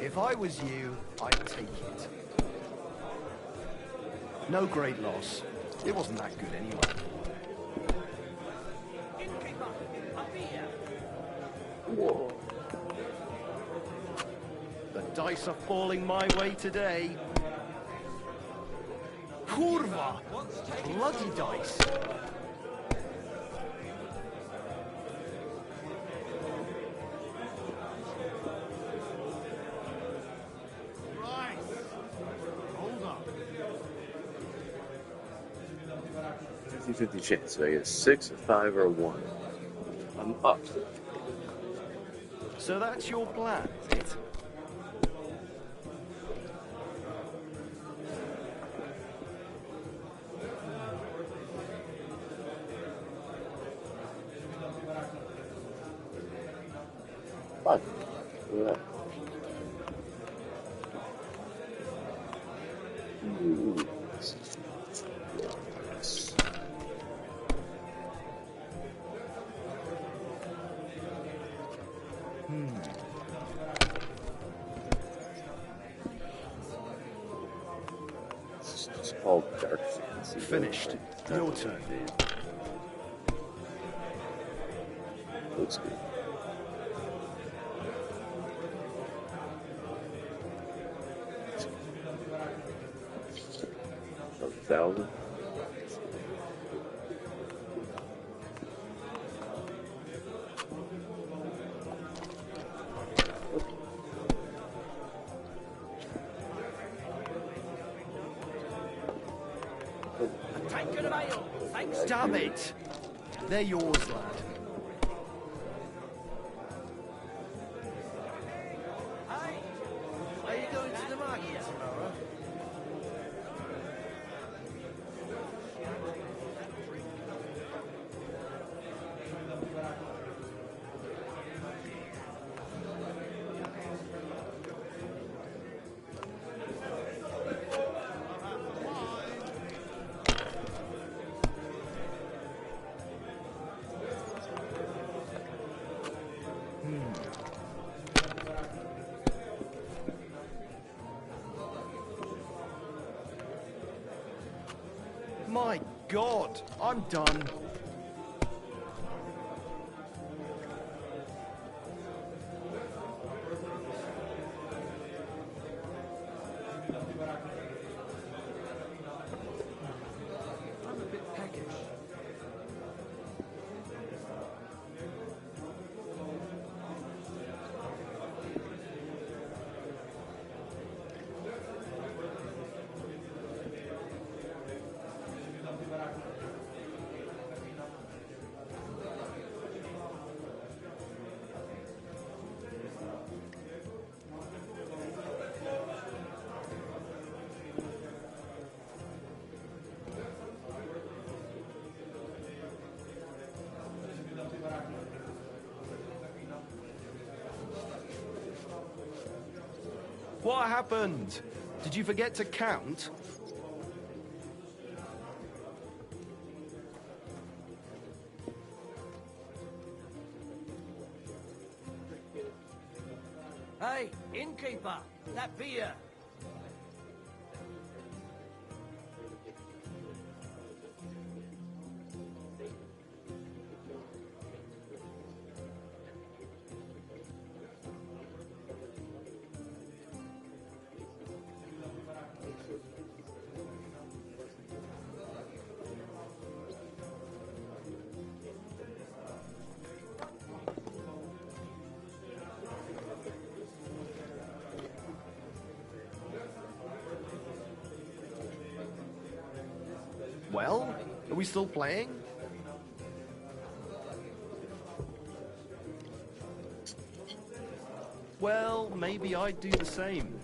If I was you, I'd take it. No great loss. It wasn't that good anyway. Whoa. The dice are falling my way today. Kurva! Bloody dice! Right. Hold on. 50-50 chance. So I get 6, a 5, or a 1. I'm up. So that's your plan, is it? Fine. Look at that. Ooh. Yes. It's called Dark Fantasy. Finished. Your turn. Looks good. A 1,000. Damn it! They're yours, lad. Hey, are you going to the market tomorrow? My God, I'm done. I'm a bit peckish. What happened? Did you forget to count? Hey, innkeeper, that beer. Well, are we still playing? Well, maybe I'd do the same.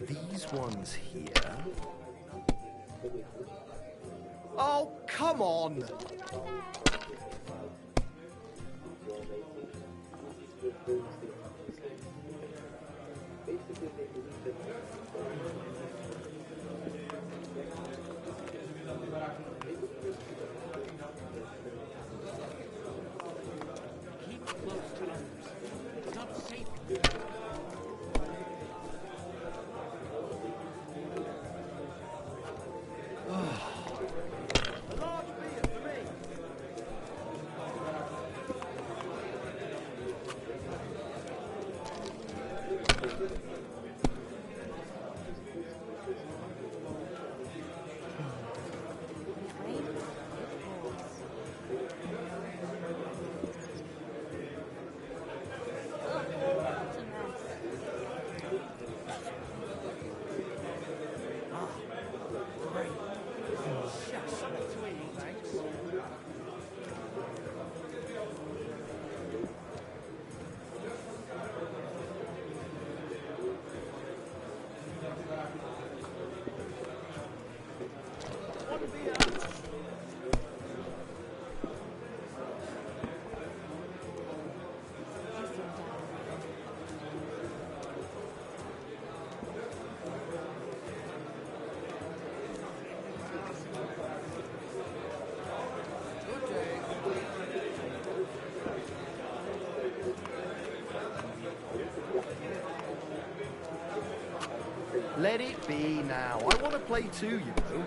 These ones here. Oh, come on! Keep close to others. It's not safe. A large beer for me. Just between, thanks. One beer. Good day. Let it be now. I want to play too, you know.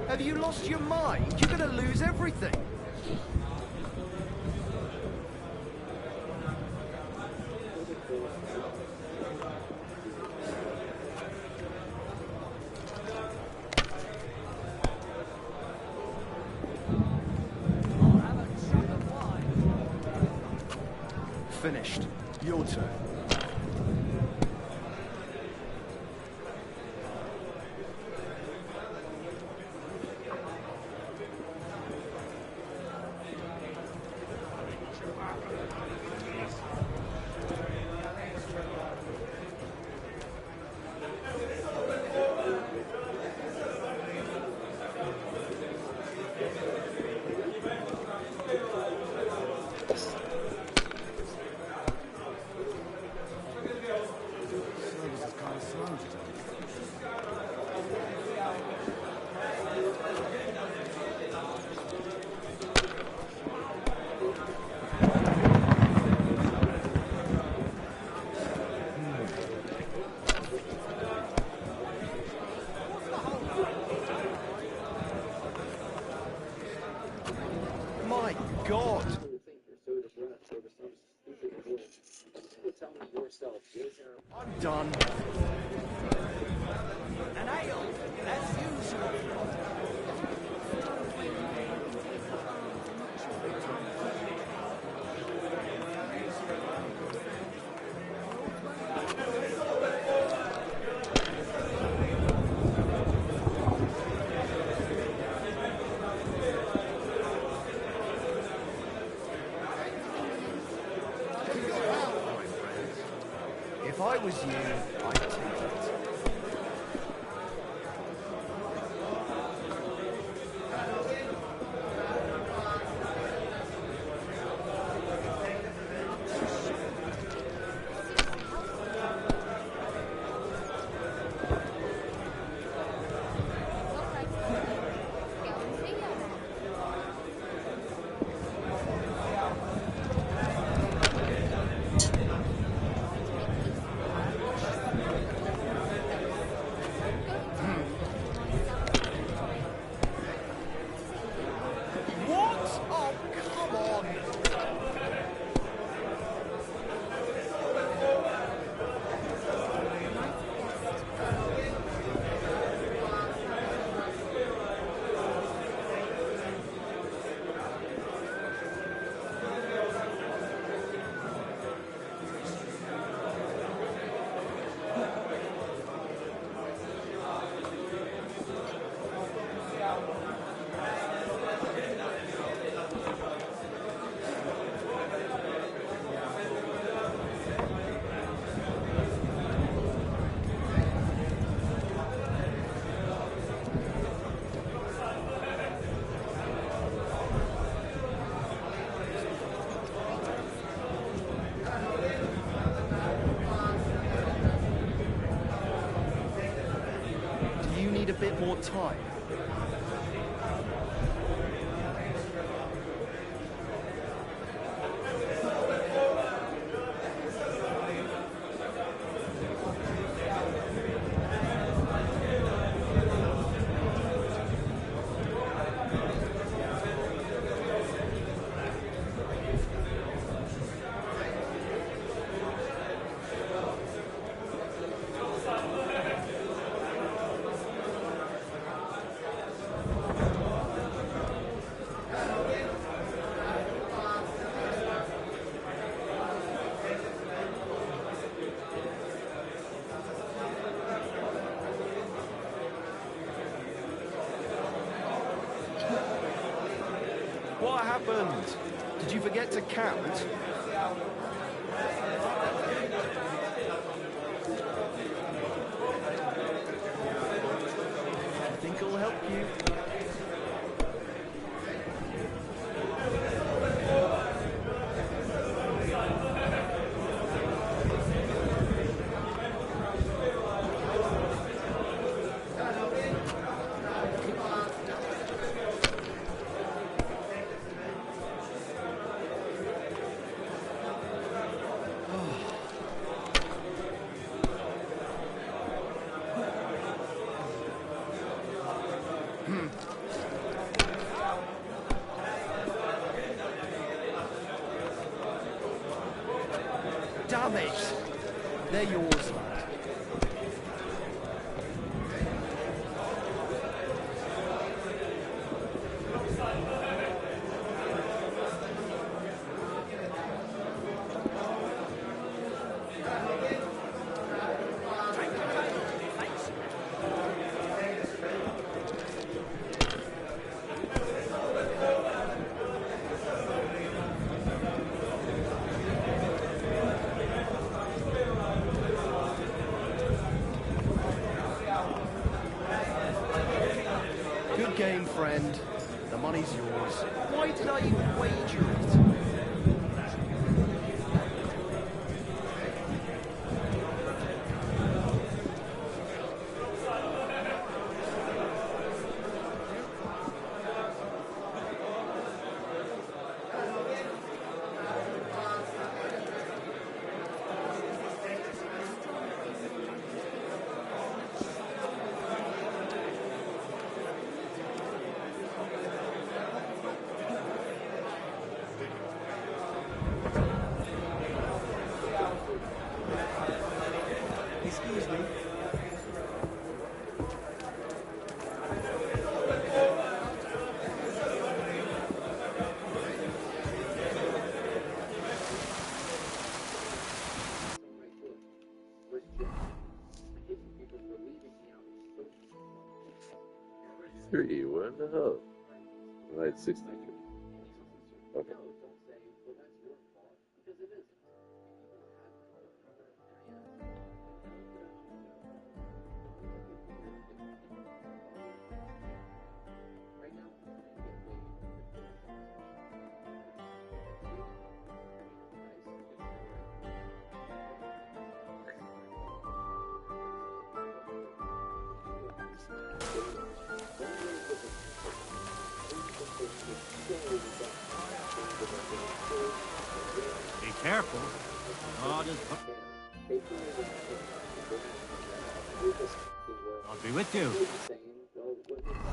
Have you lost your mind? You're going to lose everything. I'll have a shot of wine. Finished. Your turn. Service is kind of slow today. My God! I'm done. An ale, as usual. If I was you, I'd take it. bit more time. What happened? Did you forget to count? I think it'll help you. Damn it! They're yours, lad. Good game, friend. The money's yours. Why did I even wager it? Excuse me. Three, what the hell? I had 63. Okay. Be careful. God is... God be with you.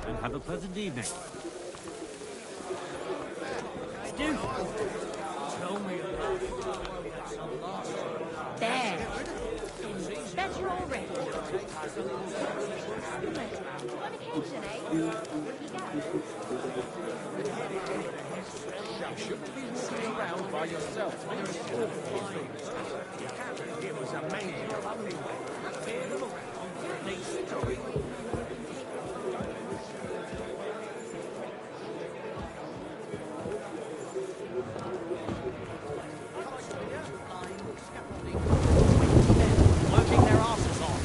And have a pleasant evening. Stu! Tell me about it. There. It's better already. On occasion, eh? You shouldn't be walking around by yourself. It was amazing. Working their asses off.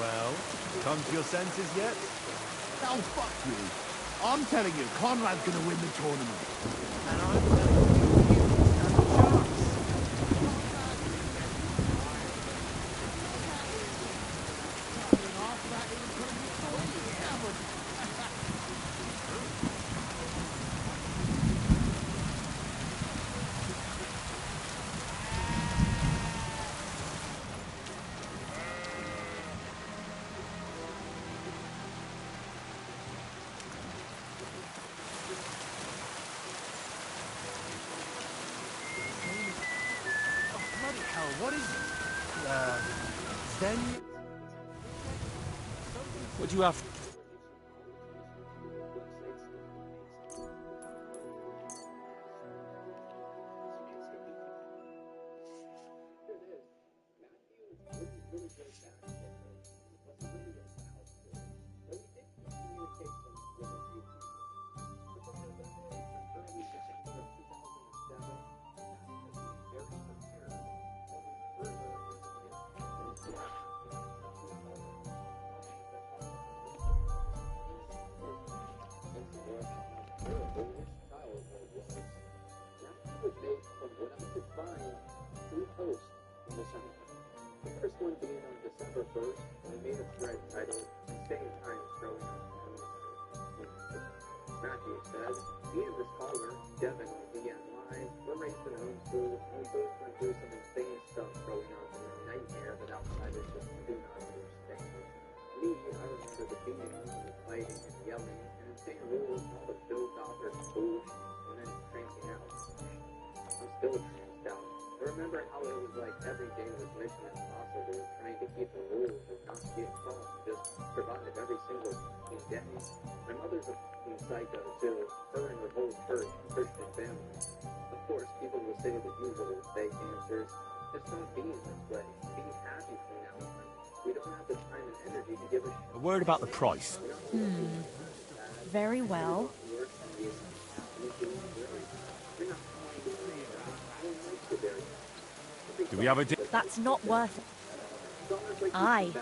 Well, come to your senses yet? Now fuck you. I'm telling you, Conrad's gonna win the tournament. And I'm telling you, you stand a chance. Bloody hell, what is it? Zen? What do you have? The first one being on December 1st, and I made a thread titled, "Same Time Throwing Out the Matthew says, "Me and this caller, Devin, on BNY, we're raised in homeschool, and we both went through some insane stuff growing up in a nightmare that outsiders just do not understand. Me, I remember the beating and the fighting and yelling, and insane rules and all the Bill Gothard foolish, and then cranking out. I'm still tranced out. I remember how it was like every day was mission impossible, trying to keep the rules and not get caught and just survive every single day. My mother's a fucking psycho too, her and her whole church and Christian family. Of course, people will say the usual fake answers. Just not being this way. Be happy from now on. We don't have the time and energy to give a shit. A word about the price. Very well. Do we have a That's not worth it. Aye.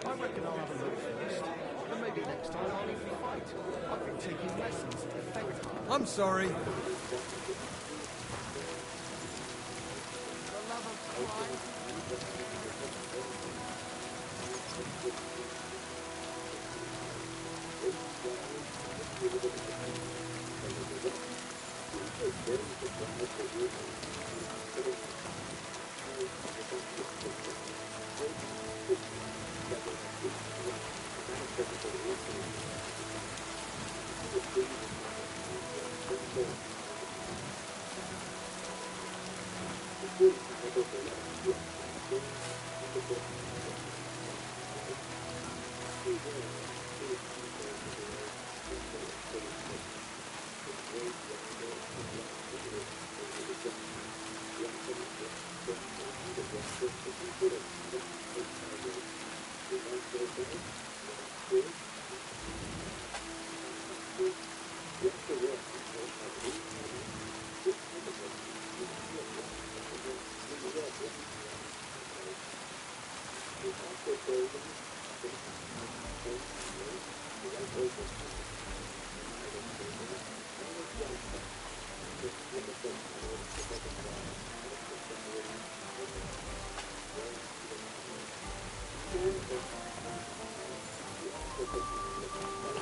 I reckon I'll have a look first. And maybe next time I'll even fight. I've been taking lessons to perfect. I'm sorry.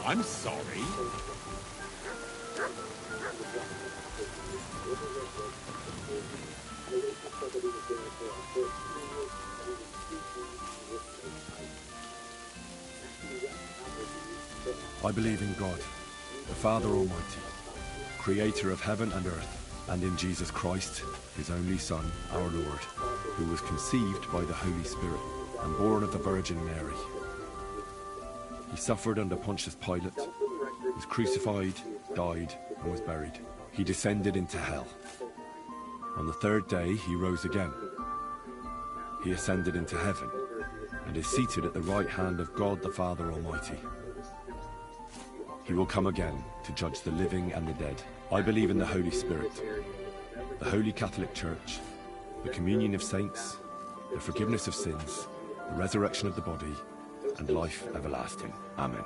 I'm sorry. I believe in God, the Father Almighty, creator of heaven and earth, and in Jesus Christ, his only Son, our Lord, who was conceived by the Holy Spirit and born of the Virgin Mary. He suffered under Pontius Pilate, was crucified, died, and was buried. He descended into hell. On the third day, he rose again. He ascended into heaven and is seated at the right hand of God the Father Almighty. He will come again to judge the living and the dead. I believe in the Holy Spirit, the Holy Catholic Church, the communion of saints, the forgiveness of sins, the resurrection of the body, and life everlasting. Amen.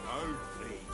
Oh, please.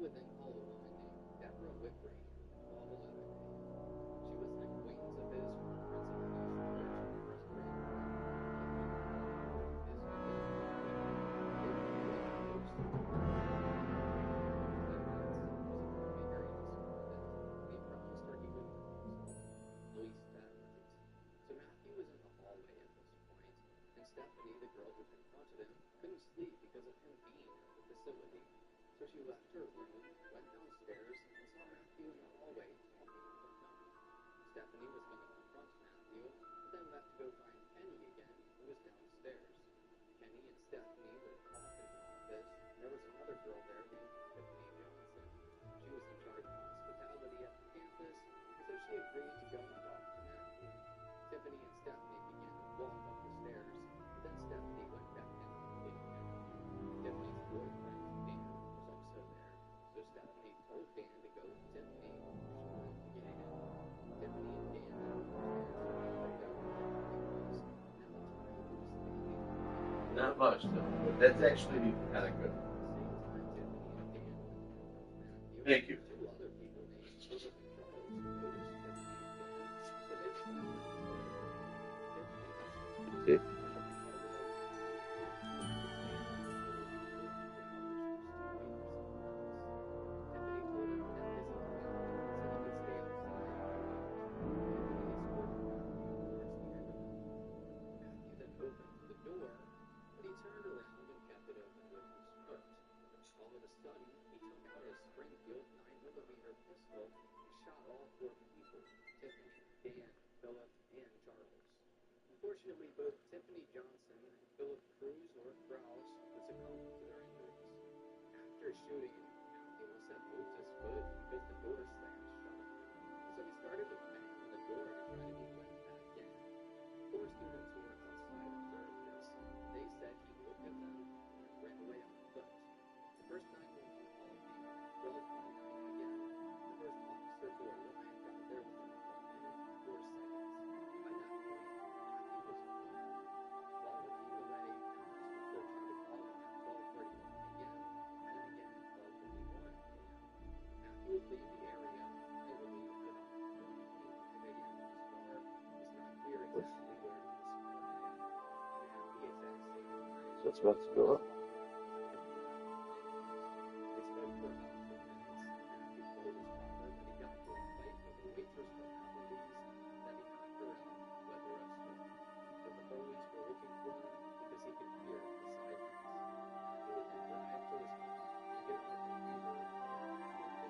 would then call a woman named Deborah Whitbread all 11 days. She was an acquaintance of his from the Prince of Peace Church in first grade. Stephanie, the girl who confronted him, couldn't sleep because of him being at the facility. So she left her room, went downstairs, and saw Matthew in the hallway talking on the phone. Stephanie was going to confront Matthew, but then left to go find Kenny again, who was downstairs. Kenny and Stephanie would talk in the office, and there was another girl there named Tiffany Johnson. She was in charge of hospitality at the campus, and so she agreed to go and talk to Matthew. Tiffany and Stephanie began to walk up the stairs. Then Stephanie went back in to meet him. Tiffany's boyfriend, Dan, was also there, so Stephanie told Dan to go with Tiffany. She wanted to get in. Tiffany and Dan then went upstairs to find out where Matthew was, and at the time he was standing. Not much, though, but that's actually kind of good. Thank you. Two other people named Philip and Charles noticed Tiffany and Dan, so they See? Unfortunately, both Tiffany Johnson and Philip Cruz or Krause would succumb to their injuries. After shooting, Matthew must have moved his foot because the door slammed shut. So he started to bang on the door to try to be let back in. 4 students who were outside observed this. They said he looked at them and ran away on foot. The first 911 call came at 12:29 p.m. The first officer who arrived got there within 1 minute and 4 seconds. By that point, Matthew was gone. While looking away, hours before tried to call him at 12:31 p.m. and then again at 12:51 p.m. Matthew would leave the area and they would leave at about 1:25 a.m. in his car. It's not clear exactly where he was parked at. And at the exact same time, So it's about to go up. they spoke for about 2 minutes. Matthew told his father that he got into a fight with a waitress from Applebee's, that he knocked her out, led the restaurant. But the police were looking for him because he could hear the sirens. He would then drive to his home and get on a computer and Matthew would fix the shooting. And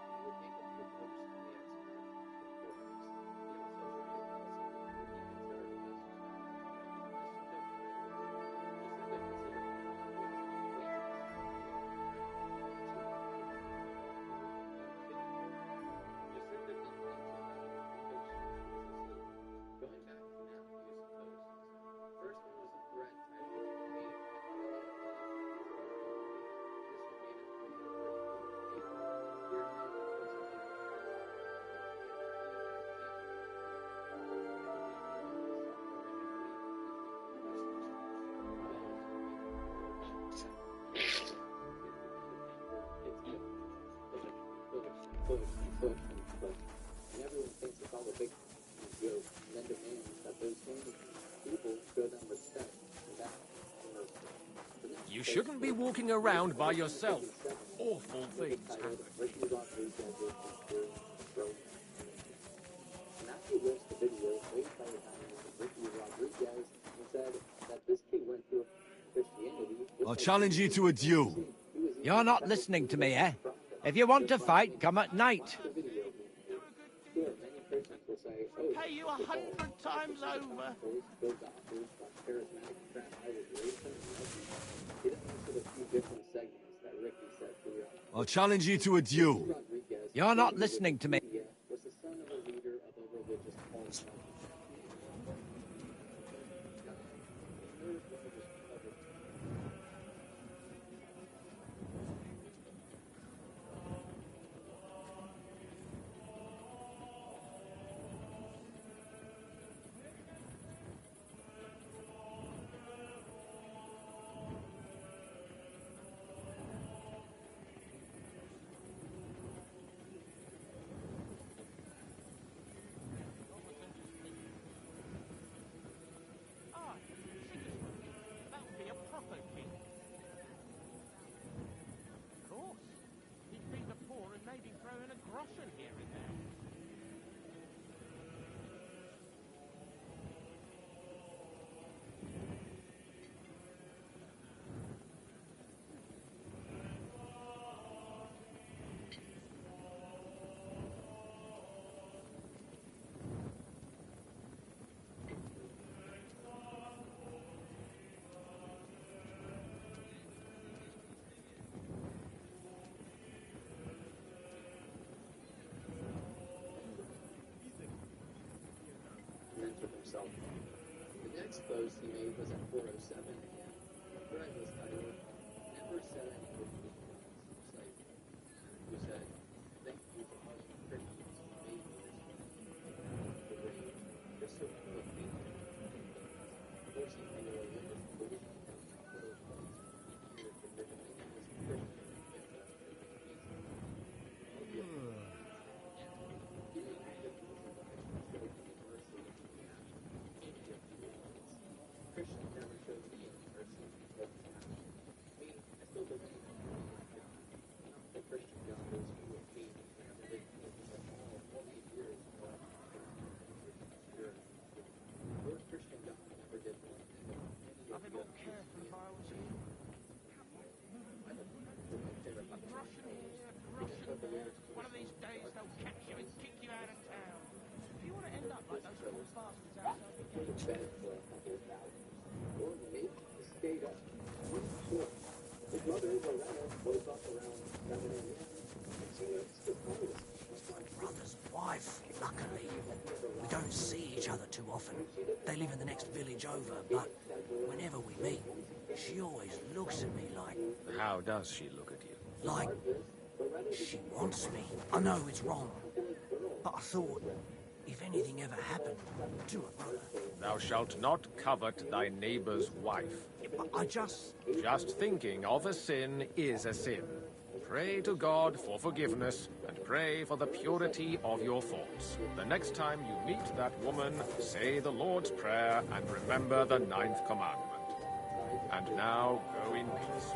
he would make a few posts on the ex-girlfriend's reports. He also tried to call someone who he considered a best friend. This took no further. She said they considered him a close acquaintance. Going back to Matthew's posts, the first one was a thread titled "Made at early This was made in 3:34 p.m. Here Matthew was and everyone thinks it's all a big joke and then demands that those same people show them respect and that mercy. You shouldn't be walking around by yourself. Awful things happen. Ricky Rodriguez is considered broken. Matthew lists the video way by the time of Ricky Rodriguez and said that this kid went through Christianity. I'll challenge you to a duel. You're not listening to me, eh? If you want to fight, come at night. Pay you 100 times over. I'll challenge you to a duel. You're not listening to me. Was the son of a leader of a religious cult. himself. The next post he made was at 4:07 a.m. The thread was titled, "Never said I would be slavery." He said, "Thank you for all you Christians who made me this way. The rage, just so you look me forcing me to live in pollution because my clothes was here for living as a Christian against us to make peace. Christians never showed me any mercy or compassion. Me, I still believe in the God, not the Christian God who is full of hate and never did anything at all 48 years ago. Your Christian God never did one thing. I'd be more careful if I was you. Russian here, Russian there. One of these days they'll catch you and kick you out of town. If you want to end up like those poor bastards outside the Go to gates. bed for a couple of hours. Or maybe just stayed up. Sure. His mother, Loretta, woke up around 7 a.m. and she noticed his homeless. My brother's wife, luckily. We don't see each other too often. They live in the next village over, but whenever we meet, she always looks at me like... How does she look at you? Like she wants me. I know it's wrong, but I thought, if anything ever happened to a brother... Thou shalt not covet thy neighbour's wife. I just... Just thinking of a sin is a sin. Pray to God for forgiveness, and pray for the purity of your thoughts. The next time you meet that woman, say the Lord's Prayer and remember the 9th commandment. And now go in peace.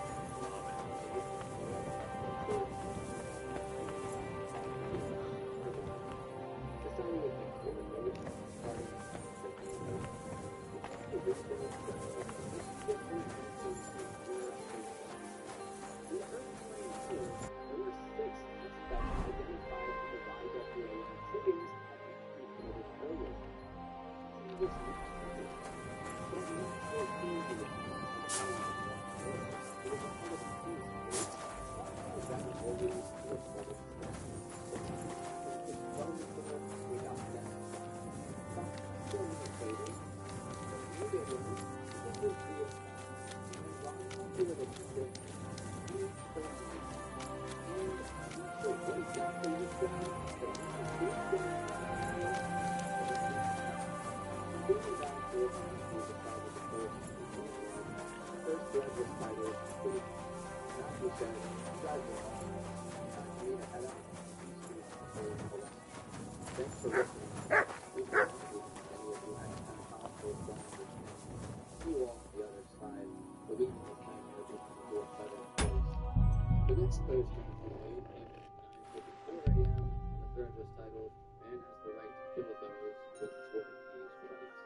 The next post on the following came at 9:54 a.m. The thread was titled, "Man has the right to kill those with sporting age rights."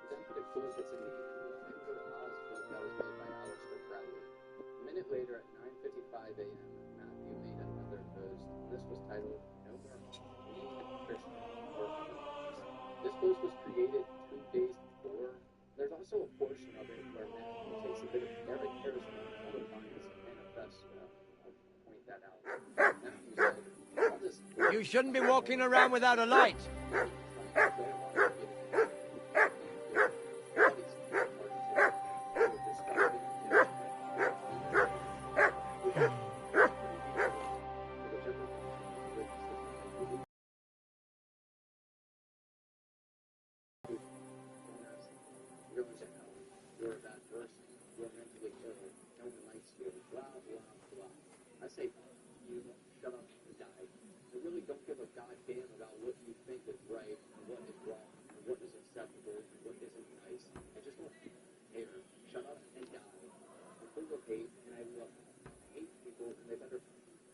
Executive closets in the Finder Oswald that was made by Alistair Crowley. A minute later at 9:55 a.m., Matthew made another post. This was titled, "No More Being Christian or Otherwise." This post was created 2 days before. There's also a portion of it where Matthew takes a bit of Eric Harrison out of Lions Manifesto. That out. Matthew said, You shouldn't be walking around without a light. You're a bad person. You're mentally ill. No one likes you. Blah, blah, blah. I say, you shut up and die. I really don't give a goddamn about what you think is right and what is wrong and what is acceptable and what isn't nice. I just don't care. Shut up and die. I'm full of hate and I love them. I hate people and they better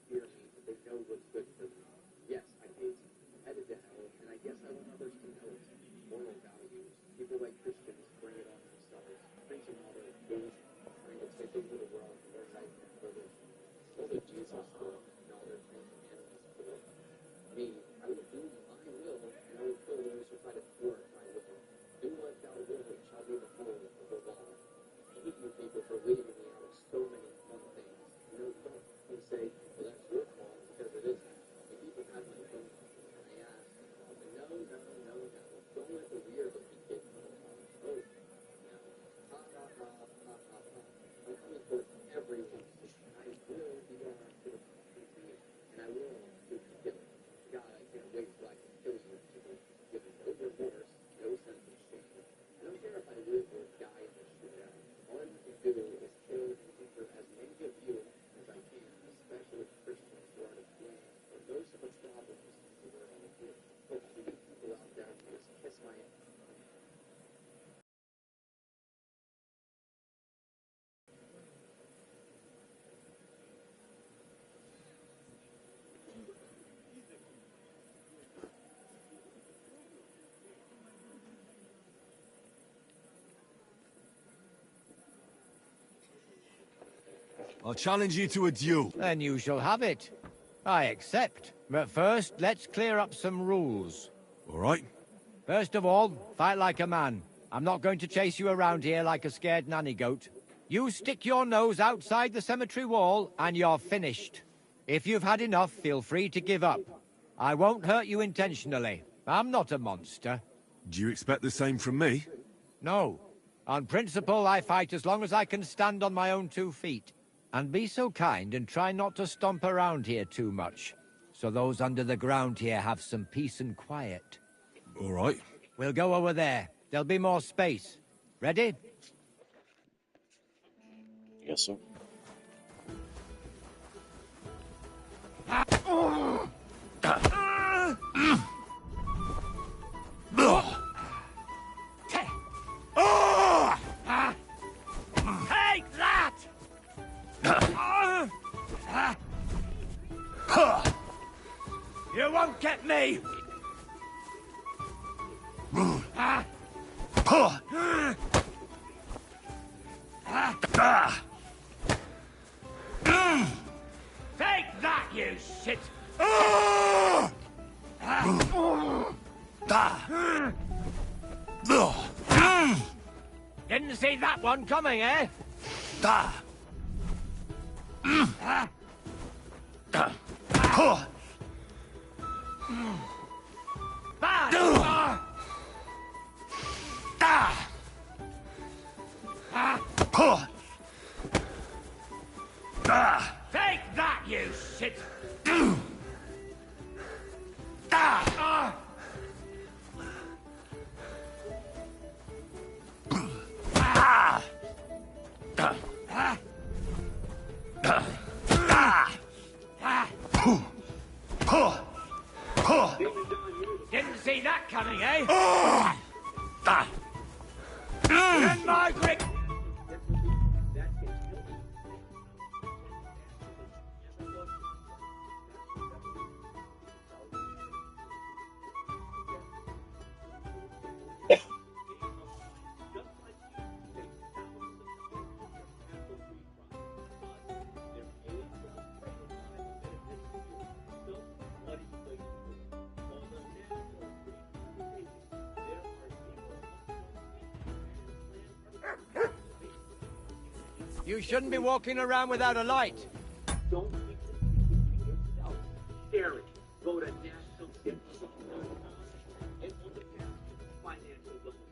fear me, but they know what's good for them. Yes, I hate. I'm headed to hell, and I guess I want others to know it. Moral values. People like Christians bring it on themselves, preaching all their bullshit, trying to take a little world and their nightmare further. What would Jesus do and all their Ten Commandments for? Me, I will do my will, and I will kill those who try to thwart my will. Do what thou wilt, it shall be the whole of the law. I hate you people for leaving me out of so many fun things. You know, don't say, I'll challenge you to a duel. Then you shall have it. I accept. But first, let's clear up some rules. All right. First of all, fight like a man. I'm not going to chase you around here like a scared nanny goat. You stick your nose outside the cemetery wall, and you're finished. If you've had enough, feel free to give up. I won't hurt you intentionally. I'm not a monster. Do you expect the same from me? No. On principle, I fight as long as I can stand on my own 2 feet. And be so kind and try not to stomp around here too much, so those under the ground here have some peace and quiet. All right. We'll go over there. There'll be more space. Ready? Yes, sir. Take that! You won't get me! Take that, you shit! Didn't see that one coming, eh? Take that, you shit! Didn't see that coming, eh? In my grip! You shouldn't be walking around without a light. Don't keep yourself staring. Go to nationalcitizen.com and on the path to financial wellness.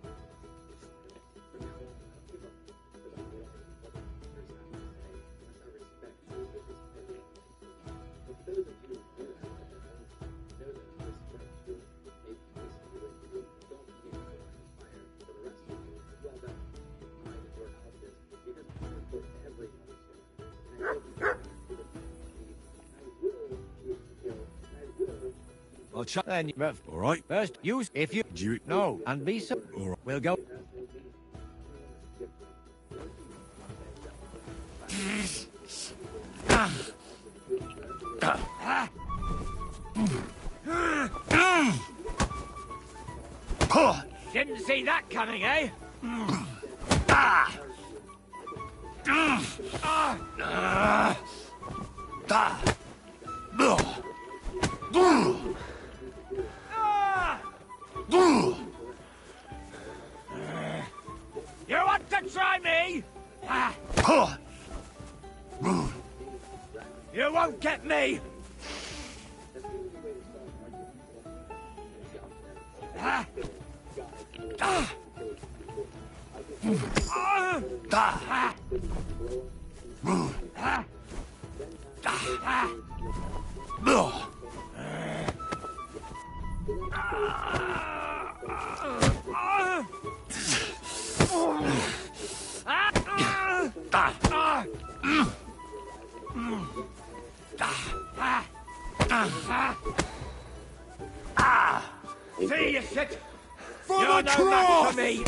From now on, give up. Because I realize what the teachers have to say, and I respect you as a spirit. But those of you who do have that, know that I respect you, make peace with you, don't get fire for the rest of you. Well done. I deserve all this because I support every emotion. And I I'll check then. All right. First, use if you. Do you... No, and be so. All right. We'll go. Didn't see that coming, eh? You want to try me? You won't get me! See you shit! For You're the no cross! match for me!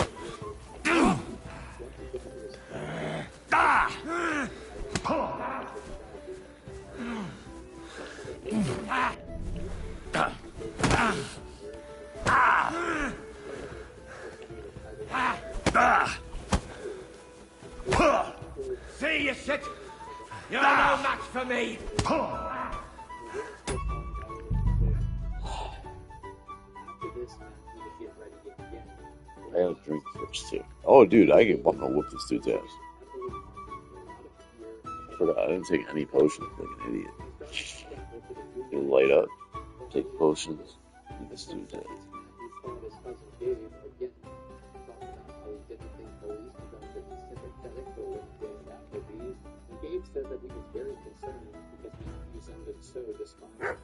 See you shit! You're no match for me! I gotta drink first too. Oh, dude, I'm gonna whoop this dude's ass. I forgot, I didn't take any potions like an idiot. You light up, take potions, beat this dude's ass. Gabe said that he was very concerned because Matthew sounded so despondent.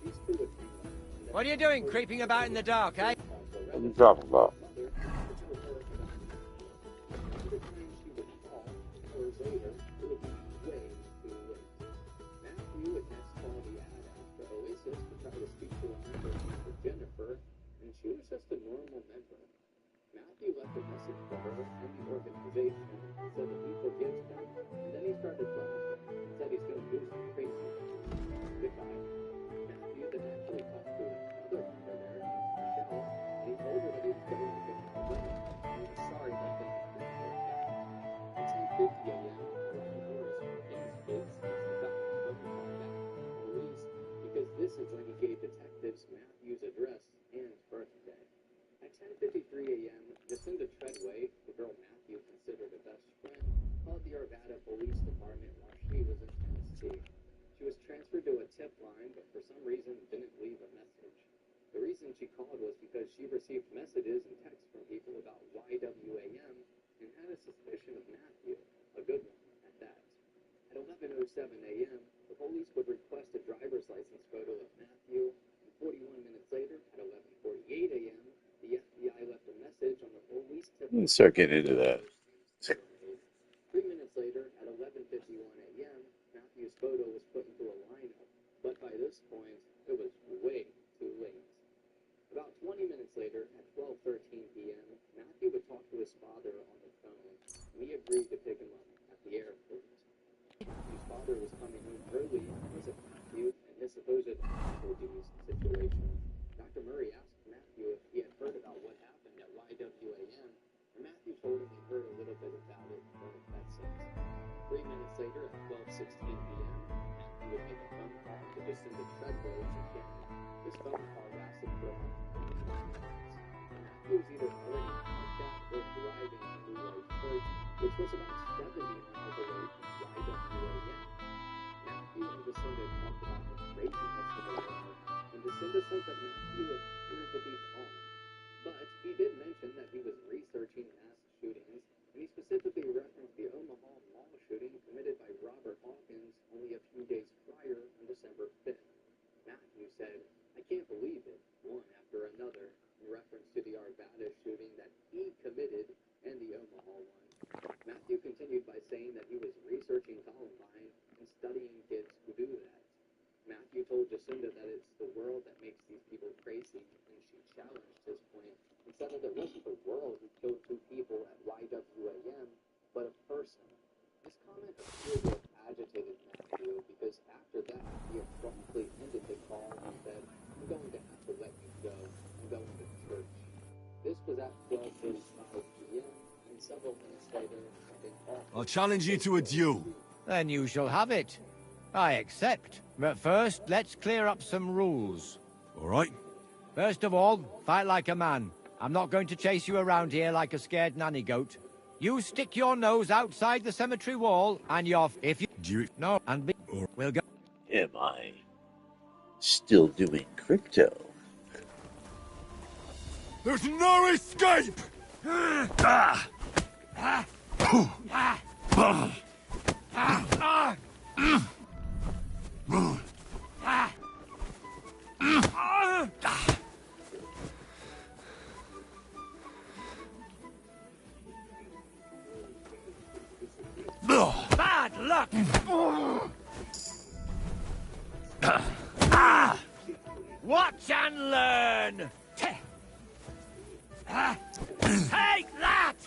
These two would hang out. What are you doing creeping about in the dark, eh? What are you talking about? Jennifer, and she was just a normal member. Matthew left a message for her and the organization so that he forgives her, and then he started laughing and said he's going to do some crazy goodbye. Matthew then actually talked to another member there, Michelle, and he told her that he was going to get away, and he was sorry that things didn't work out. At 10:50 a.m., Ron Morris from King's Kids got a phone call back from police because this is when he gave detectives Matthew's address and birthday. At 10:53 a.m., Jacinda Treadway, the girl Matthew considered a best friend, called the Arvada Police Department while she was in Tennessee. She was transferred to a tip line, but for some reason didn't leave a message. The reason she called was because she received messages and texts from people about YWAM and had a suspicion of Matthew, a good one at that. At 11:07 a.m., the police would request a driver's license photo of Matthew, and 41 minutes later, at 11:48 a.m., the FBI left a message on the police tip line. Let's start getting into that. 3 minutes later, at 11:51 a.m., Matthew's photo was put into a lineup, but by this point, it was way too late. About 20 minutes later, at 12:13 p.m., Matthew would talk to his father on the phone, and he agreed to pick him up at the airport. Matthew's father was coming home early and was at Matthew and his supposed apple juice situation. Dr. Murray asked Matthew if he had heard about what happened at YWAM, and Matthew told him he heard a little bit about it, but that's it. 3 minutes later, at 12:16 p.m., Matthew would make a phone call to Jacinda Treadway again. This phone call lasted for about 20 minutes. Matthew was either already parked out or driving to New York Church, which was about 70 miles away from YWAM. Matthew and Jacinda talked about the craziness of the world, and Jacinda said that Matthew appeared to be calm. But he did mention that he was researching mass shootings, and he specifically referenced the Omaha Mall shooting committed by Robert Hawkins only a few days prior on December 5th. Matthew said, "I can't believe it," one after another, in reference to the Arvada shooting that he committed and the Omaha one. Matthew continued by saying that he was researching Columbine and studying kids who do that. Matthew told Jacinda that it's the world that makes these people crazy, and she challenged his point and said that it wasn't the world who killed 2 people at YWAM, but a person. This comment appeared to have agitated Matthew because after that, he abruptly ended the call and said, "I'm going to have to let you go. I'm going to church." This was at 12:35 p.m., and several minutes later, something awful. I'll challenge you to a duel. Then you shall have it. I accept. But first, let's clear up some rules. All right? First of all, fight like a man. I'm not going to chase you around here like a scared nanny goat. You stick your nose outside the cemetery wall, and you're... If you... Do you... No, and be... We'll go... Am I still doing crypto? There's no escape! Bad luck! Watch and learn! Take that!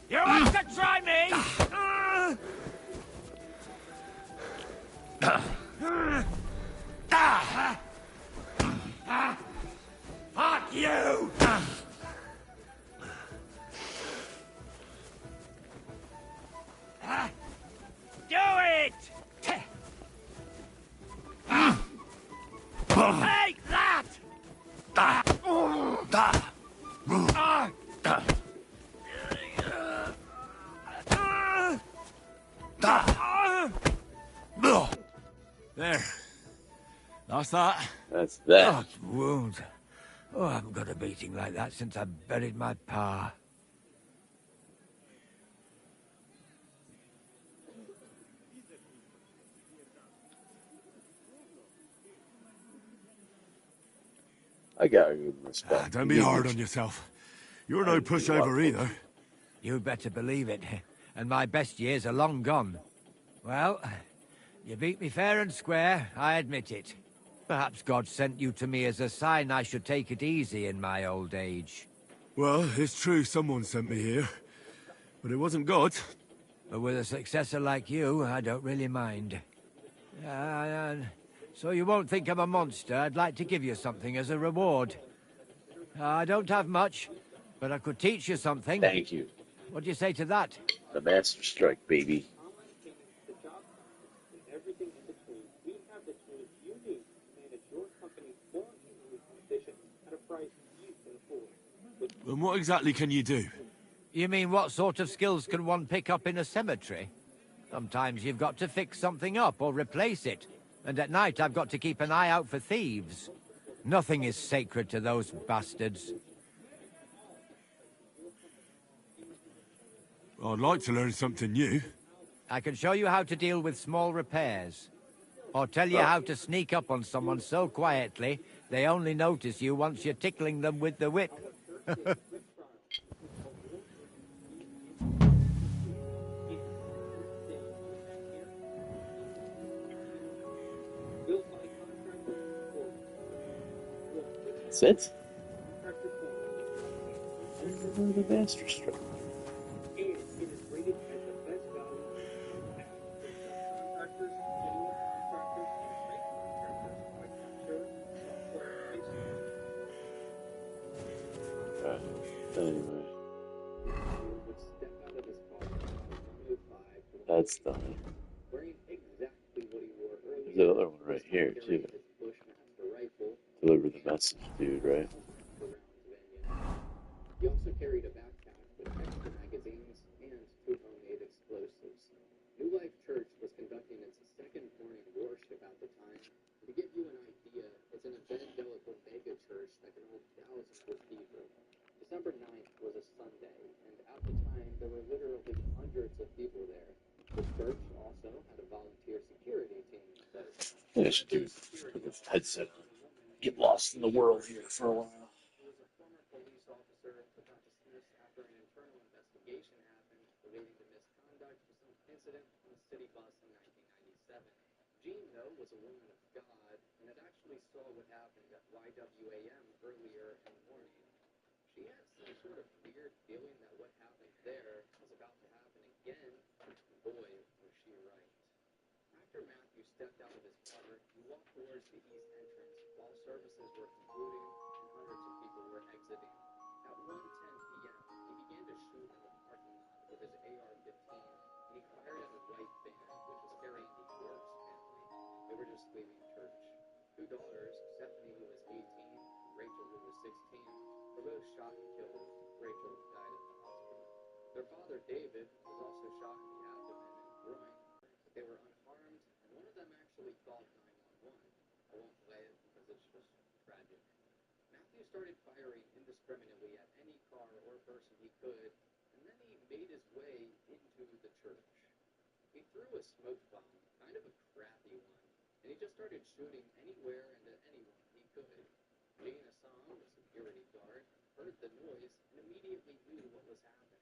You want to try me? Fuck you! What's that? That's that. Oh, wound. Oh, I haven't got a beating like that since I buried my pa. I gotta give him respect. Don't be hard on yourself. You're no pushover either. You'd better believe it. And my best years are long gone. Well, you beat me fair and square, I admit it. Perhaps God sent you to me as a sign I should take it easy in my old age. Well, it's true someone sent me here. But it wasn't God. But with a successor like you, I don't really mind. So you won't think I'm a monster, I'd like to give you something as a reward. I don't have much, but I could teach you something. Thank you. What do you say to that? The Master Strike, baby. And what exactly can you do? You mean what sort of skills can one pick up in a cemetery? Sometimes you've got to fix something up or replace it. And at night I've got to keep an eye out for thieves. Nothing is sacred to those bastards. I'd like to learn something new. I can show you how to deal with small repairs. Or tell you how to sneak up on someone so quietly, they only notice you once you're tickling them with the whip. That's it? The Master Strike. Anyway. That's done. There's another one right here, too. Deliver the message, dude, right? He also carried a backpack with extra magazines and 2 homemade explosives. New Life Church was conducting its second morning worship at the time. To give you an idea, it's an evangelical mega church that can hold thousands of people. December 9th was a Sunday, and at the time, there were literally hundreds of people there. The church also had a volunteer security team. I should do put this headset on. Get lost in the world here for a while. He was a former police officer, but got dismissed after an internal investigation happened relating to misconduct for some incident on a city bus in 1997. Jean, though, was a woman of God, and had actually saw what happened at YWAM earlier in the morning. She had some sort of weird feeling that what happened there was about to happen again, and boy, was she right. After Matthew stepped out of his car, he walked towards the east entrance while services were concluding and hundreds of people were exiting. At 1:10 p.m., he began to shoot in the parking lot with his AR-15, and he fired at a white van which was carrying the York's family. They were just leaving church. 2 daughters, Stephanie, who was 18, and Rachel, who was 16, were both shot and killed. Rachel died at the hospital. Their father, David, was also shot in the abdomen and groin, but they were unharmed, and one of them actually called 911. I won't play it because it's just tragic. Matthew started firing indiscriminately at any car or person he could, and then he made his way into the church. He threw a smoke bomb, kind of a crappy one, and he just started shooting anywhere and at anyone he could. Jane Assam, the security guard, heard the noise and immediately knew what was happening.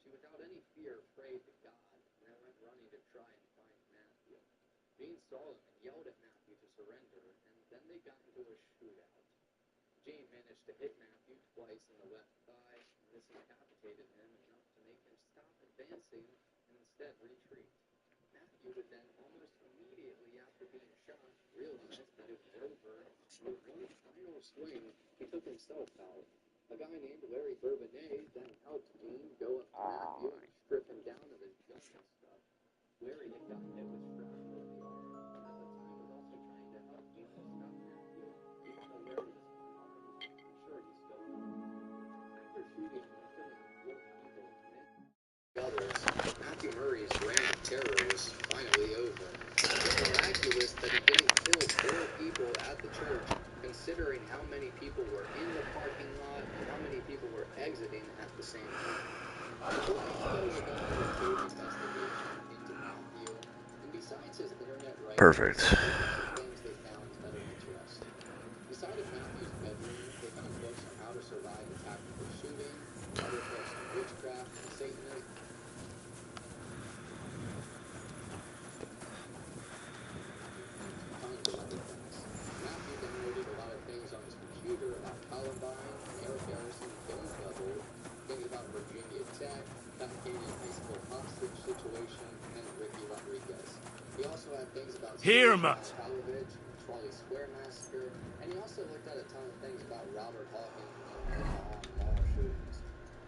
She, without any fear, prayed to God, and then went running to try and find Matthew. Jane saw him and yelled at Matthew to surrender, and then they got into a shootout. Jane managed to hit Matthew twice in the left thigh, and this incapacitated him enough to make him stop advancing and instead retreat. Matthew would then, almost immediately after being shot, realize that it was over, and with one final swing, he took himself out. A guy named Larry Bourbonnais then helped Dean go up to Matthew and strip him down of his gun and stuff. Larry had gotten hit with shrapnel in the arm, and at the time was also trying to help Dean stop Matthew, even though Larry was unarmed. I'm sure he's still not. After shooting and killing 4 people and others, Matthew Murray's reign of terror was finally over. But miraculously, ridiculous that he didn't kill 4 people at the church, considering how many people were in the parking lot and how many people were exiting at the same time. The police closed a investigative investigation into Matthew, and besides his internet writings, Perfect. things they found that are interesting. Inside of Matthew's bedroom, they found books on how to survive a tactical shooting, other books on witchcraft and Satanism, tons of other things. Matthew downloaded a lot of things on his computer about Columbine, Eric Harrison, Film Bubble, things about Virginia Tech, Pat Canyon High School hostage situation, and Ricky Rodriguez. He also had things about Palovich, Trolley Square Massacre, and he also looked at a ton of things about Robert Hawkins and mall shootings.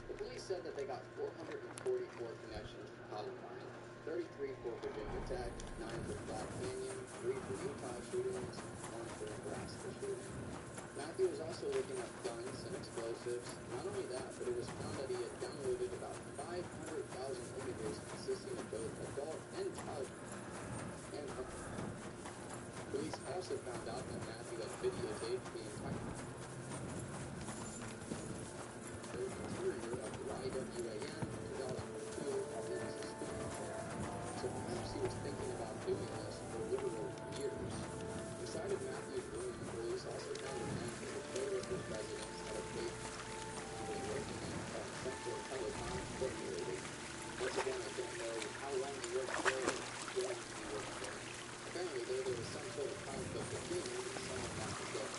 The police said that they got 444 connections for Columbine, 33 for Virginia Tech, 9 for Black Canyon, 3 for Utah shootings, 1 for Nebraska shooting. Matthew was also looking up guns and explosives. Not only that, but it was found that he had downloaded about 500,000 images consisting of both adult and child. Police also found out that Matthew had videotaped the entire interior of the YWAN 2002 while he was a student there. So perhaps he was thinking about doing this for literal years. Inside of Matthew's room, police also found a man from the co-workers' residence that had paid working in Central Telecom Incorporated. Once again, I don't know how long he worked there or how long he worked there. Apparently, there was some sort of conflict between him and some of that together.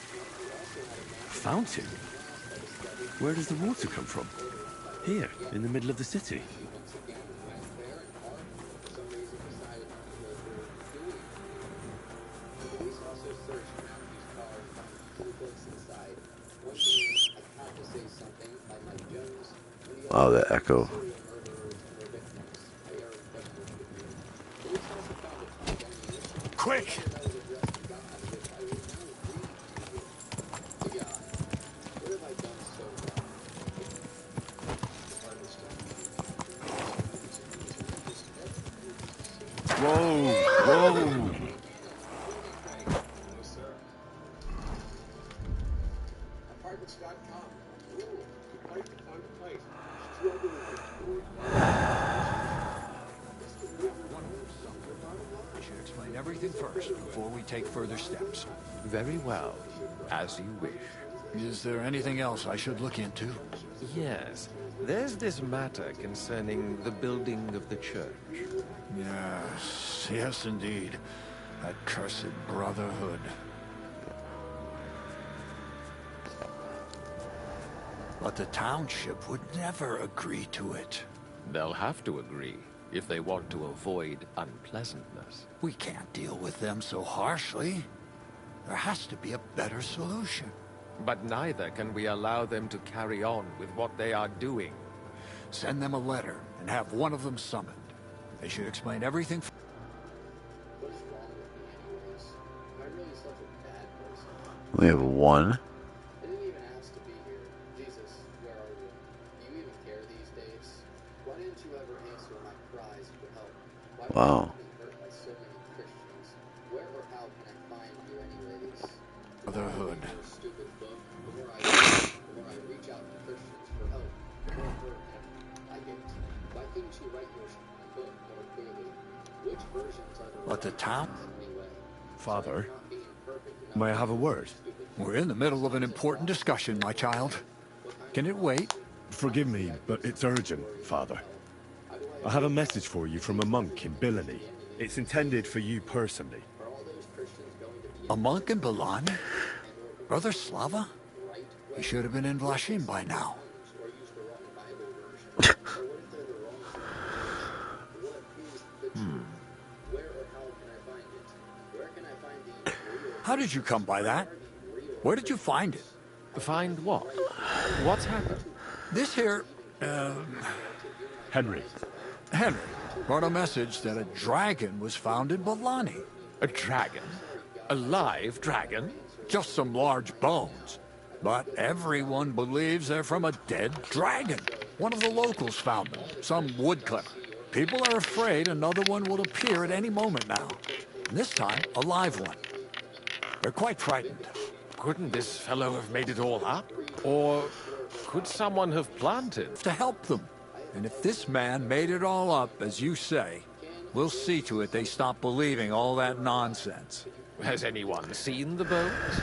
Matthew also had a massive Fountain? Where does the water come from? Here, in the middle of the city. once again went there and parked, for some reason decided not to go through doing it. The police also searched Matthew's car and found 2 books inside. One being I Have to Say Something by Mike Jones, and the Wow, other the echo. Serial Murderers and Their Victims by Eric Westerfield. Police also found a ton of ammunition. Quick! That was addressed to God, which I will now read to you. To God, what have I done so wrong? Whoa! Whoa! Apartments.com. Ooh, quite the fun place. I should explain everything first before we take further steps. Very well, as you wish. Is there anything else I should look into? Yes, there's this matter concerning the building of the church. Yes, indeed. That cursed brotherhood. But the township would never agree to it. They'll have to agree if they want to avoid unpleasantness. We can't deal with them so harshly. There has to be a better solution. But neither can we allow them to carry on with what they are doing. Send them a letter and have one of them summoned. They should explain everything. What is wrong with me anyways? Am I really such a bad person? We have 1. I didn't even ask to be here. Jesus, where are you? Do you even care these days? Why didn't you ever answer my cries for help? Why Wow. were you being hurt by so many Christians? Where or how can I find you anyways? Brotherhood. Your stupid book. The more I reach out to Christians for help, the more hurt I get. Why couldn't you write your book more clearly? Which versions are the But the town? anyway? Father, Not being perfect enough. may I have a word? We're in the middle of an important discussion, my child. Can it wait? Forgive me, but it's urgent, Father. I have a message for you from a monk in Billany. It's intended for you personally. A monk in Bilani? Brother Slava? He should have been in Vlashim by now. How did you come by that? Where did you find it? Find what? What's happened? This here, Henry, Henry, brought a message that a dragon was found in Bilani. A dragon? A live dragon? Just some large bones. But everyone believes they're from a dead dragon. One of the locals found them, some woodclipper. People are afraid another one will appear at any moment now. and this time a live one. They're quite frightened. Couldn't this fellow have made it all up? Or could someone have planted? To help them. And if this man made it all up, as you say, we'll see to it they stop believing all that nonsense. Has anyone seen the bones?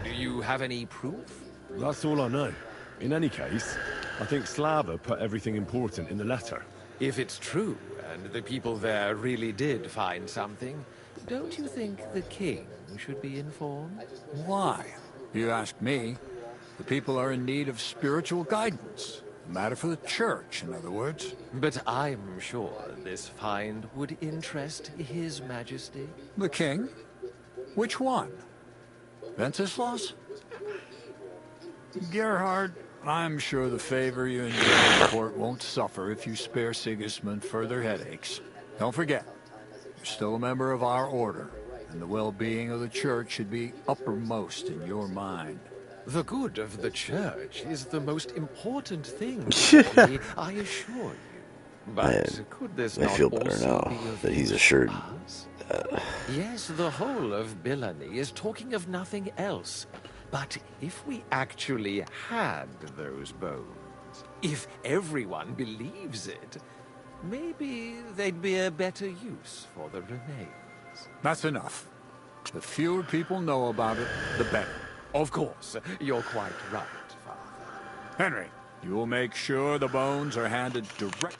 Do you have any proof? That's all I know. In any case, I think Slava put everything important in the letter. If it's true, and the people there really did find something, don't you think the king should be informed? Why? You ask me. The people are in need of spiritual guidance. A matter for the church, in other words. But I'm sure this find would interest His Majesty. The king? Which one? Wenceslaus? Gerhard, I'm sure the favor you enjoy in court won't suffer if you spare Sigismund further headaches. Don't forget, you're still a member of our order, and the well-being of the church should be uppermost in your mind. The good of the church is the most important thing, I assure you. But could this not feel better also now be of that he's use assured. to us? Yes, the whole of Bilani is talking of nothing else. But if we actually had those bones, if everyone believes it, maybe they'd be a better use for the remains. That's enough. The fewer people know about it, the better. Of course, you're quite right, Father. Henry, you will make sure the bones are handed direct.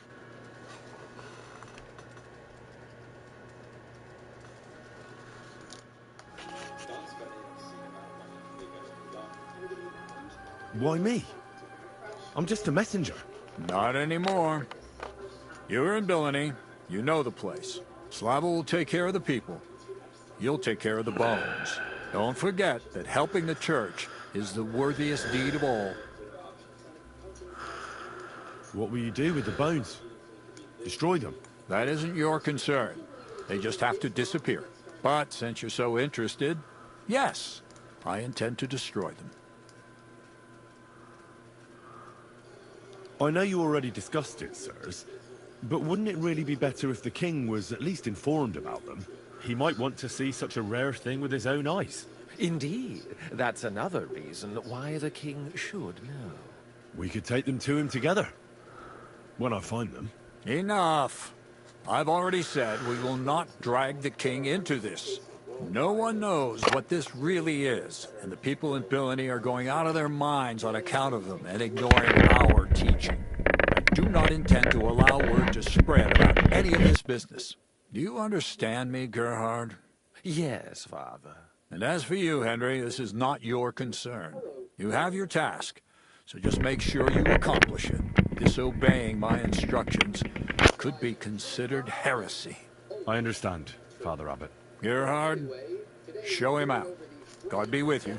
Why me? I'm just a messenger. Not anymore. You're in Bilani. You know the place. Slava will take care of the people. You'll take care of the bones. Don't forget that helping the church is the worthiest deed of all. What will you do with the bones? Destroy them? That isn't your concern. They just have to disappear. But since you're so interested, yes, I intend to destroy them. I know you already discussed it, sirs, but wouldn't it really be better if the king was at least informed about them? He might want to see such a rare thing with his own eyes. Indeed, that's another reason why the king should know. We could take them to him together, when I find them. Enough. I've already said we will not drag the king into this. No one knows what this really is, and the people in Bilani are going out of their minds on account of them and ignoring our teaching. I do not intend to allow word to spread about any of this business. Do you understand me, Gerhard? Yes, Father. And as for you, Henry, this is not your concern. You have your task, so just make sure you accomplish it. Disobeying my instructions could be considered heresy. I understand, Father Abbot. Gerhard, show him out. God be with you.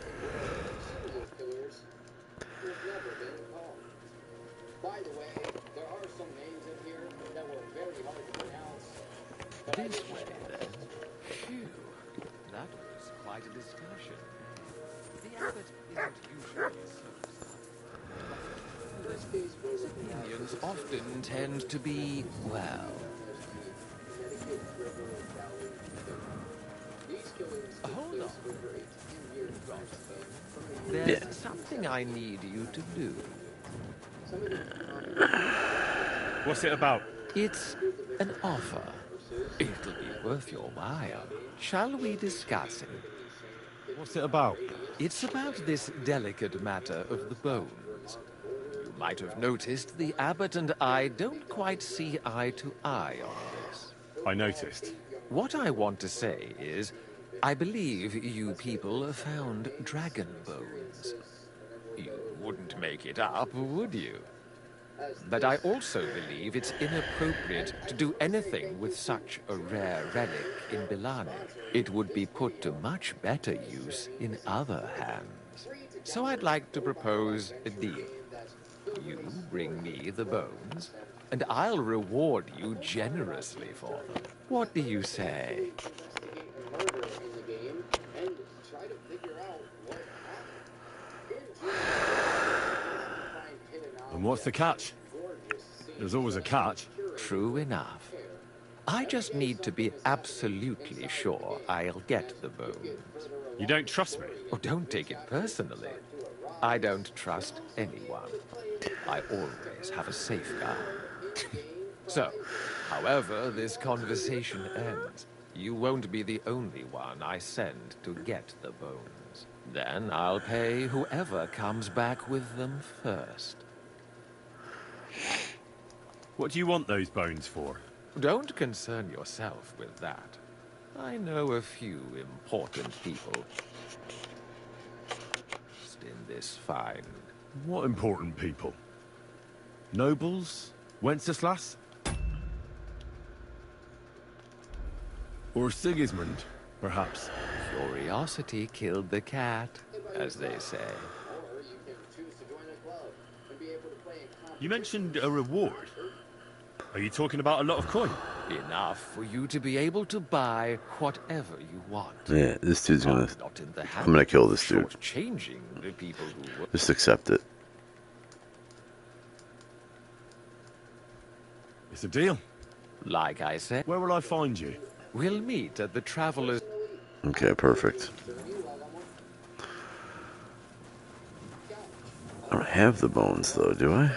This way, then. Phew, that was quite a discussion. The abbot isn't usually so. His opinions often tend to be, well... Hold on. There's something I need you to do. What's it about? It's an offer. It'll be worth your while. Shall we discuss it? What's it about? It's about this delicate matter of the bones. You might have noticed the abbot and I don't quite see eye to eye on this. I noticed. What I want to say is, I believe you people found dragon bones. You wouldn't make it up, would you? But I also believe it's inappropriate to do anything with such a rare relic in Bilani. It would be put to much better use in other hands. So I'd like to propose a deal. You bring me the bones, and I'll reward you generously for them. What do you say? And what's the catch? There's always a catch. True enough. I just need to be absolutely sure I'll get the bones. You don't trust me? Oh, don't take it personally. I don't trust anyone. I always have a safeguard. So, however this conversation ends, you won't be the only one I send to get the bones. Then I'll pay whoever comes back with them first. What do you want those bones for? Don't concern yourself with that. I know a few important people in this find. What important people? Nobles? Wenceslas? Or Sigismund, perhaps? Curiosity killed the cat, as they say. You mentioned a reward. Are you talking about a lot of coin? Enough for you to be able to buy whatever you want. Yeah, this dude's gonna... Not in the I'm gonna kill this dude. Changing the people who were... Just accept it. It's a deal. Like I said... Where will I find you? We'll meet at the Traveler's... Okay, perfect. I don't have the bones, though, do I?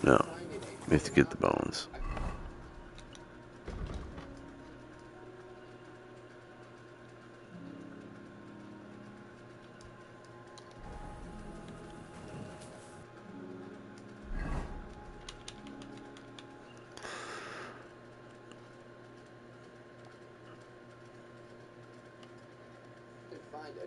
No. We have to get the bones.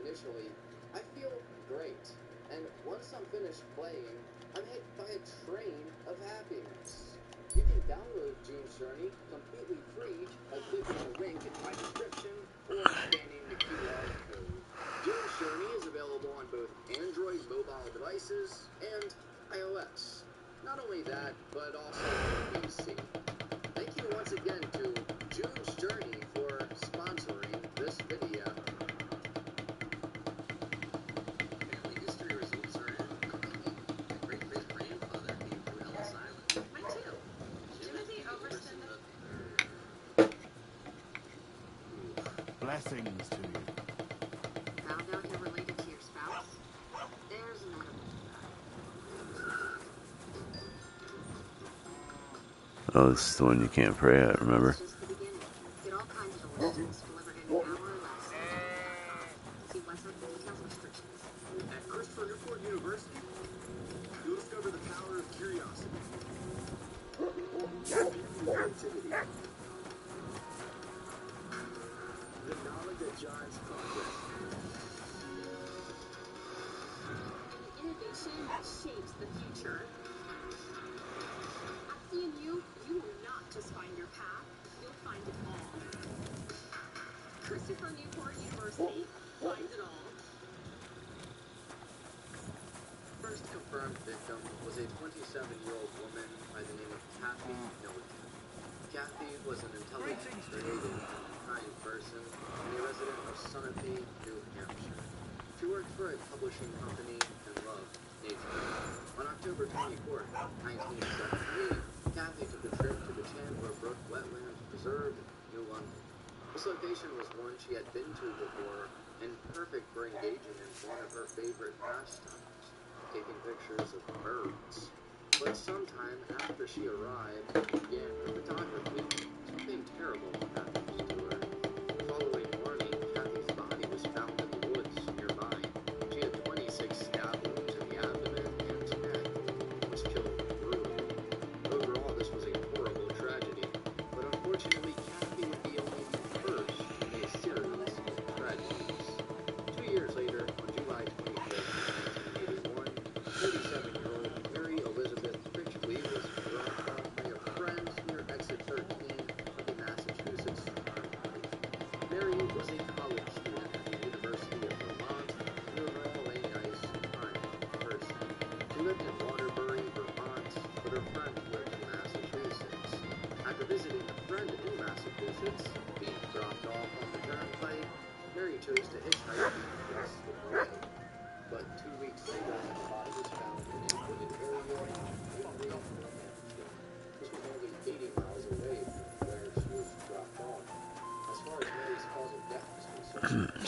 Initially, I feel great, and once I'm finished playing, I'm hit by a train of happiness. You can download June's Journey completely free by clicking the link in my description or scanning the QR code. June's Journey is available on both Android mobile devices and iOS. Not only that, but also on PC. Thank you once again to June's Journey for sponsoring this video. Blessings to you. Found out you're related to your spouse? There's another one. Oh, this is the one you can't pray at, remember? Just the beginning. Get all kinds of deliverance delivered in an hour or less. See website details restrictions. At Christopher Newport University, you'll discover the power of curiosity. Creativity. The knowledge that drives progress. And innovation that shapes the future. At CNU, you will not just find your path, you'll find it all. Christopher Newport University, find it all. First confirmed victim was a 27-year-old woman by the name of Kathy Milligan. Kathy was an intelligent, creative, and kind person and a resident of Sunapee, New Hampshire. She worked for a publishing company and loved nature. On October 24, 1973, Kathy took a trip to the Chandler Brook Wetlands Preserve in New London. This location was one she had been to before and perfect for engaging in one of her favorite pastimes, taking pictures of birds. But sometime after she arrived and began her photography, something terrible happened to her. The following morning, Kathy's body was found in the woods nearby. She had 26 stab wounds in the abdomen and neck and was killed brutally. Overall, this was a horrible tragedy, but unfortunately, Kathy would be only the first in a series of tragedies. 2 years later, on July 25th, 1981, 37-year-old Mary Elizabeth Critchley was dropped off by her friends near exit 13 of the Massachusetts Turnpike. Mary was a college student at the University of Vermont and overall a nice, kind person. She lived in Waterbury, Vermont, but her friend lived in Massachusetts. After visiting a friend in Massachusetts, being dropped off on the turnpike, Mary chose to hitchhike the rest of the way. But 2 weeks later, the body was found in a wooded area near New Hampshire. This was only 80 miles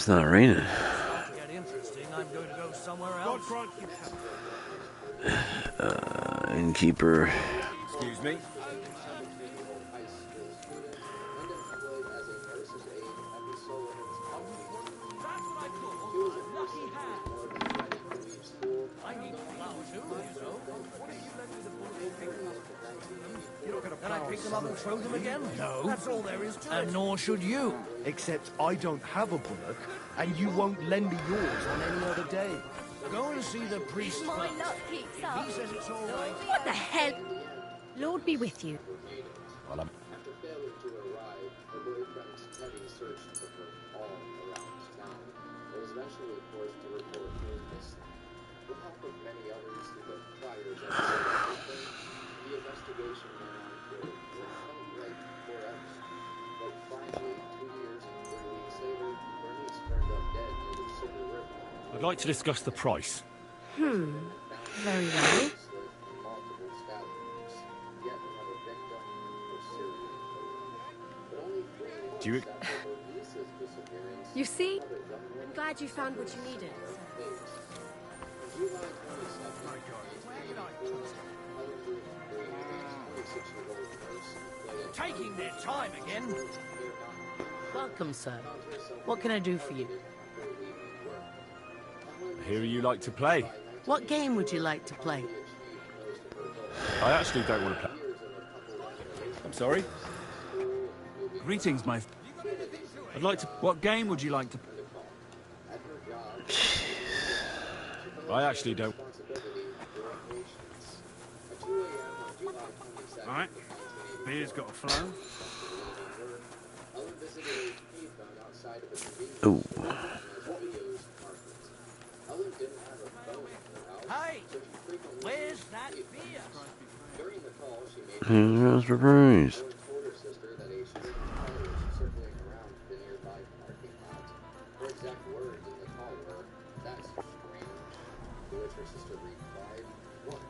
It's not raining. To get interesting, I'm going to go somewhere else. Innkeeper. Excuse me? Can I pick them up and throw them again? No. That's all there is to it. And nor should you. Except I don't have a bullock, and you won't lend me yours on any other day. Go and see the priest My first. luck keeps up. He says it's all right. What the hell? Lord be with you. Well, After failing to arrive, her boyfriend's Teddy searched for her all around town, but was eventually forced to report her missing. With help of many others who the priors had everything, the investigation went on for what felt like forever. But finally, 2 years and 3 weeks later, Bernice turned up dead near the Silver River. I'd like to discuss the price. Very well. Multiple scavengers, yet another victim for serial killer. But only 3 months Do you- after Bernice's disappearance, You see? another young woman I'm glad you found what you needed. July 22nd, 1984, Ellen Green, a 26-year-old nurse, employed at Taking their time again. Welcome, sir. What can I do for you? I hear you like to play. What game would you like to play? I actually don't want to play. I'm sorry? Greetings, my... I'd like to... What game would you like to... I actually don't... Alright. Beer's got a flow. Ooh. Hey, where's that beer? During the call, she made Here's for praise. older sister that a string of tires circling around the nearby parking lot. Her exact words in the call were, "That's strange," to which her sister replied, "What?"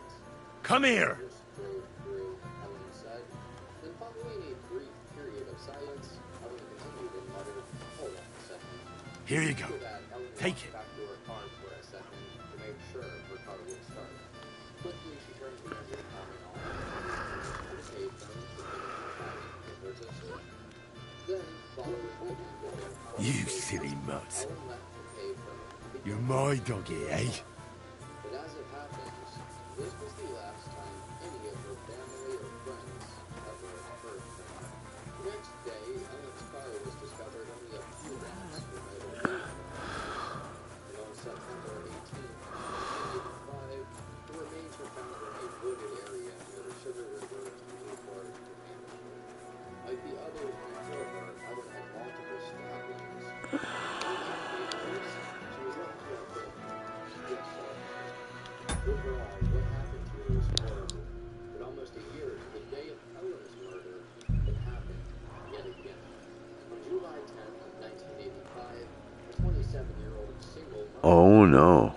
Come here! Just drove through, Ellen said. Then following a brief period of silence, Ellen continued and muttered, "Hold on a second." Here you go. After that, Ellen Take walked it. back to her car for a second to make sure her car would start. Quickly, she turned to the intercom and on the payphone to finish chatting with her sister. Then, following the end of their You conversation, silly mutt. Ellen left the payphone. You're my doggy, eh? But as it happens, this was the last time any of her family or friends ever heard from her. The next day, Ellen's car was discovered only a few blocks from where the payphone was. And on September 18th, 1985, the remains were found in a wooded area near the Sugar River Tiny Park in Hampshire. Like the others before her, Ellen had multiple stab wounds. She was left to her yes, overall, what happened to her was horrible. But almost a year to the day of Ellen's murder, it happened yet again. On July 10th, 1985, a 27-year-old single mother, Oh no.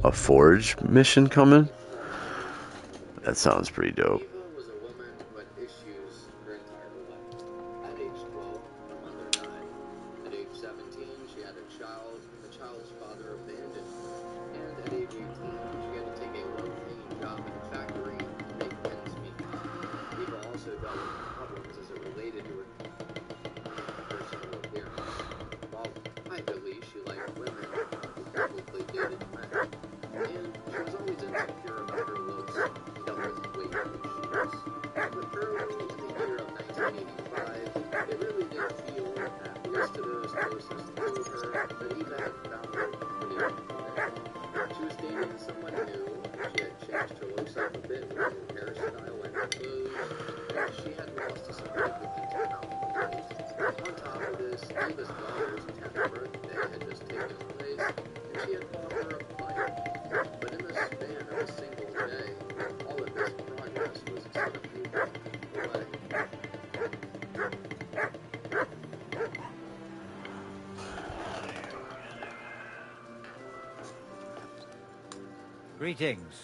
A forge mission coming? That sounds pretty dope. Eva was a woman who had issues her entire life. At age 12, her mother died. At age 17, she had a child, and the child's father abandoned her. And at age 18, she had to take a low-paying job in a factory to make ends meet. Eva also dealt with problems as it related to her personal appearance. While privately she liked women, who publicly dated men. And she was always insecure about her looks and dealt with weight issues. But early in the year of 1985, it really did feel, at least to those closest to her, that Eva had found her pretty confident. She was dating someone new, she had changed her looks up a bit with her hairstyle and her clothes, and she had lost a significant amount of weight. On top of this, Eva's daughter's 10th birthday had just taken place, and she had bought her a bike. But in the span of a single day, all of this progress was suddenly wiped away. Greetings.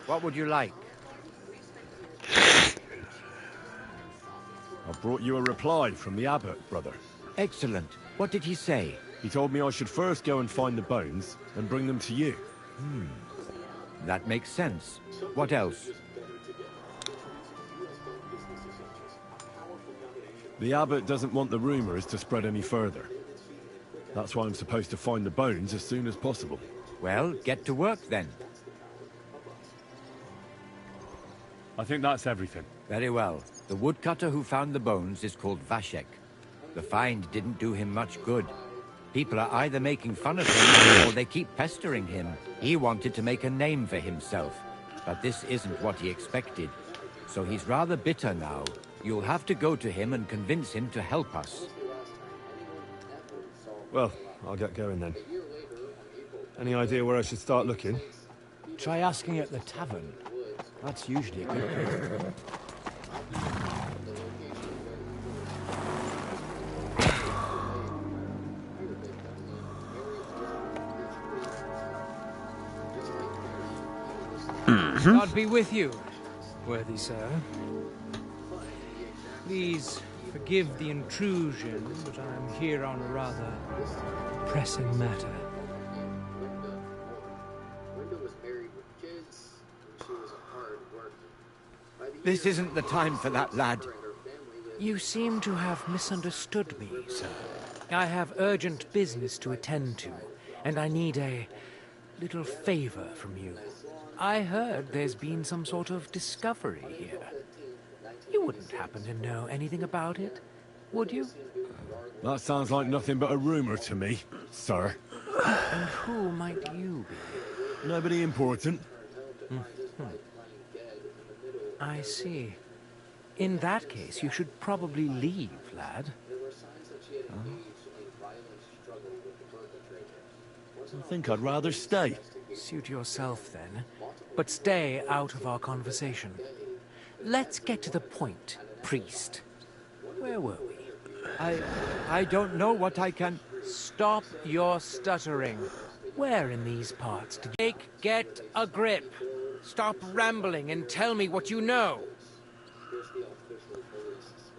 What would you like? I brought you a reply from the abbot, brother. Excellent. What did he say? He told me I should first go and find the bones and bring them to you. That makes sense. What else? The abbot doesn't want the rumors to spread any further. That's why I'm supposed to find the bones as soon as possible. Well, get to work then. I think that's everything. Very well. The woodcutter who found the bones is called Vashek. The find didn't do him much good. People are either making fun of him or they keep pestering him. He wanted to make a name for himself, but this isn't what he expected. So he's rather bitter now. You'll have to go to him and convince him to help us. Well, I'll get going then. Any idea where I should start looking? Try asking at the tavern. That's usually a good place. God be with you, worthy sir. Please forgive the intrusion, but I'm here on a rather pressing matter. This isn't the time for that, lad. You seem to have misunderstood me, sir. I have urgent business to attend to, and I need a little favor from you. I heard there's been some sort of discovery here. You wouldn't happen to know anything about it, would you? That sounds like nothing but a rumor to me, sir. And who might you be? Nobody important. I see. In that case, you should probably leave, lad. I think I'd rather stay. Suit yourself, then. But stay out of our conversation. Let's get to the point, priest. Where were we? I don't know what I can... Stop your stuttering. Where in these parts did you... Get a grip. Stop rambling and tell me what you know.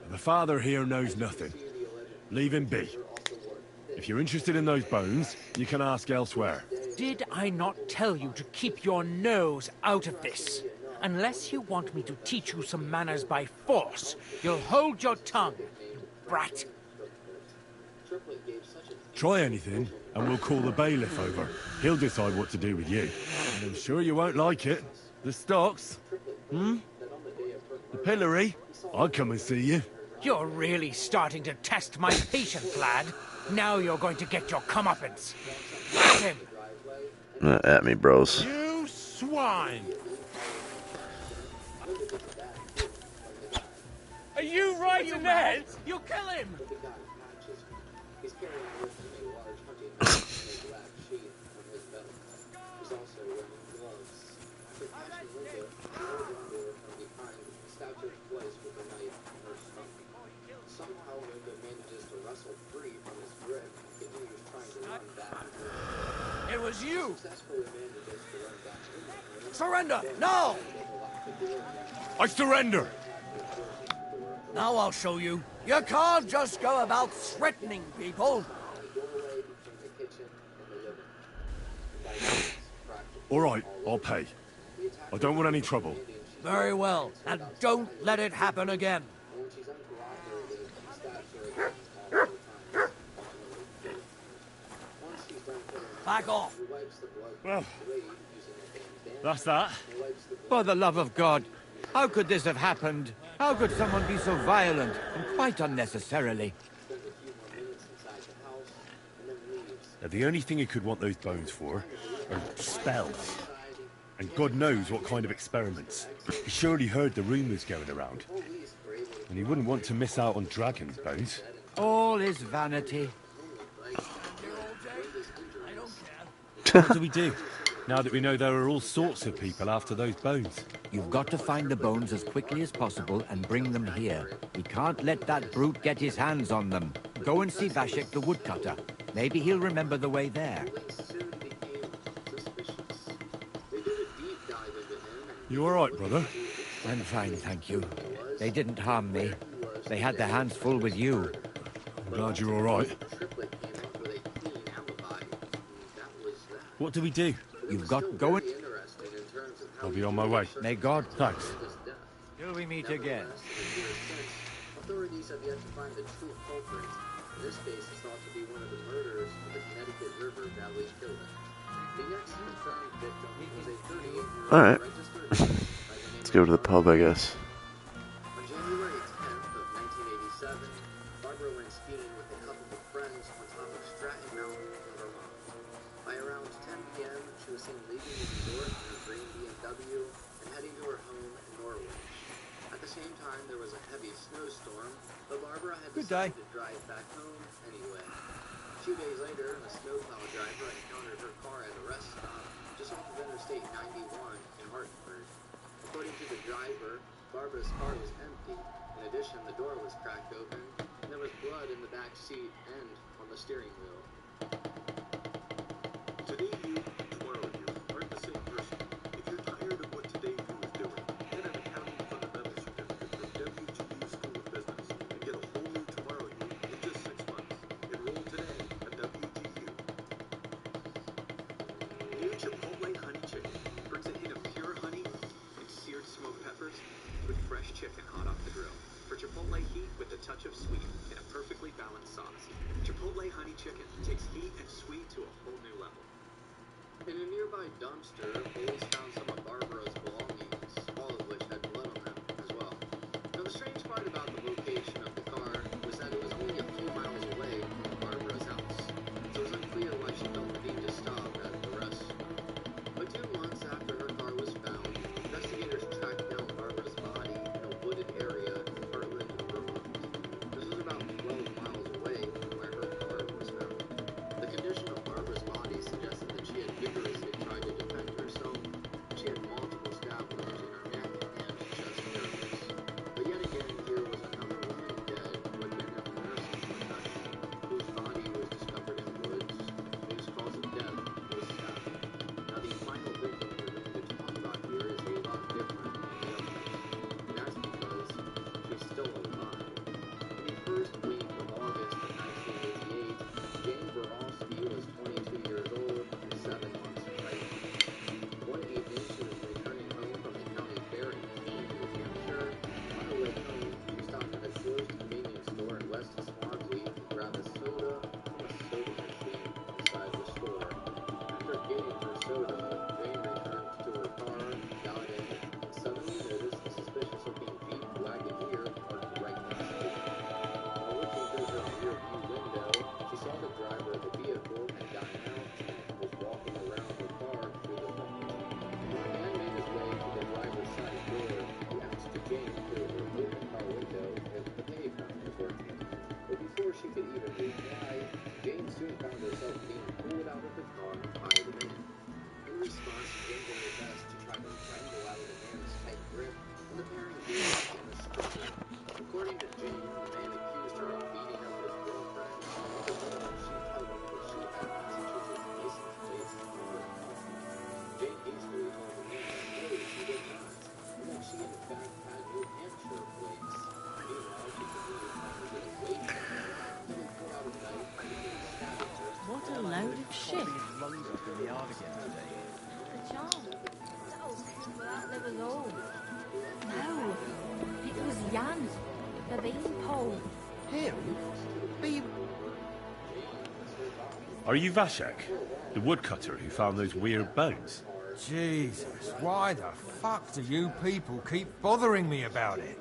The father here knows nothing. Leave him be. If you're interested in those bones, you can ask elsewhere. Did I not tell you to keep your nose out of this? Unless you want me to teach you some manners by force, you'll hold your tongue, you brat. Try anything, and we'll call the bailiff over. He'll decide what to do with you. And I'm sure you won't like it. The stocks? The pillory? I'll come and see you. You're really starting to test my patience, lad. Now you're going to get your comeuppance. At him. At me, bros. You swine! Are you right in the head? You'll kill him! It was you! Surrender! Now! I surrender! Now I'll show you. You can't just go about threatening people. All right, I'll pay. I don't want any trouble. Very well, and don't let it happen again. Back off. Well, that's that. For the love of God, how could this have happened? How could someone be so violent, and quite unnecessarily? Now, the only thing he could want those bones for are spells. And God knows what kind of experiments. He surely heard the rumours going around. And he wouldn't want to miss out on dragon's bones. All is vanity. What do we do, now that we know there are all sorts of people after those bones? You've got to find the bones as quickly as possible and bring them here. We can't let that brute get his hands on them. Go and see Vashek the woodcutter. Maybe he'll remember the way there. You all right, brother? I'm fine, thank you. They didn't harm me. They had their hands full with you. I'm glad you're all right. What do we do? You've got going. I'll be on my way. May God. Thanks. Till we meet again. Authorities have yet to find the true culprit. This case is thought to be one of the murders of the Connecticut River Valley Killer. The next confirmed victim was a 38-year-old Alright. registered nurse by the name Let's go to the pub, I guess. On January 10th of 1987, Barbara went skiing with a couple of friends on top of Stratton Mountain in Vermont. By around 10 p.m., she was seen leaving the resort in her green BMW and heading to her home in Norway. At the same time, there was a heavy snowstorm, but Barbara had decided to drive back home anyway. A few days later, a snowplow driver encountered her car at a rest stop just off of Interstate 91 in Hartford. According to the driver, Barbara's car was empty. In addition, the door was cracked open, and there was blood in the back seat and on the steering wheel. Today you, tomorrow you aren't the same person. If you're tired of what Today You is doing, get an accounting fundamental certificate from WGU School of Business and get a whole new Tomorrow You in just 6 months. Enroll today at WGU. New Chipotle Honey Chicken brings a hint of pure honey and seared smoked peppers with fresh chicken hot off the grill. For Chipotle heat with a touch of sweet in a perfectly balanced sauce. Chipotle Honey Chicken takes heat and sweet to a whole new level. In a nearby dumpster, police found some of Barbara's belongings, all of which had blood on them as well. Now, the strange part about the location of the car was that it was only a few miles away from Barbara's house, so it was unclear why she felt the need to stop at the rest stop. But 2 months after her car was found, investigators tracked down Barbara's body in a wooded area in Heartland, Vermont. This was about 12 miles away from where her car was found. The condition of Barbara's body suggested that she had vigorously tried to defend herself. She had multiple stab wounds in her neck and chest areas. But yet again, here was another woman dead who had been in the nursing profession, whose body was discovered in woods, whose cause of death was stabbing. Now, the final victim we're going to talk about here is a lot different than the others, and that's because she's still alive. In the first week of August of 1988, Jane Borowski was 22 years old and 7 months pregnant. One evening, she was returning home from the county fair in Keene, New Hampshire. On her way home, she stopped at a closed convenience store in West Swansea to grab a soda from a soda machine inside the store. After getting her soda, Jane returned to her car, got in, and suddenly noticed a suspicious-looking Jeep Wagoneer parked right next to her. While looking through her rear view window, she saw the driver of the vehicle had gotten out and was walking around the car through the front. When the man made his way to the driver's side door, he asked Jane through her open car window if the payphone was working. But before she could even reply, Jane soon found herself being pulled out of the car by the man. In response, Jane did her best to try to wrangle out of the man's tight grip, and the pairing began in a struggle. According to Jane, the man accused her of beating up his girlfriend because she told him that she had Massachusetts license plates on her car. Jane hastily told the man that no, she did not, and that she in fact had New Hampshire plates. Meanwhile, she continued trying to get away from him until he pulled out a knife and began stabbing her. What a load of shit. That was all. No, it was Jan, the beanpole. Him? Be... Are you Vashek, the woodcutter who found those weird bones? Jesus, why the fuck do you people keep bothering me about it?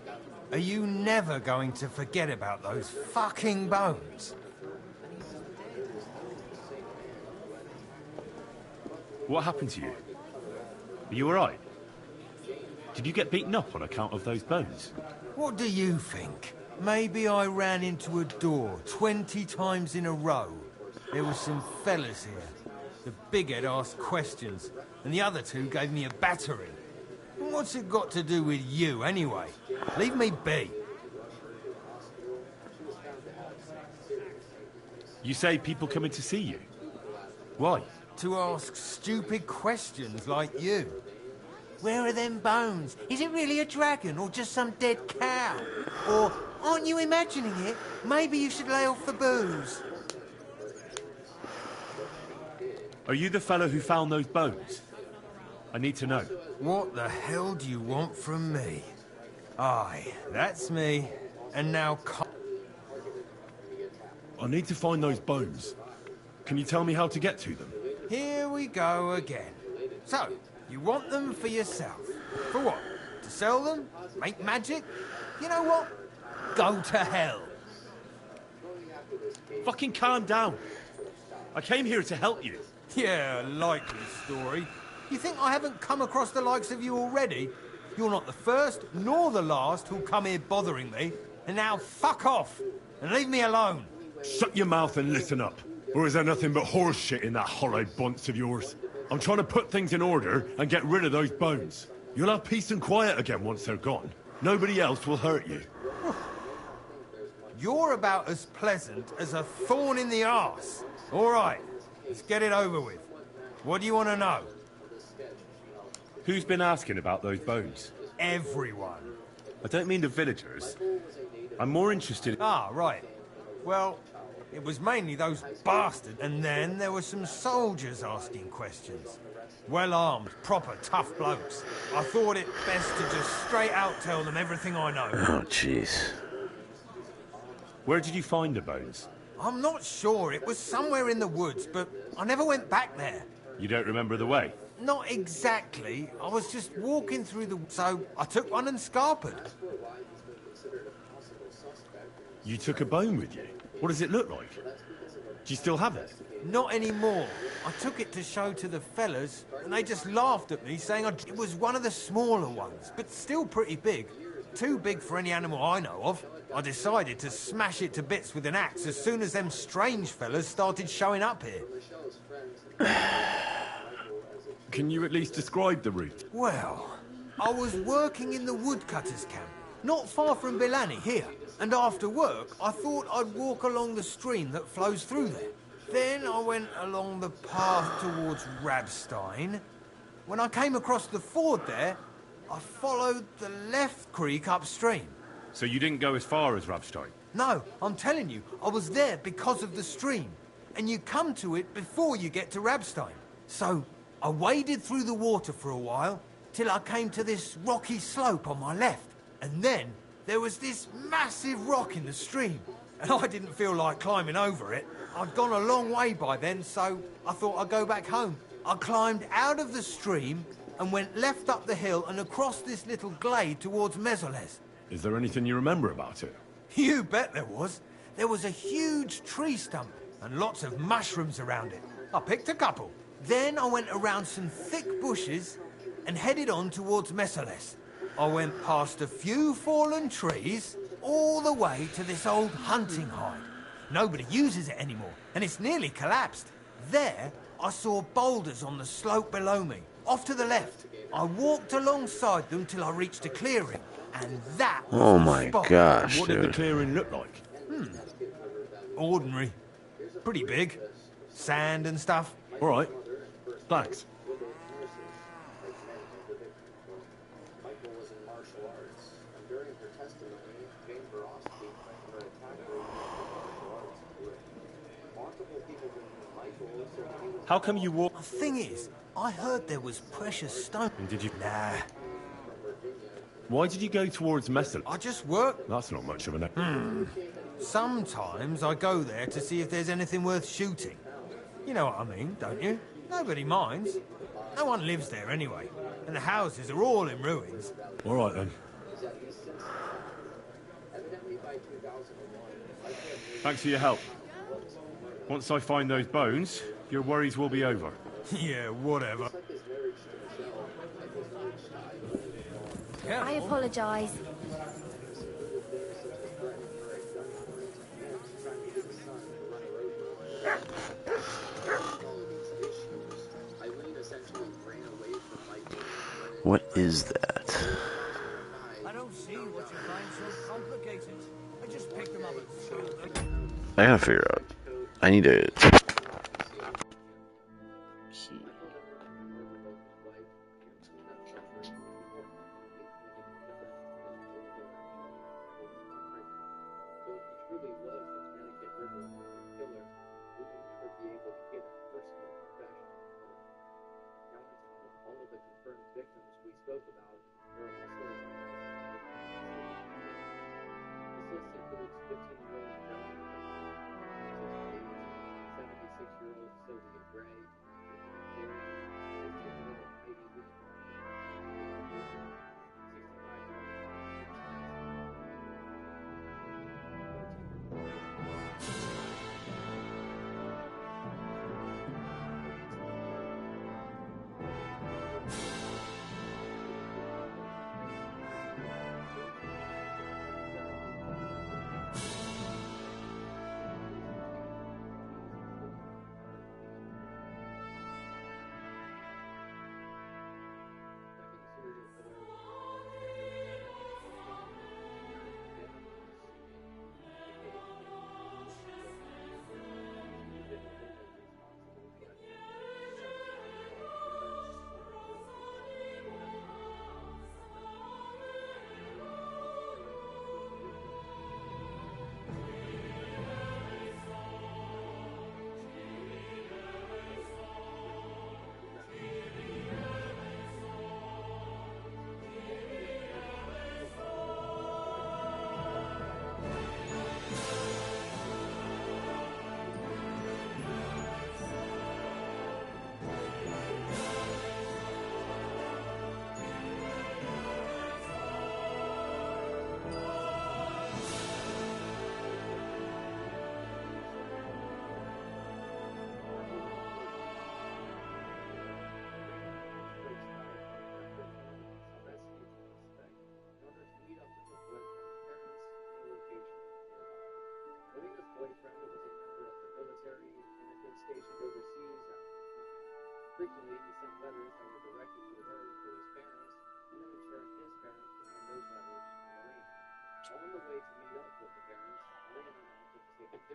Are you never going to forget about those fucking bones? What happened to you? Are you alright? Did you get beaten up on account of those bones? What do you think? Maybe I ran into a door 20 times in a row. There were some fellas here. The bighead asked questions, and the other two gave me a battering. And what's it got to do with you, anyway? Leave me be. You say people coming to see you? Why? To ask stupid questions like you. Where are them bones? Is it really a dragon or just some dead cow? Or, aren't you imagining it? Maybe you should lay off the booze. Are you the fellow who found those bones? I need to know. What the hell do you want from me? Aye, that's me. And now I need to find those bones. Can you tell me how to get to them? here we go again. So, you want them for yourself. For what? To sell them? Make magic? You know what? Go to hell. Fucking calm down. I came here to help you. Yeah, likely story. You think I haven't come across the likes of you already? You're not the first nor the last who'll come here bothering me. And now fuck off and leave me alone. Shut your mouth and listen up. Or is there nothing but horse shit in that hollow bunce of yours? I'm trying to put things in order and get rid of those bones. You'll have peace and quiet again once they're gone. Nobody else will hurt you. You're about as pleasant as a thorn in the arse. All right, let's get it over with. What do you want to know? Who's been asking about those bones? Everyone. I don't mean the villagers. I'm more interested... Ah, right. Well, it was mainly those bastards, and then there were some soldiers asking questions. Well-armed, proper tough blokes. I thought it best to just straight out tell them everything I know. Oh, jeez. Where did you find the bones? I'm not sure. It was somewhere in the woods, but I never went back there. You don't remember the way? Not exactly. I was just walking through the... So I took one and scarpered. You took a bone with you? What does it look like? Do you still have it? Not anymore. I took it to show to the fellas, and they just laughed at me, saying it was one of the smaller ones, but still pretty big. Too big for any animal I know of. I decided to smash it to bits with an axe as soon as them strange fellas started showing up here. Can you at least describe the route? Well, I was working in the woodcutters' camp, not far from Bilani here, and after work I thought I'd walk along the stream that flows through there. Then I went along the path towards Rabstein. When I came across the ford there, I followed the left creek upstream. So you didn't go as far as Rabstein? No, I'm telling you, I was there because of the stream. And you come to it before you get to Rabstein. So I waded through the water for a while, till I came to this rocky slope on my left. And then there was this massive rock in the stream. And I didn't feel like climbing over it. I'd gone a long way by then, so I thought I'd go back home. I climbed out of the stream and went left up the hill and across this little glade towards Mesoles. Is there anything you remember about it? You bet there was. There was a huge tree stump and lots of mushrooms around it. I picked a couple. Then I went around some thick bushes and headed on towards Mesoles. I went past a few fallen trees all the way to this old hunting hide. Nobody uses it anymore, and it's nearly collapsed. There, I saw boulders on the slope below me, off to the left. I walked alongside them till I reached a clearing, and that was Oh the my spot. gosh, What did the dude. clearing look like? Ordinary. Pretty big. Sand and stuff. All right. Thanks. How come you walk... The thing is, I heard there was precious stone. And did you... Nah, Why did you go towards Messel? I just work. That's not much of an... Sometimes I go there to see if there's anything worth shooting. You know what I mean, don't you? Nobody minds. No one lives there anyway. And the houses are all in ruins. All right, then. Thanks for your help. Once I find those bones, your worries will be over. Yeah, whatever. I apologise. What is that? I don't see what you find so complicated. I just picked them up at school. I gotta figure out. I need to...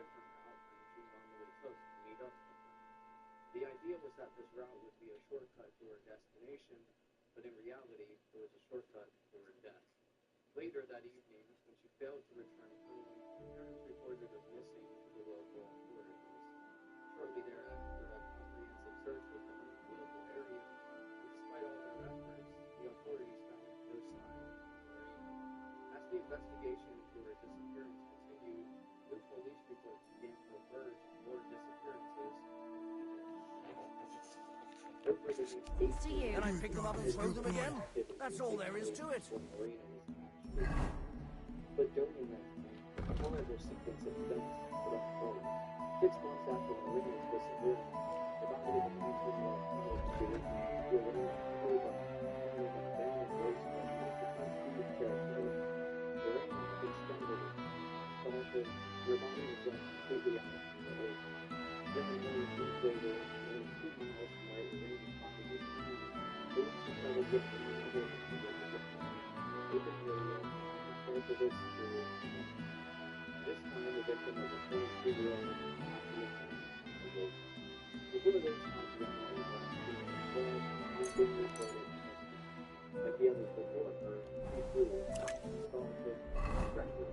different route than she normally took to meet up with them. The idea was that this route would be a shortcut to her destination, but in reality, it was a shortcut to her death. Later that evening, when she failed to return home, her parents reported her missing to the local authorities. Shortly thereafter, a comprehensive search was done in the local area, and despite all their efforts, the authorities found no sign of Lorraine. As the investigation into her disappearance continued, new police reports began to emerge of more disappearances. It's to you. Can I pick them up and throw them again? That's all there is to it. But during that time, a horrible sequence of events would unfold. 6 months after Maria's disappearance, the body of a 19-year-old college student who had been killed by an abandoned racetrack near the Constitution territory. Lorraine had been strangled, assaulted, her body was left completely out in the open. Then a million years later, only 2 miles from where Lorraine's body was found, police discovered with the evidence of the open area. For this period. This time, the victim was a 23-year-old Afghan. Before this house ran out of last year, was being reported like the others before her, he too assaulted and strangled.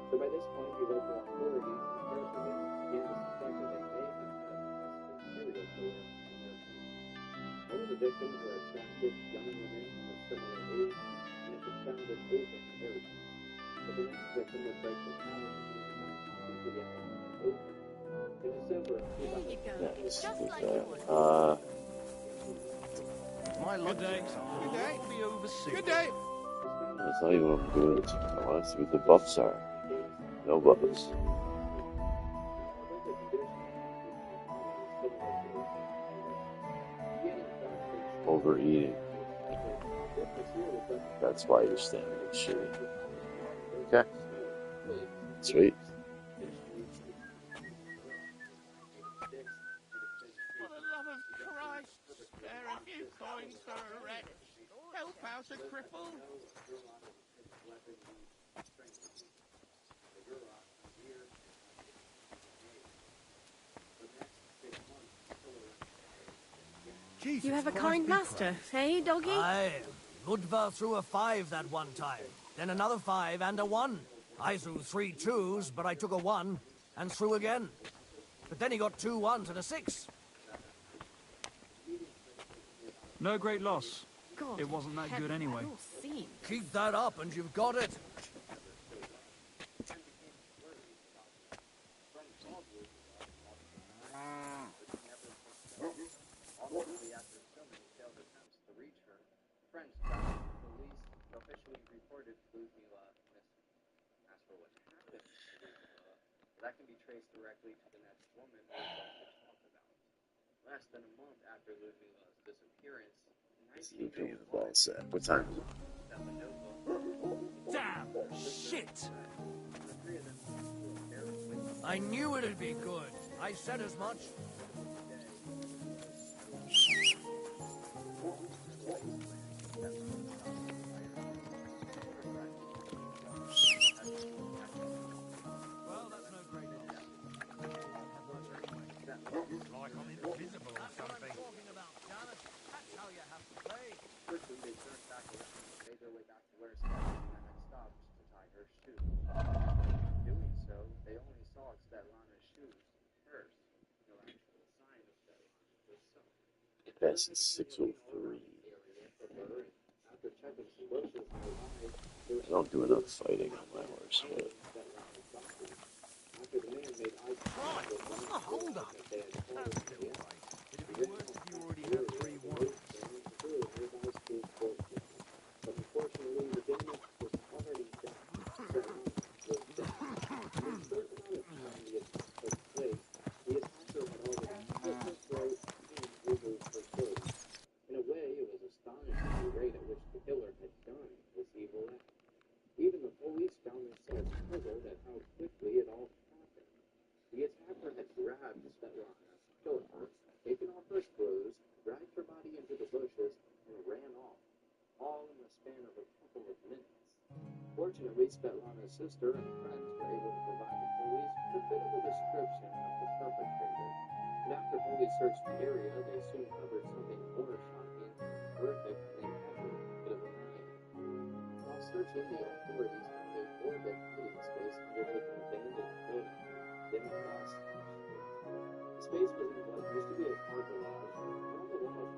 So by this point, the local authorities and paramedics began to suspect that they may have had a serial killer on their hands. All of the victims were attractive young women of a similar age and had been found in open areas. But the next victim would break the pattern and be found completely out in the open. In December of 2000, Just like yours. My luck. Good day. Good day. Be overseen. Good day. I'll tell you what I'm doing. I want to see what the buffs are. No buffs. Overeating. That's why you're standing and shitting. Okay. Sweet. For the love of Christ, spare a few coins for a wretch. Help out a cripple. You have a kind master, eh, doggy? Aye. Ludva threw a 5 that one time. Then another 5 and a 1. I threw 3 2s, but I took a 1 and threw again. But then he got 2 1s and a 6. No great loss. God, It wasn't that good anyway. Keep that up and you've got it. Ultimately, after so many failed attempts to reach her, French traffic police officially reported Ludmila missing. As for what happened to Ludmila, that can be traced directly to the next woman we're going to talk about. Less than a month after Ludmila's disappearance, Sleeping in the ball set. What time is it? Damn shit! I knew it'd be good. I said as much. Well, that's no great loss. Like I'm invisible or something. That's how you have to play. Quickly, they turned back around and made their way back to where Svetlana had stopped to tie her shoes. In doing so, they only saw Svetlana's shoes first. No actual sign of Svetlana was sewn. Best is 603. After I don't do enough fighting on my horse, but... After the man made eye contact with What's the hold up? they had called That's still right. It'd be worse if you already had 3-1. but unfortunately the damage was already done. Was dead. In a short amount of time the attack took place, the attacker had already slit her throat and removed her clothes. In a way, it was astonishing the rate at which the killer had done this evil act. Even the police found themselves puzzled at how quickly it all happened. The attacker had grabbed Svetlana, killed her, taken off her clothes, dragged her body into the bushes, and ran off, all in the span of a couple of minutes. Fortunately, Svetlana's sister and friends were able to provide the police with a bit of a description of the perpetrator, and after police searched the area, they soon covered something more shocking, horrific than ever could have imagined. While searching, the authorities found a morbid hiding space underneath an abandoned building, in across the street. The space was in what used to be a car garage, and on the walls were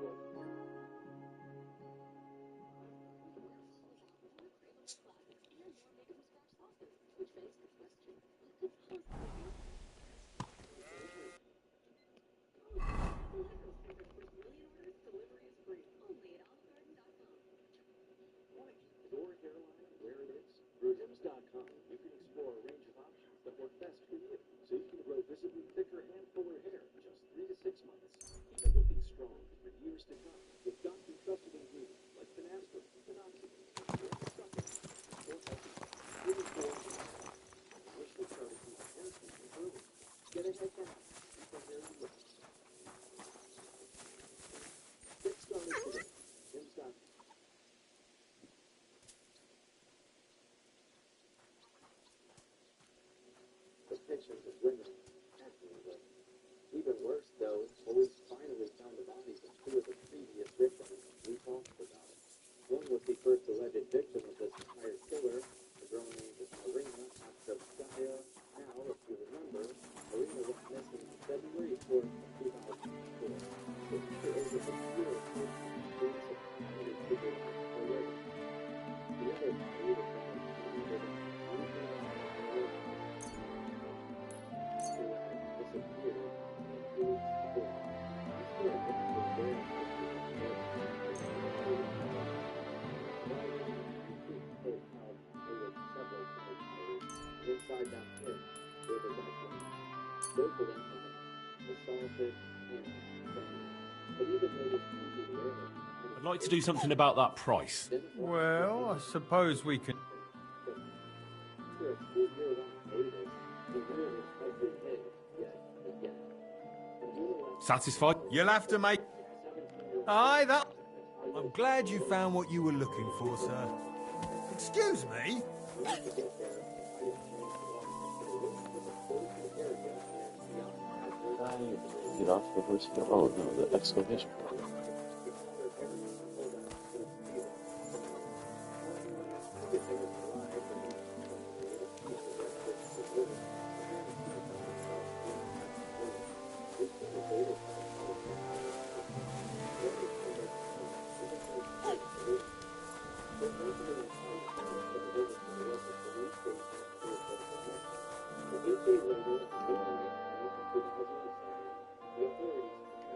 your hairline where it is? Through Hims.com, you can explore a range of options that work best for you, so you can grow visibly thicker and fuller hair in just 3 to 6 months. Keep it looking strong for years to come with doctor-trusted ingredients like finasteride, minoxidil, get ahead now. Keep the hair you love. Get started today. Hims.com. Depictions of women acting women. Even worse, though, police finally found the bodies of 2 of the previous victims we talked about. One was the first alleged victim of this entire killer, a girl named Marina Astrovskaya. Now, if you remember, Marina went missing February 4th, 2004. It was a year of police have finding figures already. The other body was found under the who had disappeared in 2 weeks before. He's still eventually wearing his inside that pit were the victims. Both of them had been assaulted and banged. But even though this can be rare, I'd like to do something about that price. Well, I suppose we can. for a 2-year-long hiatus, the winner was likely hit yet again. Satisfied? You'll have to make... Aye, that... I'm glad you found what you were looking for, sir. Excuse me? Get off the horse. Oh no, the exclamation point.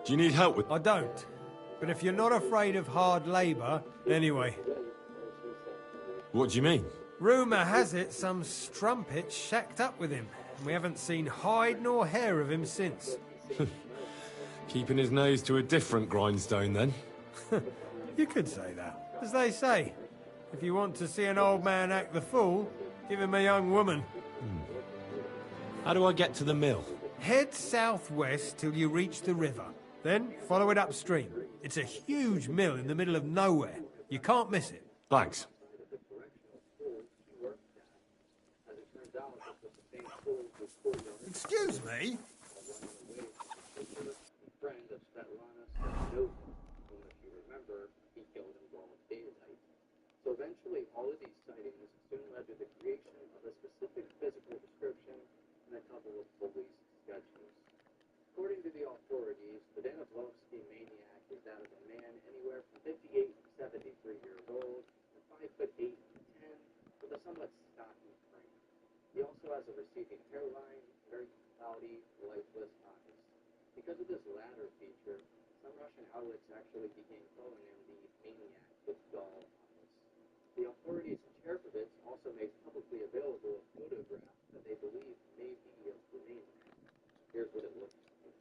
Do you need help with... I don't. But if you're not afraid of hard labour... Anyway. What do you mean? Rumour has it some strumpet shacked up with him. And we haven't seen hide nor hair of him since. Keeping his nose to a different grindstone, then? You could say that. As they say, if you want to see an old man act the fool, give him a young woman. How do I get to the mill? Head southwest till you reach the river. Then follow it upstream. It's a huge mill in the middle of nowhere. You can't miss it. Thanks. Excuse me? Friend of Svetlana Stasnova, whom, if you remember, he killed in broad daylight. So eventually, all of these sightings soon led to the creation of a specific physical description and a couple of police sketches. According to the authorities, the Danilowski maniac is that of a man anywhere from 58 to 73 years old, Alex actually became Owen and the maniac with doll eyes. The authorities in Cherpovitz also made publicly available a photograph that they believe may be of the maniac. Here's what it looks like.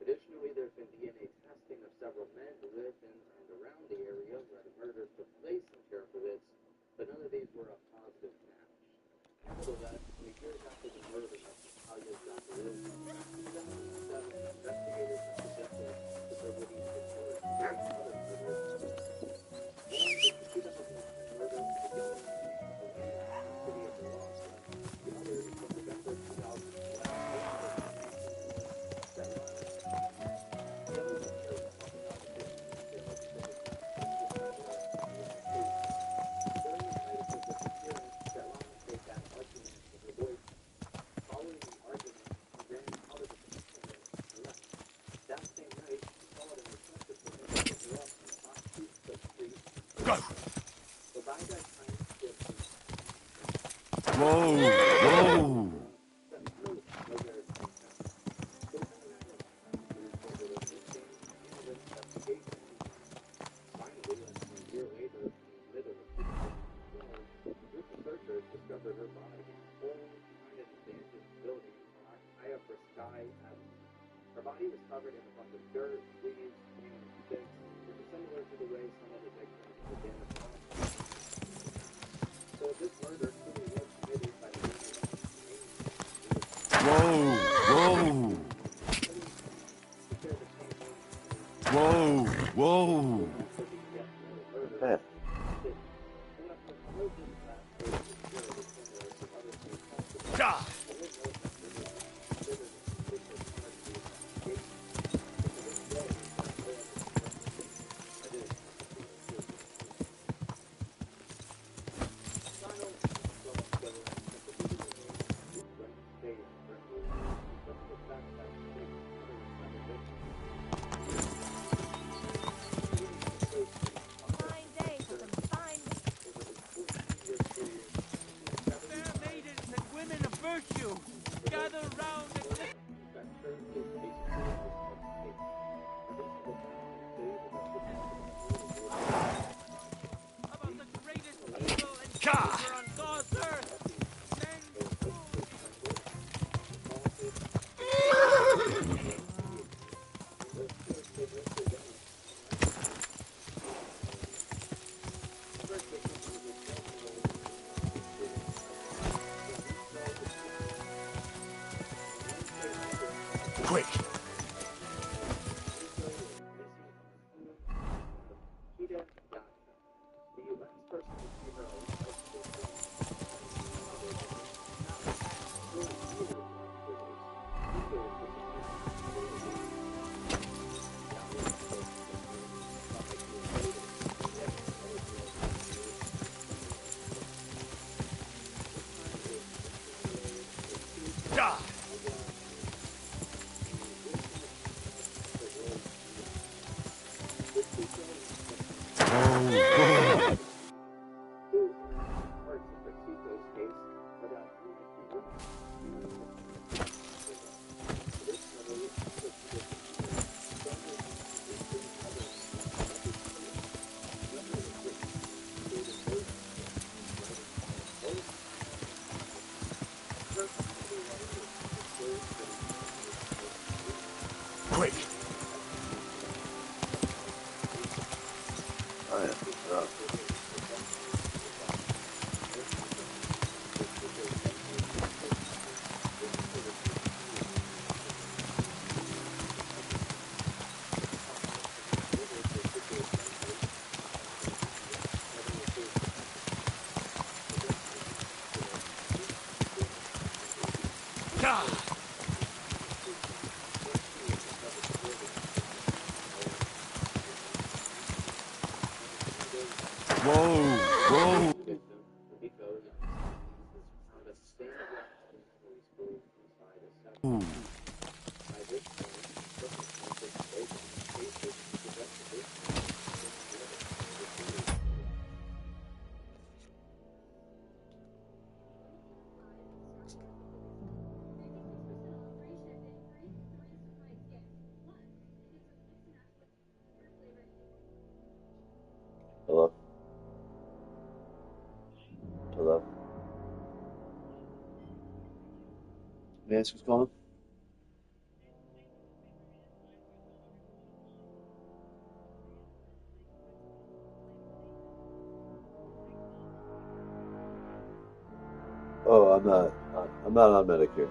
Additionally, there's been DNA testing of several men who lived in and around the area where the murders took place in Cherpovitz, but none of these were a positive match. Nevertheless, years after the murder of Natalia's Zacharovna, in 2007, investigators have suggested the possibility of other murders. One is the 2010 murder of a young woman named Elena in the city of Milwaukee. The other is the November 2012 Whoa! Whoa! Discovered her body in a hole behind an abandoned building on Iapra Sky Avenue. Her body was covered in a bunch of dirt, leaves, and sticks, which is similar to the way some of the victims were damaged. So this murder truly was committed by the Whoa! Whoa! Beth. Quick! Quick! Oh yeah, Whoa! Whoa! Ooh. May I ask who's calling? Oh, I'm not on Medicare.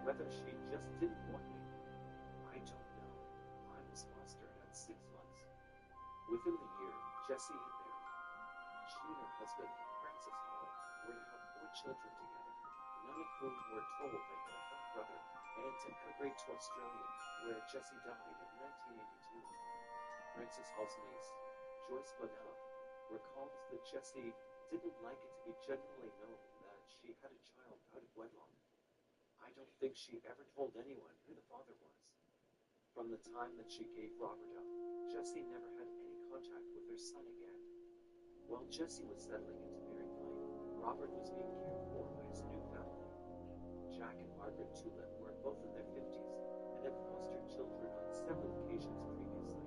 Whether she just didn't want me, I don't know. I was fostered at 6 months. Within the year, Jessie had married. She and her husband, Francis Hall, were to have 4 children together, none of whom were told they were her brother, and to emigrate to Australia, where Jessie died in 1982. Francis Hall's niece, Joyce Bonnell, recalls that Jessie didn't like it to be generally known that she had a child out of wedlock. I don't think she ever told anyone who the father was. From the time that she gave Robert up, Jessie never had any contact with her son again. While Jessie was settling into married life, Robert was being cared for by his new family. Jack and Margaret Tulip were both in their 50s and had fostered children on several occasions previously.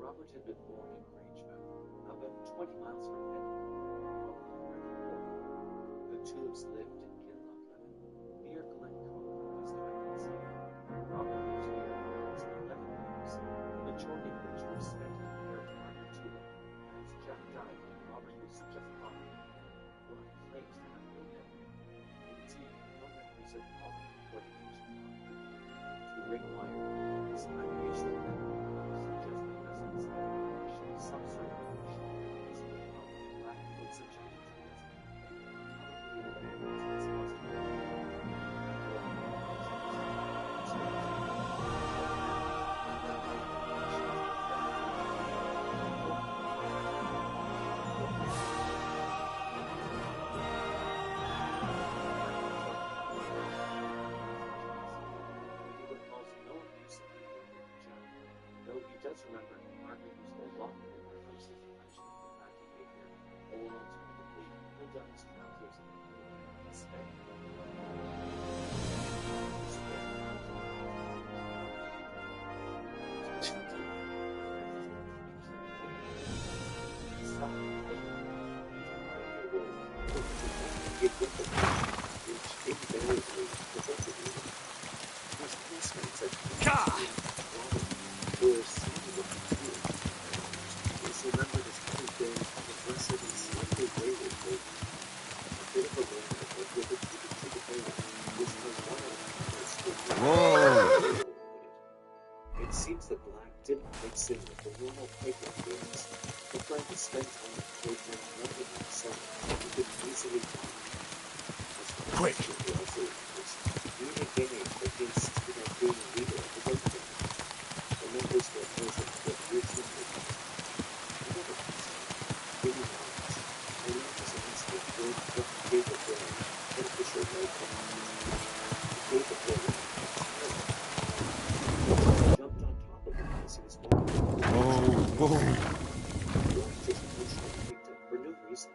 Robert had been born in Grangemouth, about 20 miles from Edinburgh, on the River Orme. The Tulips lived in Kinlochleven, near Glencoe, West Highlands. Robert lived here for 11 years, the majority was a common quite ancient to ring wire is unusual suggesting lessons should some sort of machine is what the black was subjected to though he does remember Margaret used to lock him in her house as a punishment for bad behavior, or alternatively, pull down his trousers and spend It seems that Black didn't mix in with the normal playground games, preferring to spend time at the playground rather than himself, so he could easily find. Quick! Being a game that he insisted on being a leader of the goat gang. The members were present for years and years. Another person, Billy Lawrence, a representative of David Blaine, beneficial life David Blaine jumped on top of him as he was walking. Just pushed and kicked him for no reason.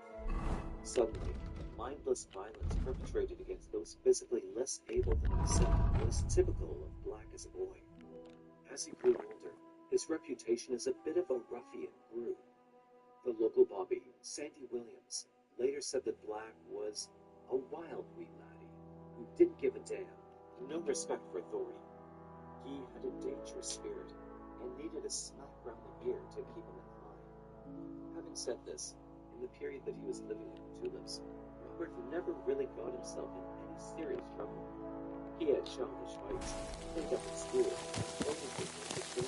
Suddenly, mindless violence perpetrated against those physically less able than himself was typical of Black as a boy. As he grew older, his reputation as a bit of a ruffian grew. The local bobby, Sandy Williams, later said that Black was a wild wee laddie who didn't give a damn, no respect for authority. He had a dangerous spirit and needed a smack round the ear to keep him in line. Having said this, in the period that he was living in Tulips, Robert never really got himself in any serious trouble. He had childish fights, played up at school, and only with the children.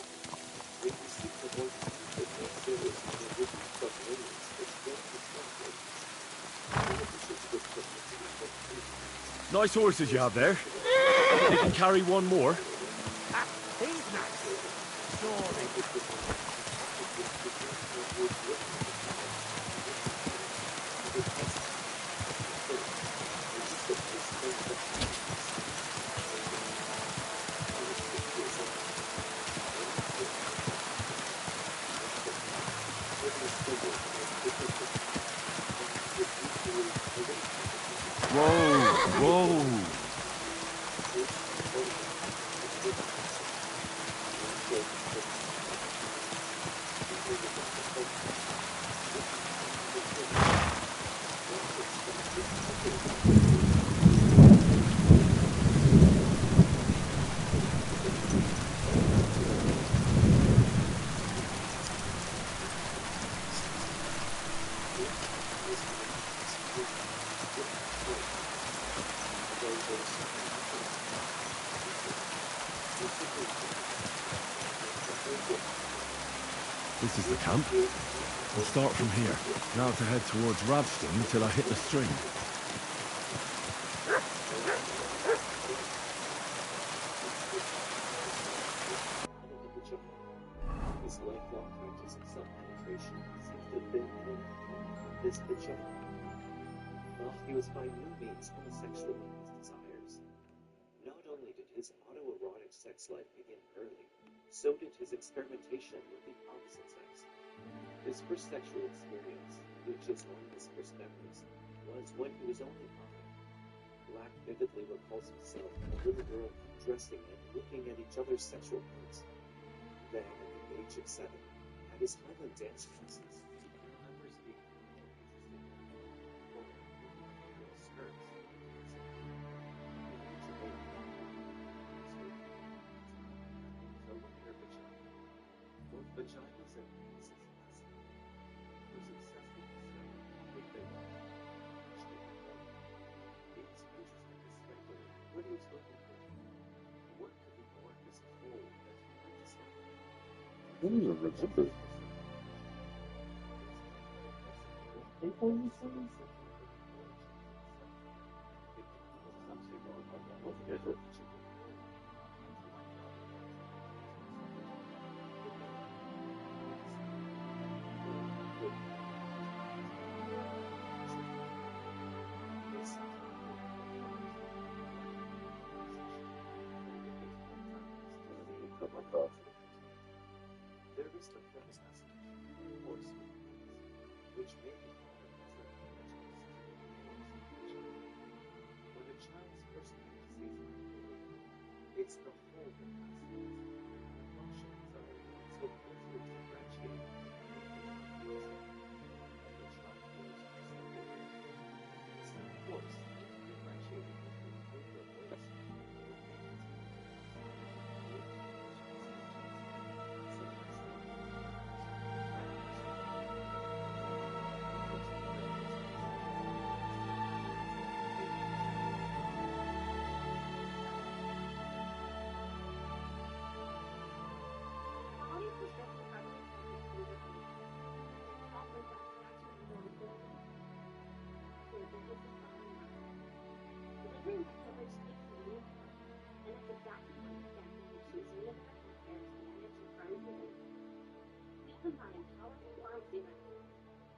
When he received the voice that no serious and original submarines which went to translate. Nice horses you have there. They can carry one more. Whoa! This is the camp. I'll start from here. Now to head towards Rabston until I hit the stream. His lifelong practice of self-penetration seems to have been in this vagina. Well, he was by no means homosexual in his desires. Not only did his autoerotic sex life begin early, so did his experimentation with the opposite sex. His first sexual experience, which is one of his first memories, was when he was only 9. Black vividly recalls himself and a little girl dressing and looking at each other's sexual parts. Then, at the age of 7, at his Highland dance classes, he remembers being interested in girl skirts. So look at her vagina. Both vaginas and penises fascinating. He was obsessed with the study of big they were. It's interesting to speculate what was looking for what could be more in this cold that he liked to sleep. I don't even remember. They told me something. There is the friend's message, or sweet which may be called a measure of when a child's first name sees it's the whole that passes. Emotions are so closely differentiated. It's of course differentiated between older voice Delivering the coverage takes a new care, and that's exactly what you get when you choose Universal Care to manage your pharmacy benefits. We combine powerful pharmacy benefits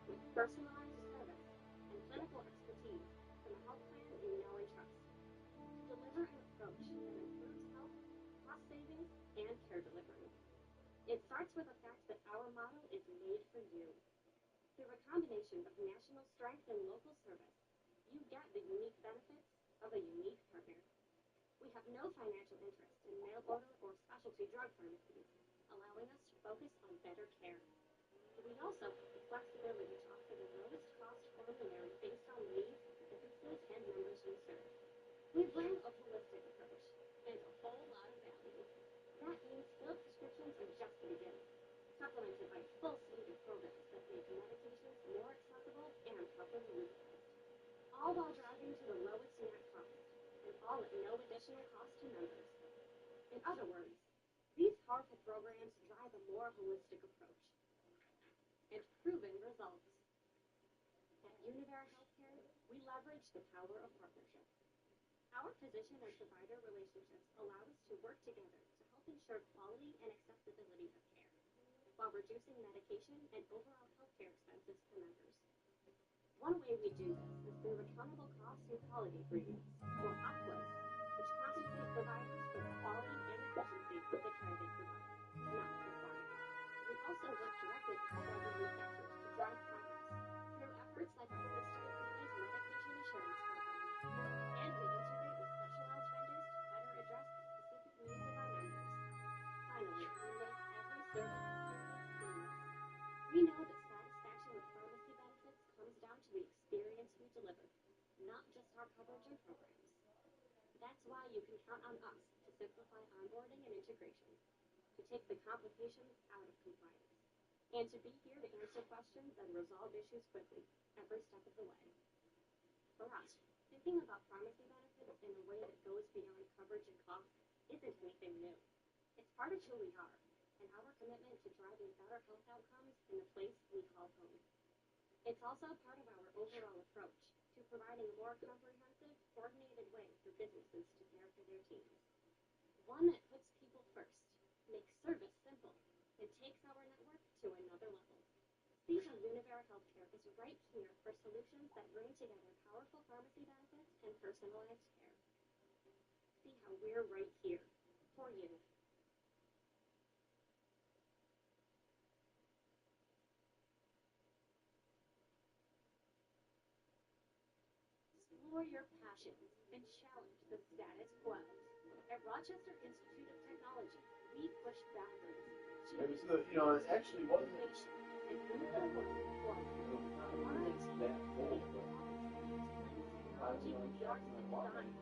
with personalized service and clinical expertise from a health plan you know and trust to deliver an approach that improves health, cost savings, and care delivery. It starts with the fact that our model is made for you. Through a combination of national strength and local service, you get the unique benefits of a unique partner. We have no financial interest in mail order or specialty drug pharmacies, allowing us to focus on better care. We also have the flexibility to offer the lowest cost formulary based on needs, businesses, and members we serve. We bring a holistic approach and a whole lot of value. That means filled prescriptions are just the beginning, supplemented by a full suite of programs that make medications more accessible and properly utilized, all while driving to the lowest net cost, and all at no additional cost to members. In other words, these powerful programs drive a more holistic approach and proven results. At Univera Healthcare, we leverage the power of partnership. Our physician and provider relationships allow us to work together to help ensure quality and accessibility of care, while reducing medication and overall healthcare expenses for members. One way we do this is through accountable cost and quality agreements, or ACWAs, which compensate providers for the quality and efficiency of the care they provide, not for quantity. We also work directly with other manufacturers to drive progress through efforts like our holistic equipment medication assurance program, and we integrate with specialized vendors to better address the specific needs of our members. Finally, we make every service experience seamless. We know that satisfaction with pharmacy benefits comes down to the experience we deliver, not just our coverage and programs. That's why you can count on us to simplify onboarding and integration, to take the complications out of compliance, and to be here to answer questions and resolve issues quickly, every step of the way. For us, thinking about pharmacy benefits in a way that goes beyond coverage and cost isn't anything new. It's part of who we are, and our commitment to driving better health outcomes in the place we call home. It's also part of our overall approach to providing a more comprehensive, coordinated way for businesses to care for their teams. One that puts people first, makes service simple, and takes our network to another level. See how Univera Healthcare is right here for solutions that bring together powerful pharmacy benefits and personalized care. See how we're right here for you. Explore your passions and challenge the status quo. At Rochester Institute of Technology, we push boundaries. It actually wasn't. And move the world forward. Technology with the arts and design.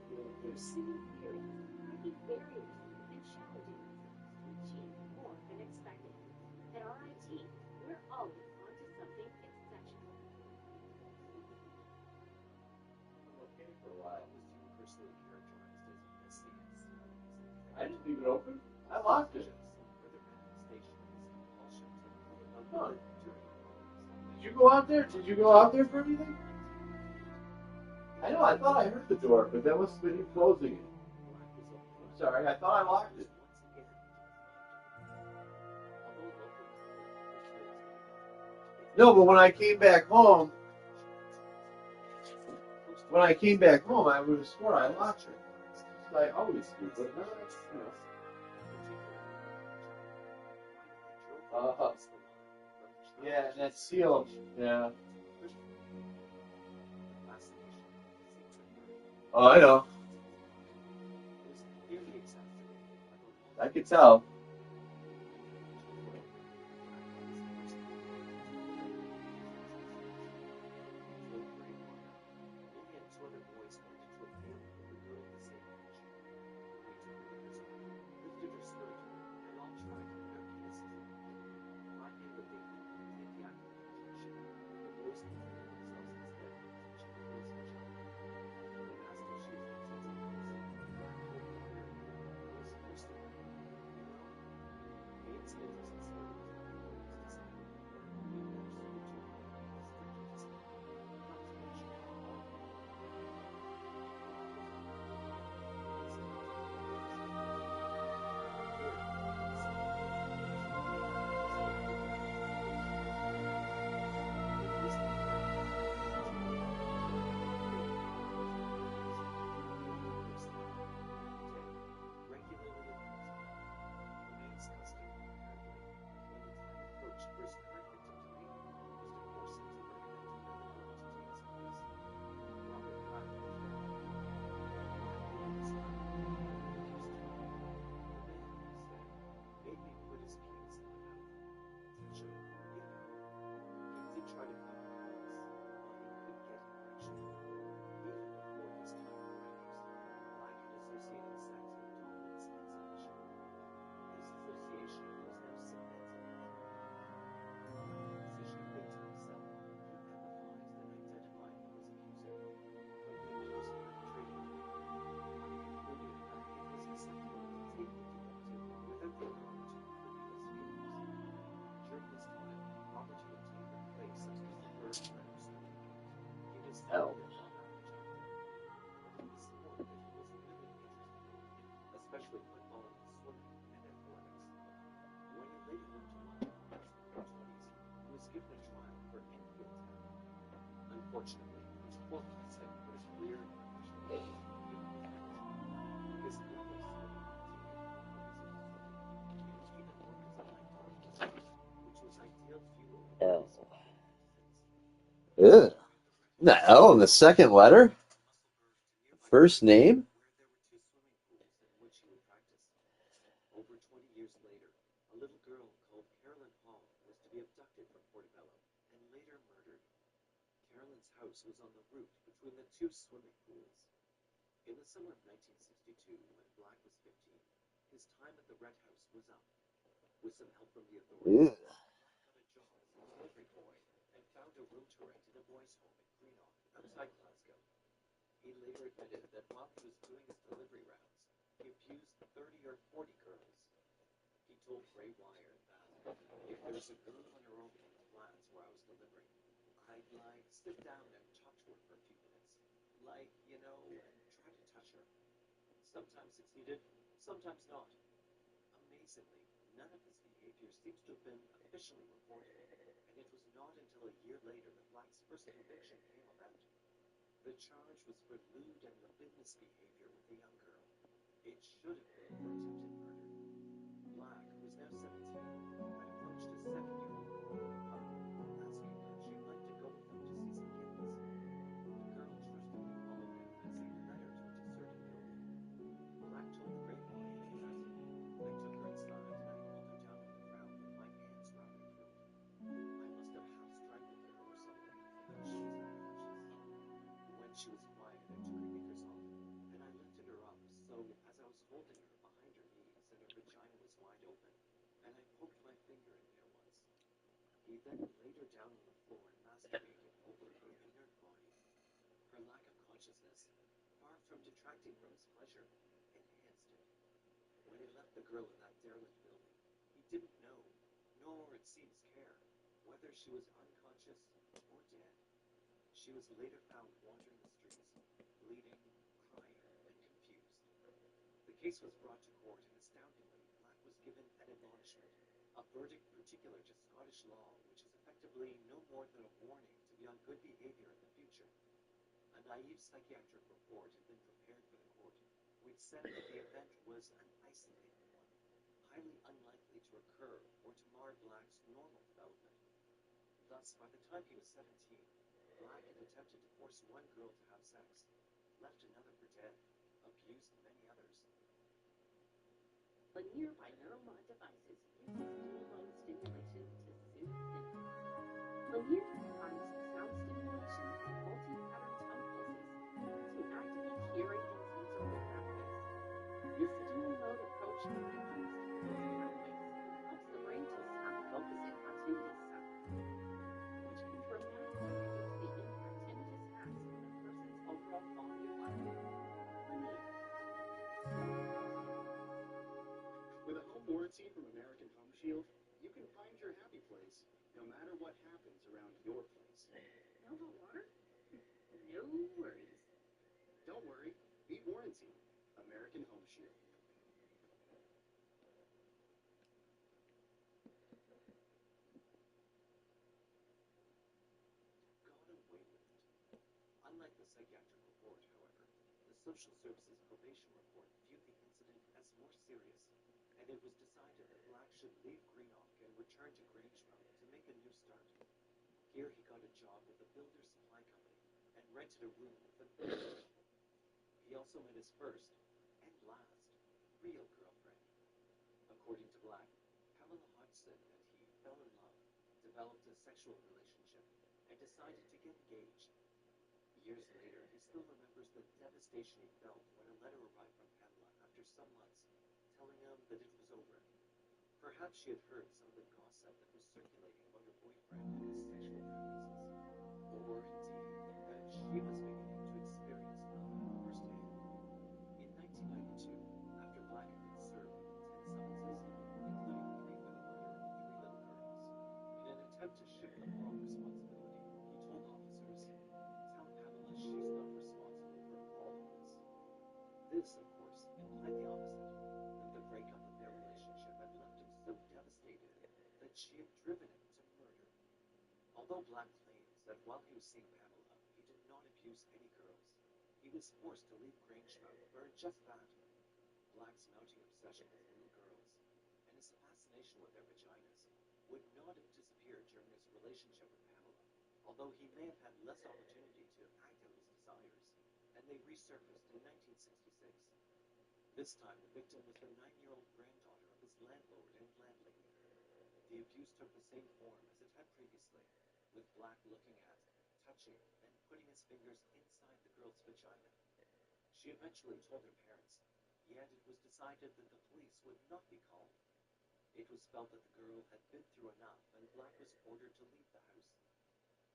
Through civil theories, breaking barriers and challenging ourselves to achieve more than expected. At RIT, we're always on to something exceptional. For a while, was too personally characterized as a I didn't leave it open. I locked it. Huh. Did you go out there? Did you go out there for anything? I know, I thought I heard the door, but that must have been you closing it. I'm sorry, I thought I locked it. No, but when I came back home, I would have sworn I locked it. I always do, but no, that's, you know. Yeah, and that's sealed. Yeah. Oh, I know. I could tell. Hell. Especially football and swimming and athletics. When he later moved to London in his early 20s, he was given a trial for Enfield Town. Unfortunately, his poor eyesight put his career in question. His love of swimming continued. He even worked as a lifeguard, which was ideal fuel for his Ugh. No, in the second letter? First name? Over 20 years later, a little girl called Carolyn Hall was to be abducted from Portobello and later murdered. Carolyn's house was on the route between the two swimming pools. In the summer of 1962, when Black was 15, his time at the Red House was up. With some help from the authorities, Ugh. he got a job as a delivery boy and found a room to rent in a boys' home in Greenock, outside Glasgow. He later admitted that while he was doing his delivery rounds, he abused 30 or 40 girls. He told Ray Wire that if there was a girl on her own in the flats where I was delivering, I'd sit down and talk to her for a few minutes. Try to touch her. Sometimes succeeded, sometimes not. Amazingly, none of this behavior seems to have been officially reported, and it was not until a year later that Black's first conviction came about. The charge was for lewd and libidinous behavior with a young girl. It should have been for attempted murder. Black, who was now 17, had approached a 7-year-old girl, asking her if she'd like to go with them to see some kittens. The girl trustingly followed him as he led her to a deserted building. Black told Ray Wire that I took her inside and I pulled her down on the ground with my hands around her throat. I must have half strangled her or something, though she was unconscious. When she was quiet, I took her knickers off, and I lifted her up, so as I was holding her behind her knees and her vagina was wide open, and I poked my finger in there once. He then laid her down on the floor and masturbated over her inert body. Her lack of consciousness, far from detracting from his pleasure, enhanced it. When he left the girl in that derelict building, he didn't know, nor it seems care, whether she was unconscious or dead. She was later found wandering the streets, bleeding, crying, and confused. The case was brought to court, and astoundingly, Black was given an admonishment, a verdict particular to Scottish law, which is effectively no more than a warning to be on good behavior in the future. A naive psychiatric report had been prepared for the court, which said that the event was an isolated one, highly unlikely to occur or to mar Black's normal development. Thus, by the time he was 17, Black had attempted to force one girl to have sex, left another for dead, abused many others. Lanier binaural devices uses dual mode stimulation to soothe symptoms. Lanier combines sound stimulation and multi-pattern tone pulses to activate hearing and sensory pathways. This dual mode approach weakens these pathways and helps the brain to stop focusing on tinnitus sound, which can dramatically reduce the impact tinnitus has on a person's overall quality of life. Lanier. With a home warranty from American Home Shield, you can find your happy place, no matter what happens around your place. No hot water? No worries. Don't worry, beat warranty. American Home Shield. Got away with it. Unlike the psychiatric report, however, the social services probation report viewed the incident as more serious, and it was decided that Black should leave Greenock and return to Grangemouth to make a new start. Here he got a job with a builder's supply company and rented a room with an older. He also met his first, and last, real girlfriend. According to Black, Pamela Hodgson and he fell in love, developed a sexual relationship, and decided to get engaged. Years later, he still remembers the devastation he felt when a letter arrived from Pamela after some months, telling him that it was over. Perhaps she had heard some of the gossip that was circulating about her boyfriend and his sexual practices, or indeed that she was beginning to experience love firsthand. In 1992, after Black had been served with 10 summonses, including 3 for the murder of 3 little girls, in an attempt to shift the moral responsibility, he told officers, "Tell Pamela she's not responsible for all of this." This, of course, implied the opposite, that the breakup of their relationship had left him so devastated that she had driven him to murder. Although Black claims that while he was seeing Pamela, he did not abuse any girls, he was forced to leave Grangemouth for just that. Black's mounting obsession with little girls, and his fascination with their vaginas, would not have disappeared during his relationship with Pamela, although he may have had less opportunity to act out his desires, and they resurfaced in 1966. This time, the victim was the 9-year-old granddaughter of his landlord and landlady. The abuse took the same form as it had previously, with Black looking at, touching, and putting his fingers inside the girl's vagina. She eventually told her parents, yet it was decided that the police would not be called. It was felt that the girl had been through enough, and Black was ordered to leave the house.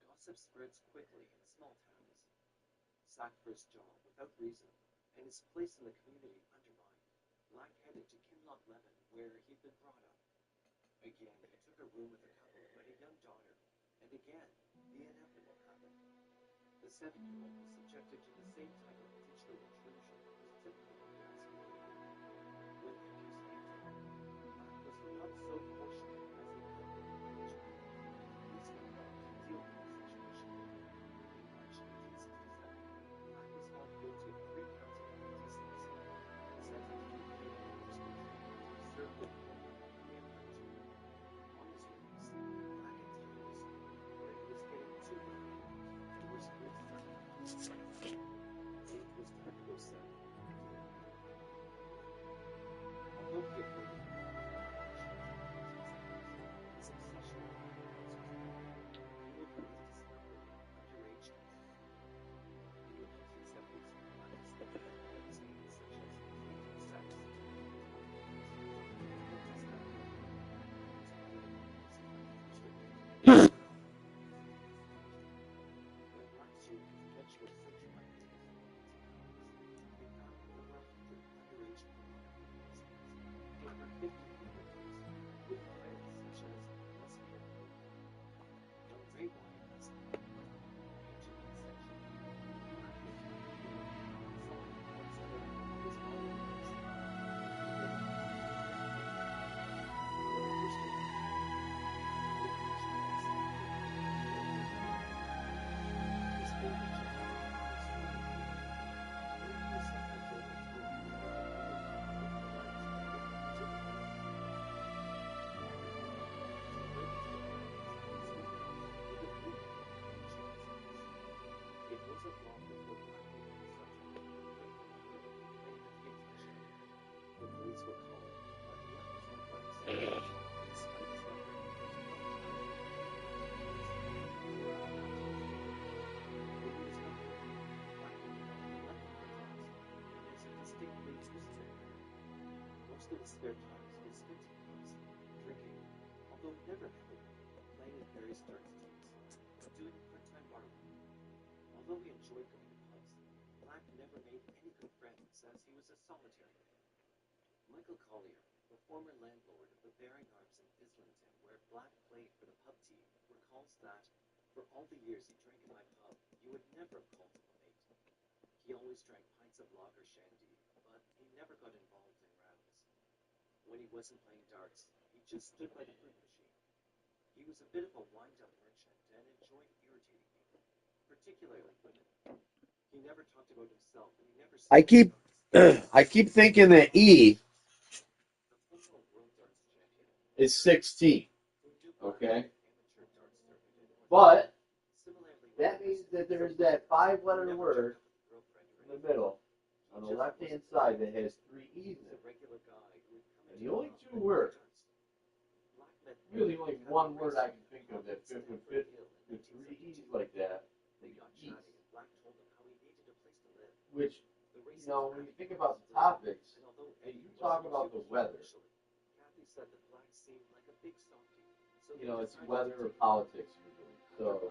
Gossip spreads quickly in small towns. Sacked for his job without reason, and his place in the community undermined, Black headed to Kinloch Leven, where he'd been brought up. Again, he took a room with a couple who had a young daughter, and again, the inevitable happened. The 7-year-old was subjected to the same type of digital intrusion that was typical of Black's behavior. When the abuse ended, Black was not so fortunate as he had been originally. Police were called to deal with the situation. In March 1967, Black was found guilty of 3 counts of indecency, sentenced to 3 years in prison, to serve the court and lecture. On his release, Black had told his school that he was getting too late and was returning. It was time to go south. Although he had been of his spare times was spent in pubs, drinking, although never heavily, playing in various darts teams, doing part-time barman. Although he enjoyed going to pubs, Black never made any good friends as he was a solitary man. Michael Collier, the former landlord of the Bearing Arms in Islington, where Black played for the pub team, recalls that, for all the years he drank in my pub, you would never have called him a mate. He always drank pints of lager shandy, but he never got involved in rows. When he wasn't playing darts, he just stood by the fruit machine. He was a bit of a wind-up merchant and enjoyed irritating people, particularly women. He never talked about himself, and he never I keep thinking that E is 16. Okay? But that means that there's that 5-letter word in the middle on the left-hand side that has 3 E's in it. And the only 2 words, really only one word I can think of that would fit with 3 E's like that, E's. Which, you know, when you think about the topics, and you talk about the weather, you know, it's weather or politics usually. So,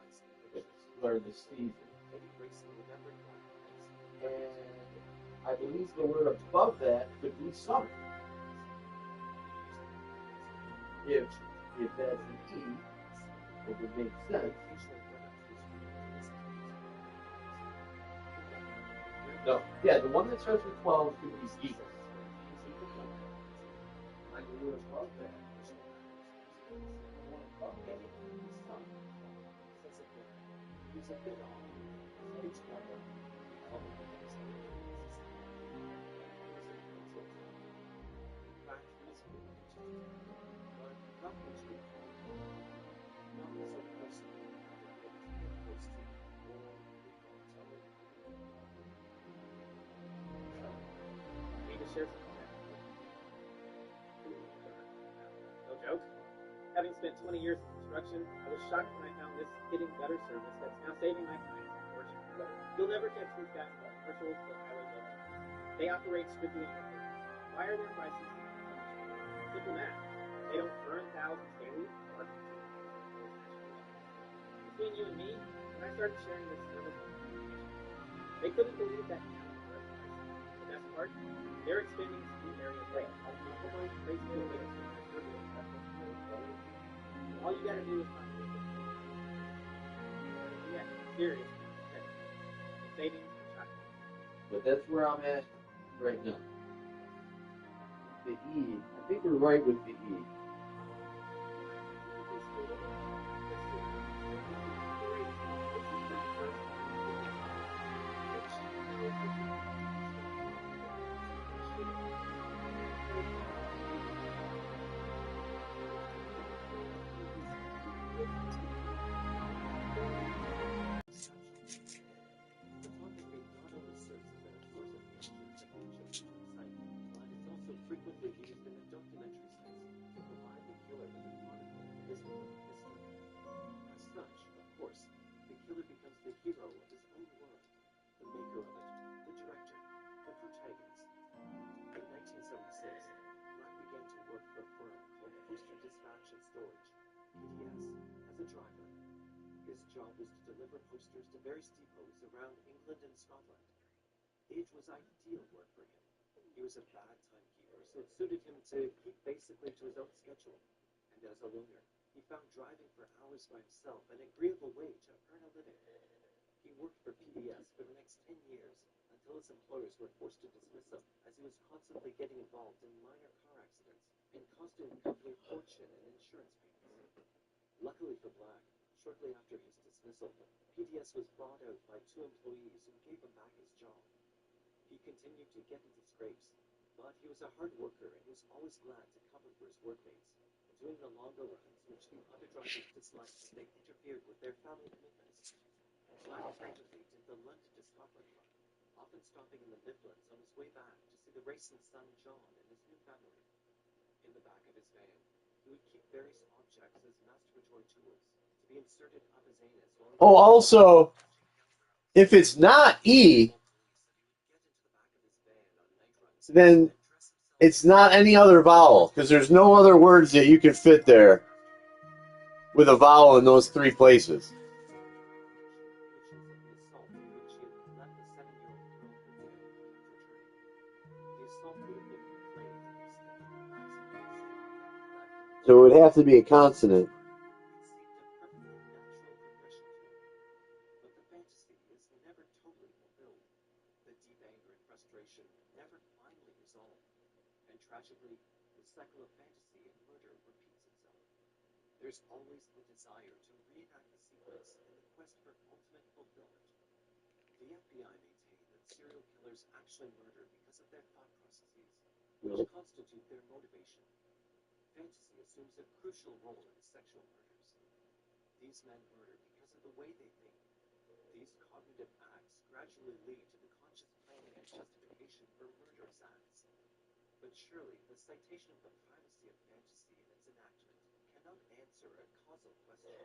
or the season. And I believe the word above that could be summer. If that's an E, it would make sense. No, yeah, the one that starts with 12 could be E. I the word above that. Need to share something there. No joke. Having spent 20 years in construction, I was shocked when I found this hidden gutter service that's now saving my clients a fortune. You'll never catch these guys at commercials or highway buildings. They operate strictly in the Why are their prices so much? Simple math. They don't burn thousands daily. Between you and me, when I started sharing this service on communication, they couldn't believe that now. The best part, they're expanding to new areas like all you gotta do is find it. Yeah, serious. Savings and shopping. But that's where I'm at right now. The E, I think we're right with the E. Frequently used in a documentary sense to provide the killer with a chronicle of his own history. As such, of course, the killer becomes the hero of his own world, the maker of it, the director, the protagonist. In 1976, Black began to work for a firm called Poster Dispatch and Storage, PDS, as a driver. His job was to deliver posters to various depots around England and Scotland. Age was ideal work for him. He was a bad timekeeper, so it suited him to keep basically to his own schedule. And as a loner, he found driving for hours by himself an agreeable way to earn a living. He worked for PDS for the next 10 years, until his employers were forced to dismiss him, as he was constantly getting involved in minor car accidents and costing the company a fortune in insurance payments. Luckily for Black, shortly after his dismissal, PDS was bought out by 2 employees who gave him back his job. He continued to get into scrapes, but he was a hard worker and was always glad to cover for his workmates, doing the longer runs which the other drivers disliked as they interfered with their family commitments. Black frequently did the London to Scotland run, often stopping in the Midlands on his way back to see the racing son John and his new family. In the back of his van, he would keep various objects as masturbatory tools to be inserted up his anus while Oh, also, if it's not E, then It's not any other vowel, because there's no other words that you can fit there with a vowel in those three places. So it would have to be a consonant. But the fantasy is never totally fulfilled. The deep anger and frustration never finally resolved. And tragically, the cycle of fantasy and murder repeats itself. There's always the desire to reenact the sequence in the quest for ultimate fulfillment. The FBI maintain that serial killers actually murder because of their thought processes, which constitute their motivation. Fantasy assumes a crucial role in sexual murders. These men murder because of the way they think. These cognitive acts gradually lead to the conscious planning and justification for murderous acts. But surely the citation of the primacy of fantasy in its enactment cannot answer a causal question.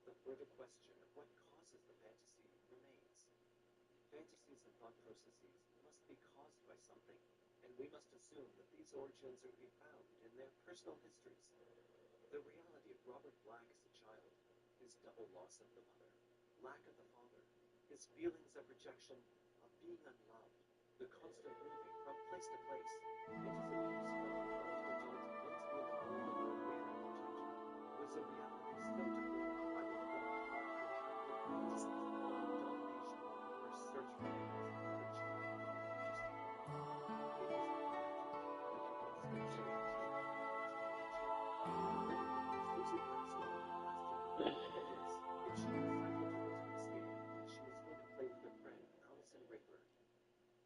The further question of what causes the fantasy remains. Fantasies and thought processes must be caused by something, and we must assume that these origins are to be found in their personal histories. The reality of Robert Black as a child, his double loss of the mother, lack of the father, his feelings of rejection, of being unloved, the constant moving from place to place, and his abuse from the ultimate into the involvement of reality was a reality so deformed by the long fantasies of domination, or search for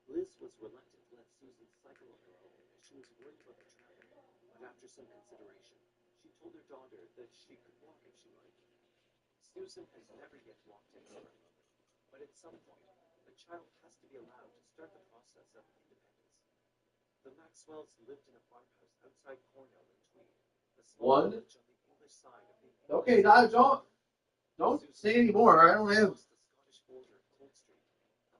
Liz was reluctant to let Susan cycle on her own as she was worried about the traffic, but after some consideration, she told her daughter that she could walk if she liked. Susan has never yet walked anywhere, but at some point, a child has to be allowed to start the process of independence. The Maxwells lived in a farmhouse outside Cornell in Tweed, a small village on the English side of the English Okay, now don't say any more. I don't have. the Scottish border of Cold Street,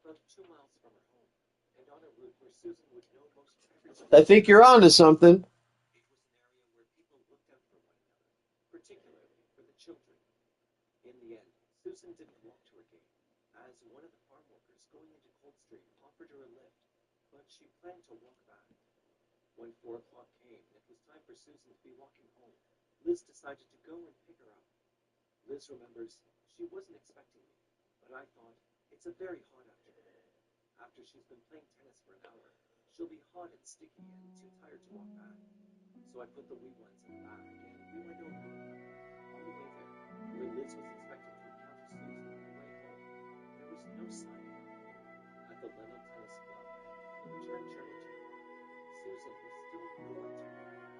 about 2 miles from her home, and on a route where Susan would know most everyone. I think you're on to something. It was an area where people looked out for one another, particularly for the children. In the end, Susan didn't walk to her gate, as one of the farm workers going into Cold Street offered her a lift, but she planned to walk back. When 4 o'clock came and it was time for Susan to be walking home, Liz decided to go and pick her up. Liz remembers, she wasn't expecting me, but I thought, it's a very hot afternoon. After she's been playing tennis for an hour, she'll be hot and sticky and too tired to walk back. So I put the wee ones in the bag and we went over. On the way there, where Liz was expecting to encounter Susan on her way home, there was no sign of her. At the Lennox Tennis Club, the return journey to the park, Susan was still nowhere to be found.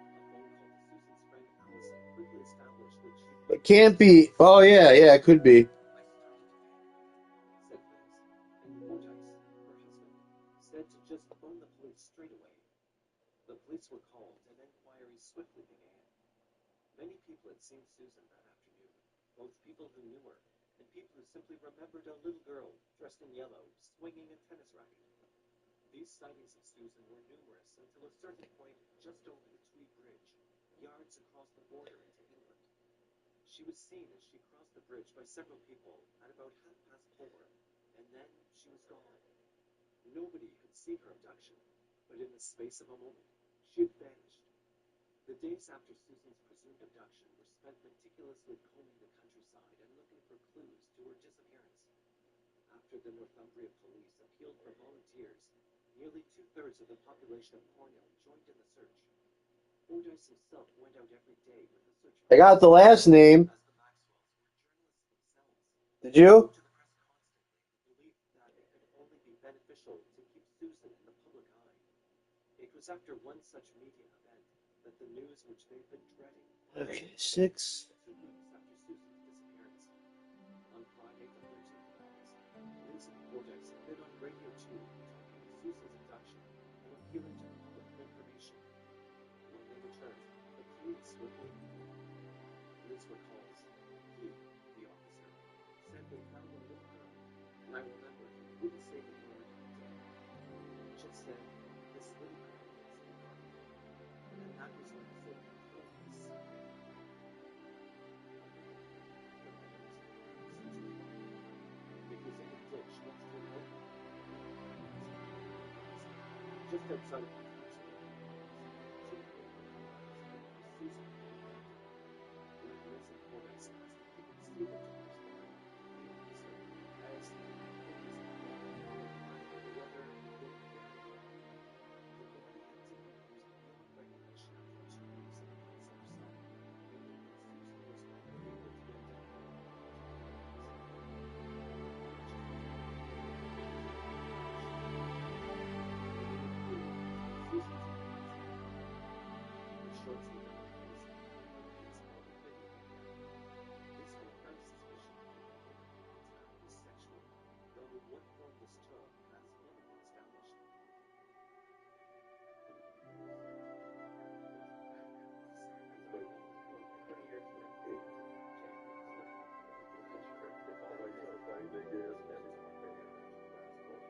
A phone call to Susan's friend Allison quickly established that she It can't be. Oh, yeah, it could be. said Liz, and Fordyce, her husband, said to just phone the police straight away. The police were called and inquiries swiftly began. Many people had seen Susan that afternoon, both people who knew her and people who simply remembered a little girl dressed in yellow swinging a tennis racket. These sightings of Susan were numerous until a certain point just over the Tweed Bridge, yards across the border into England. She was seen as she crossed the bridge by several people at about 4:30, and then she was gone. Nobody had seen her abduction, but in the space of a moment, she had vanished. The days after Susan's presumed abduction were spent meticulously combing the countryside and looking for clues to her disappearance. After the Northumbria police appealed for volunteers, nearly 2/3 of the population of Cornell joined in the search. Fordyce himself went out every day with the search. I got the last name. Did you? Only be beneficial to keep Susan in the public eye. It was after one such media event that the news which they've been dreading. Okay, 6. 2 weeks after Susan's disappearance. On Friday, the 13th of August, Liz and Fordyce had been on Radio 2 talking of Susan's abduction and appealing to the public for information. When they returned, the police were waiting for them. Liz recalls, he, the officer, said they found a little girl, and I remember he wouldn't say the word dead. He just said, this little girl is just at some point.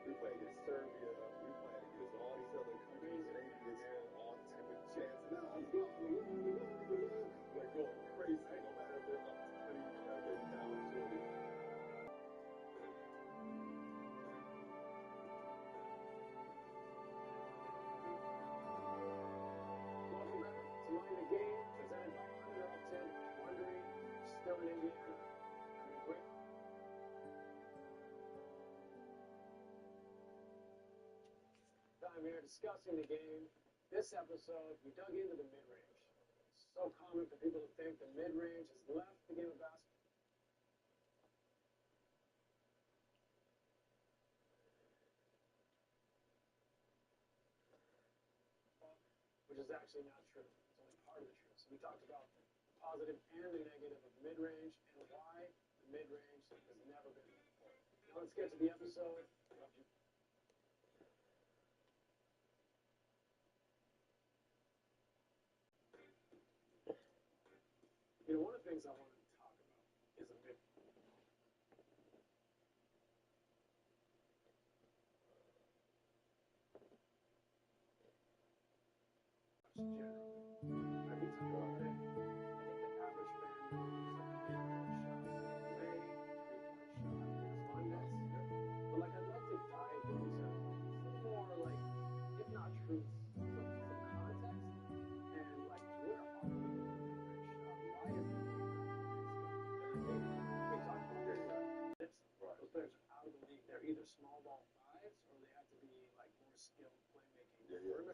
We played against Serbia, we played against all these other countries, and they just all timid chances. Like going crazy, no matter if they're up 20, no matter if they're down 20. Welcome back to Mind the Game, presented by Under Upton, wondering, still in Indiana. Time here discussing the game. This episode, we dug into the mid-range. It's so common for people to think the mid-range has left the game of basketball. Which is actually not true. It's only part of the truth. So we talked about the positive and the negative of mid-range and why the mid-range has never been important. Now let's get to the episode. You know, one of the things I wanted to talk about is a mid.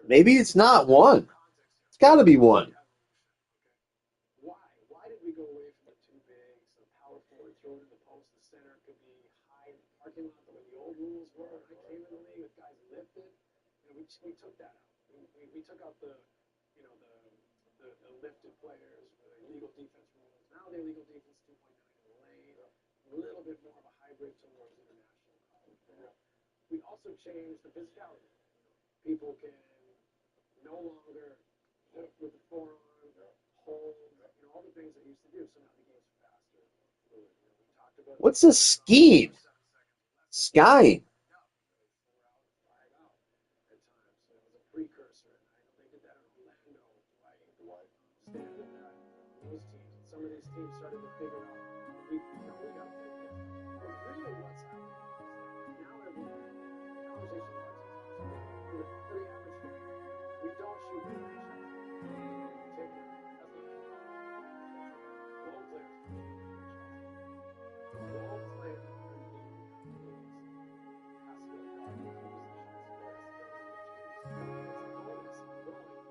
Maybe it's not one. It's got to be one. Why did we go away from the two bigs, the power forward, throw it in the post, the center could be high in the parking lot the way the old rules were? When I came in the league with guys lifted, you know, we took that out. We took out the lifted players, the illegal defense rules. Now the illegal defense 2.9 in the lane, a little bit more of a hybrid towards international college. We also changed the physicality. People can no longer hit with the forearm, hold, you know, all the things they used to do. So now the game's faster, fluid. You know, we talked about What's the scheme? Sky. precursor. And I know they did that in Orlando, Dwight. Standard that those teams. Some of these teams started to figure out we got to play different. But really what's happening is now everyone, conversation about it, pretty average fan. We don't shoot the range. Take it. That's not role players. Role player in the league has to go out in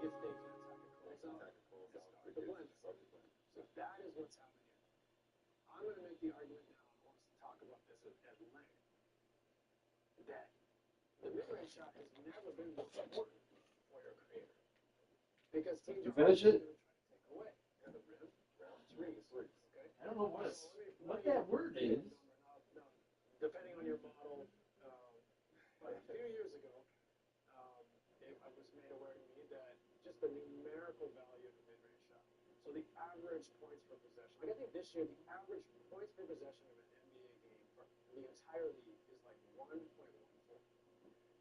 if they can attack a close out, start the blend. So that is what's happening here. I'm going to make the argument now, I want us to talk about this at length, that the mid-range shot has never been more important for your creator. Because teams are finish it? going to try to take away the rim, threes. Okay? I don't know what that word is. Depending on your model, a few years ago, I was made aware to me that just the numerical value of the mid-range shot. So the average points per possession. Like I think this year, the average points per possession of an NBA game for the entire league is like 1.14.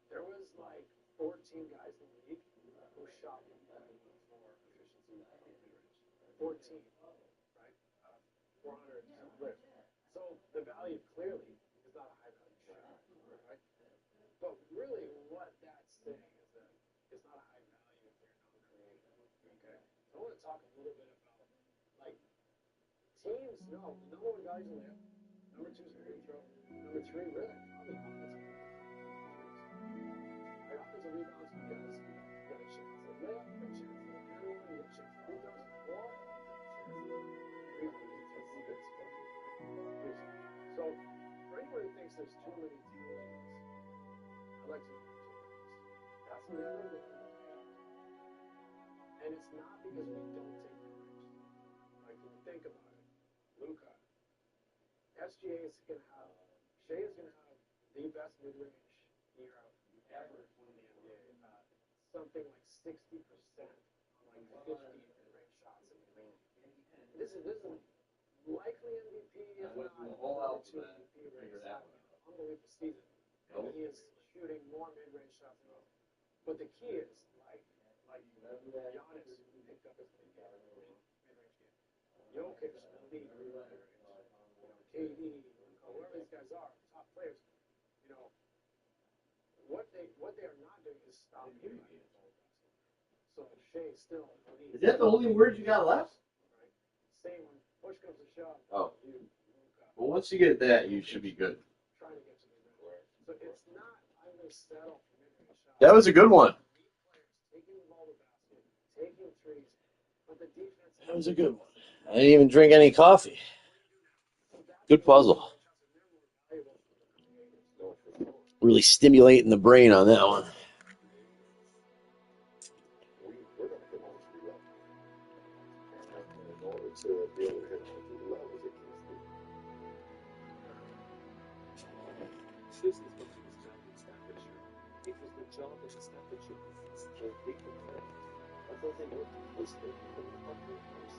There was like 14 guys in the league who shot for efficiency in mid-range. 14, right? 400 players. So the value clearly is not a high value shot, right? But really what that's saying is that little bit about, like, teams, no. Number one guy's in there. Number two's a free throw. Number three, really, probably offensive. Right, offensive rebounds because you got a chance at layup, you got a chance at handling, you got a chance at free throws, or so, for anyone who thinks there's too many teams, I'd like to know that's never been the case. And it's not because we don't take mid-range. Like, when you think about it, Luka, SGA is going to have, Shea is going to have the best mid-range year ever in the NBA. Something like 60% on like 50 mid-range shots in the league. This is likely MVP, if not number 2 MVP race. Unbelievable season. And he is shooting more mid-range shots than most. But the key is, like Giannis picked up his mid-range game. Jokic, elite mid-range. KD, whoever these guys are, top players. You know, what they are not doing is stop him. So Shea still elite. Is that the only word you got left? Right. Same when push comes to shove. Oh. Well, once you get that, you should be good. Trying to get to mid-range. So it's not, I'm going to settle for mid-range shots. That was a good one. Taking the ball to basket, taking threes, but the defense. That was a good one. I didn't even drink any coffee. Good puzzle. Really stimulating the brain on that one. Susan spoke to his job in Staffordshire. It was the job that the Staffordshire business called Big Compare. Although they worked closely with the partner force.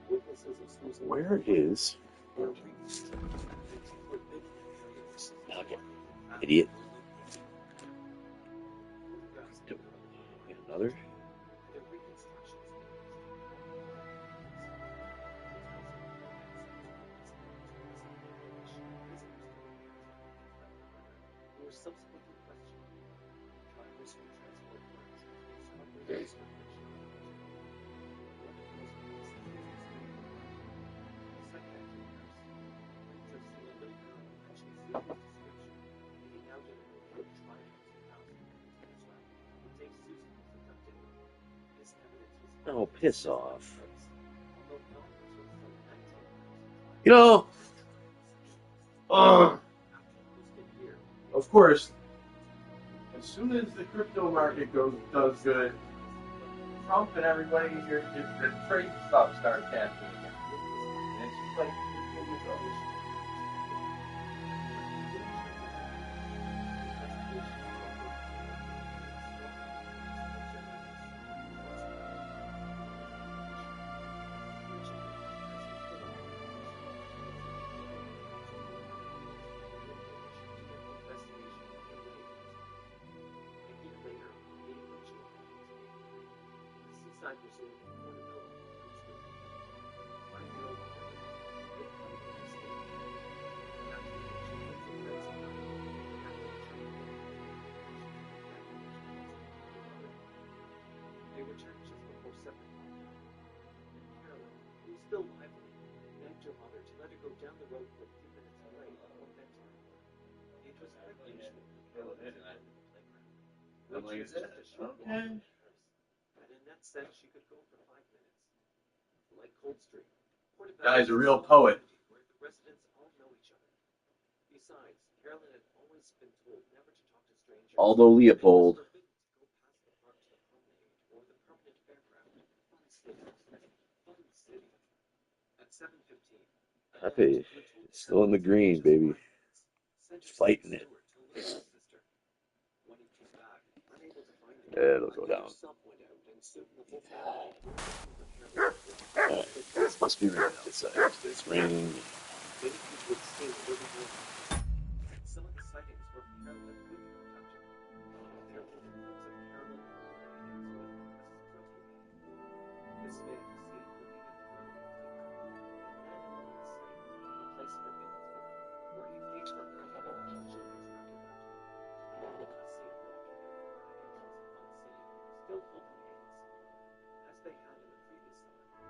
Witnesses of Susan. Where is? Okay. Idiot. Another. Subsequently questioned. Drivers who transport parts. Oh, piss off. You know, of course, as soon as the crypto market does good, Trump and everybody here, the trade stuff starts happening again. And it's just like, They returned just before 7 o'clock. And Carolyn, who was still lively, begged her mother to let her go down the road for a few minutes away before bedtime. It was quite unusual for Carolyn to go to the playground. Which was just a short walk from the house. And Annette said she could go for 5 minutes. Like Cold Street, guy's a real poet. where the residents all know each other. Besides, Carolyn had always been told never to talk to strangers. Aldo Leopold. Happy. Still in the green, baby. Just fighting it. It'll go down. Alright, this must be raining outside. It's raining. Some of the sightings were Carolyn could not touch it. There were reports of Carolyn holding hands with Mrs. Crosby. This man was seen looking at the ground and then in the site, the place for minutes where he gave her a couple of children's record. All of us see him walking down the high entrance of Fun City, still holding hands, as they had in the previous summer.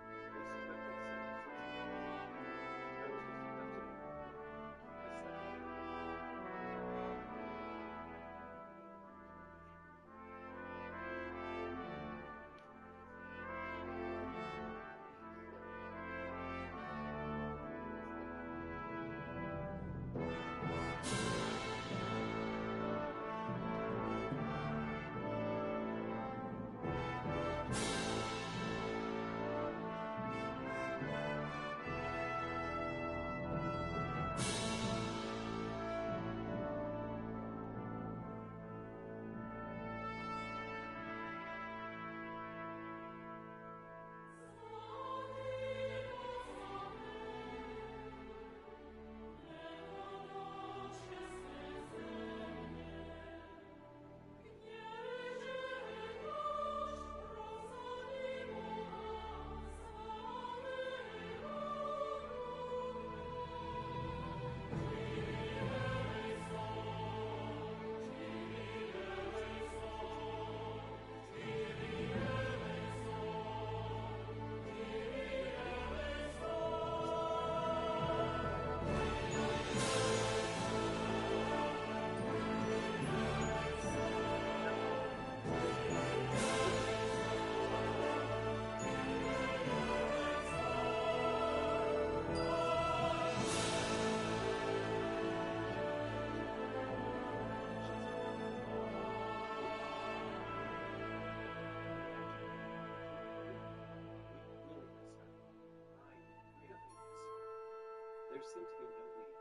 There seem to be no leads,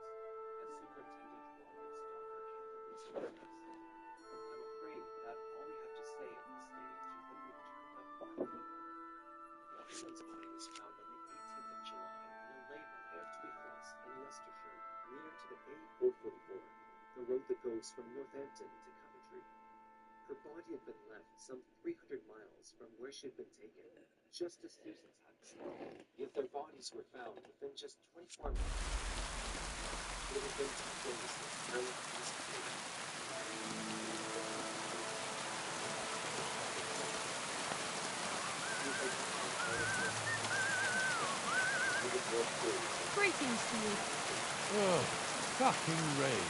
as Superintendent Robert Stalker candidly suggests. I'm afraid that all we have to say at this stage is that we've turned up one lead. Everyone's body was found on the 18th of July in a lay-by at Tweecross in Leicestershire, near to the A444, the road that goes from Northampton to Coventry. Her body had been left some 300 miles from where she had been taken, just as Susan's had been. Yet their bodies were found within just 24 minutes. It had been 2 days since Carolyn disappeared. Greetings to you. Oh, fucking rain.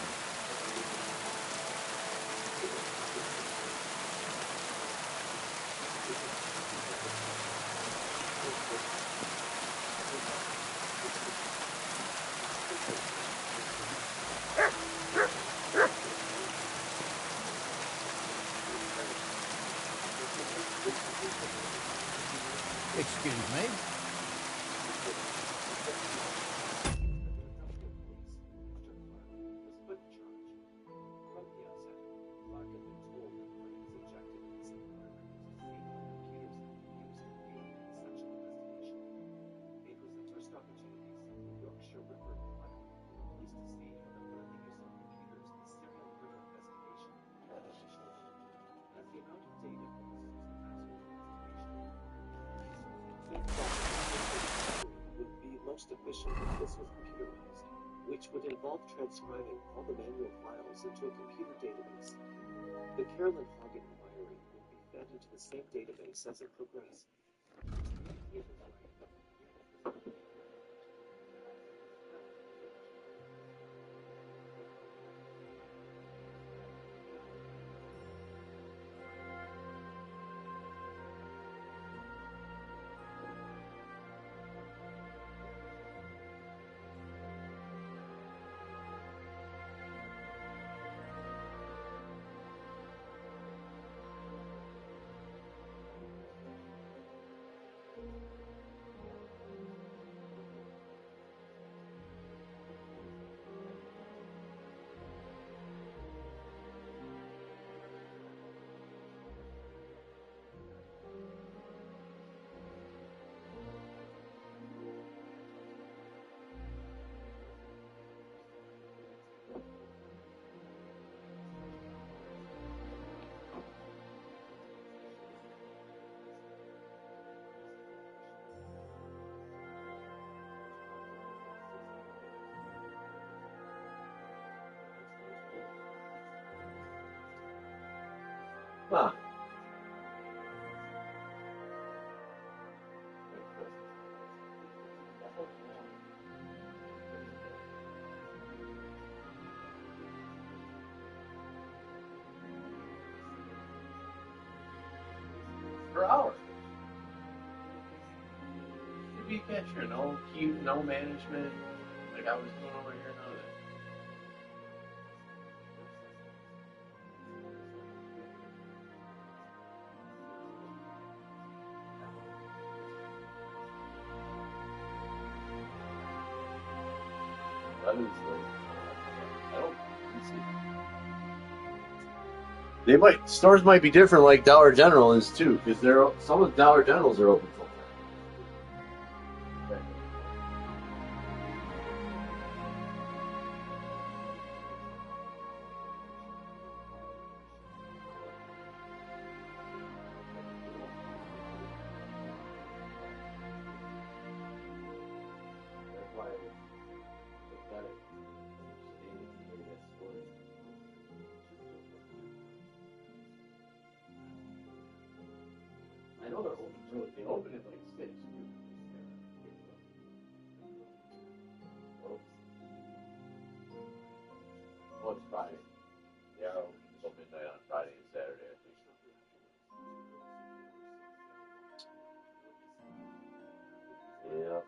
Excuse me. Would be most efficient if this was computerized, which would involve transcribing all the manual files into a computer database. The Carolyn Hagen inquiry would be fed into the same database as it progressed. Huh. For hours. Should be a catcher, no queue, no management. Like I was doing over here, none of that. That is like, I don't see. They might, stores might be different like Dollar General is too, because some of the Dollar Generals are open till 10. That's why it's pathetic. I know they're open early. They open at like 6. Oh, it's Friday. Yeah, they're open until midnight on Friday and Saturday, I think. Yeah.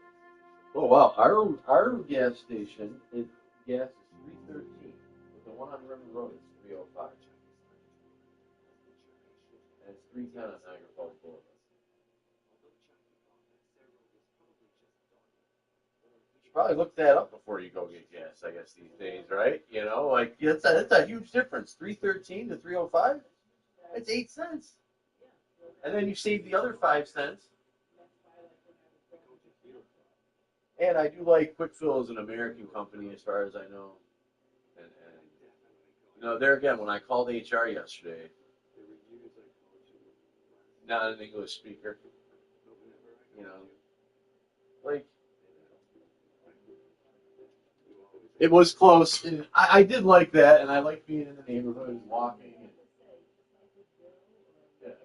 Oh wow, our gas station, gas is $3.13, but the one on River Road is $3.05. And it's 3:10 on Niagara Falls Boulevard. Probably look that up before you go get gas, I guess, these days, right? You know, like, that's a huge difference. 313 to 305? That's 8 cents. And then you save the other 5 cents. And I do like Quick Fill as an American company, as far as I know. And you know, there again, when I called HR yesterday, not an English speaker, you know, like, it was close. And I did like that, and I like being in the neighborhood and walking. And, yeah.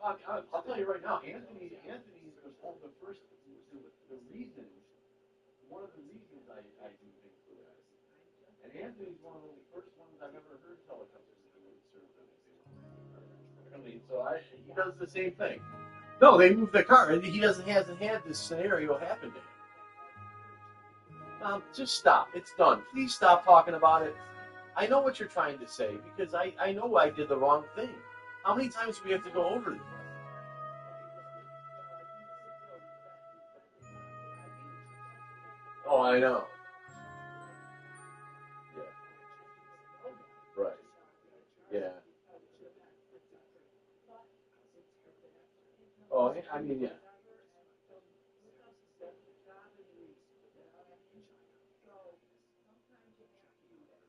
I'll tell you right now, Anthony was one of the first, one of the reasons I do things for that. And Anthony's one of the first ones I've ever heard tell a company that he would serve them. I mean, so he does the same thing. No, they moved the car, and he hasn't had this scenario happen to him. Just stop. It's done. Please stop talking about it. I know what you're trying to say, because I know I did the wrong thing. How many times do we have to go over this? Oh, I know. Yeah. Right. Yeah. Oh, I mean, yeah.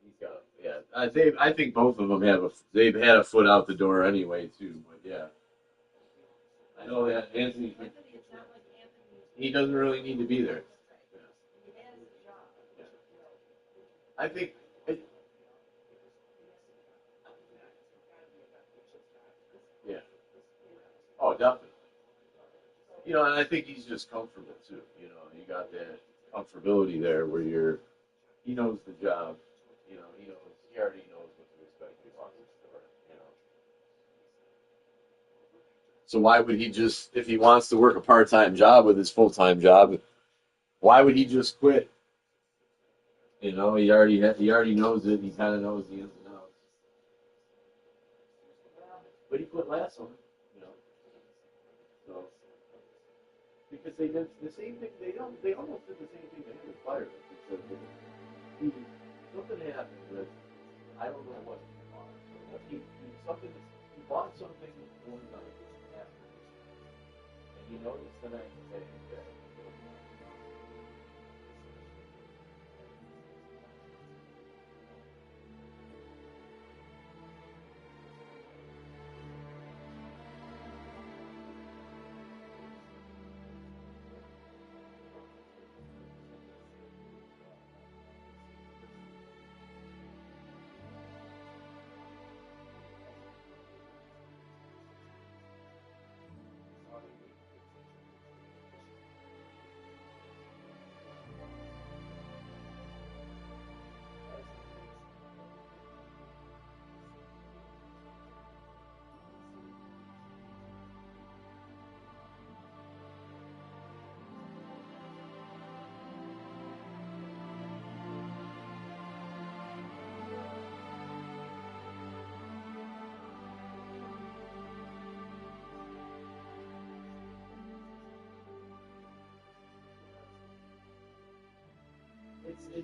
He's got, yeah. I think both of them they've had a foot out the door anyway too. But yeah, I know that Anthony. He doesn't really need to be there. Yeah. I think. Yeah. Oh, definitely. You know, and I think he's just comfortable too. You know, you got that comfortability there where he knows the job. You know, he already knows what to expect when he walks in the door. You know. So why would he just, if he wants to work a part-time job with his full-time job, why would he just quit? You know, he already knows it. He kind of knows the ins and outs. But he quit last summer. You know, so. Because they did the same thing. They almost did the same thing to him with Fire. Something happened with, I don't know what he bought something one night after, and he noticed the next day that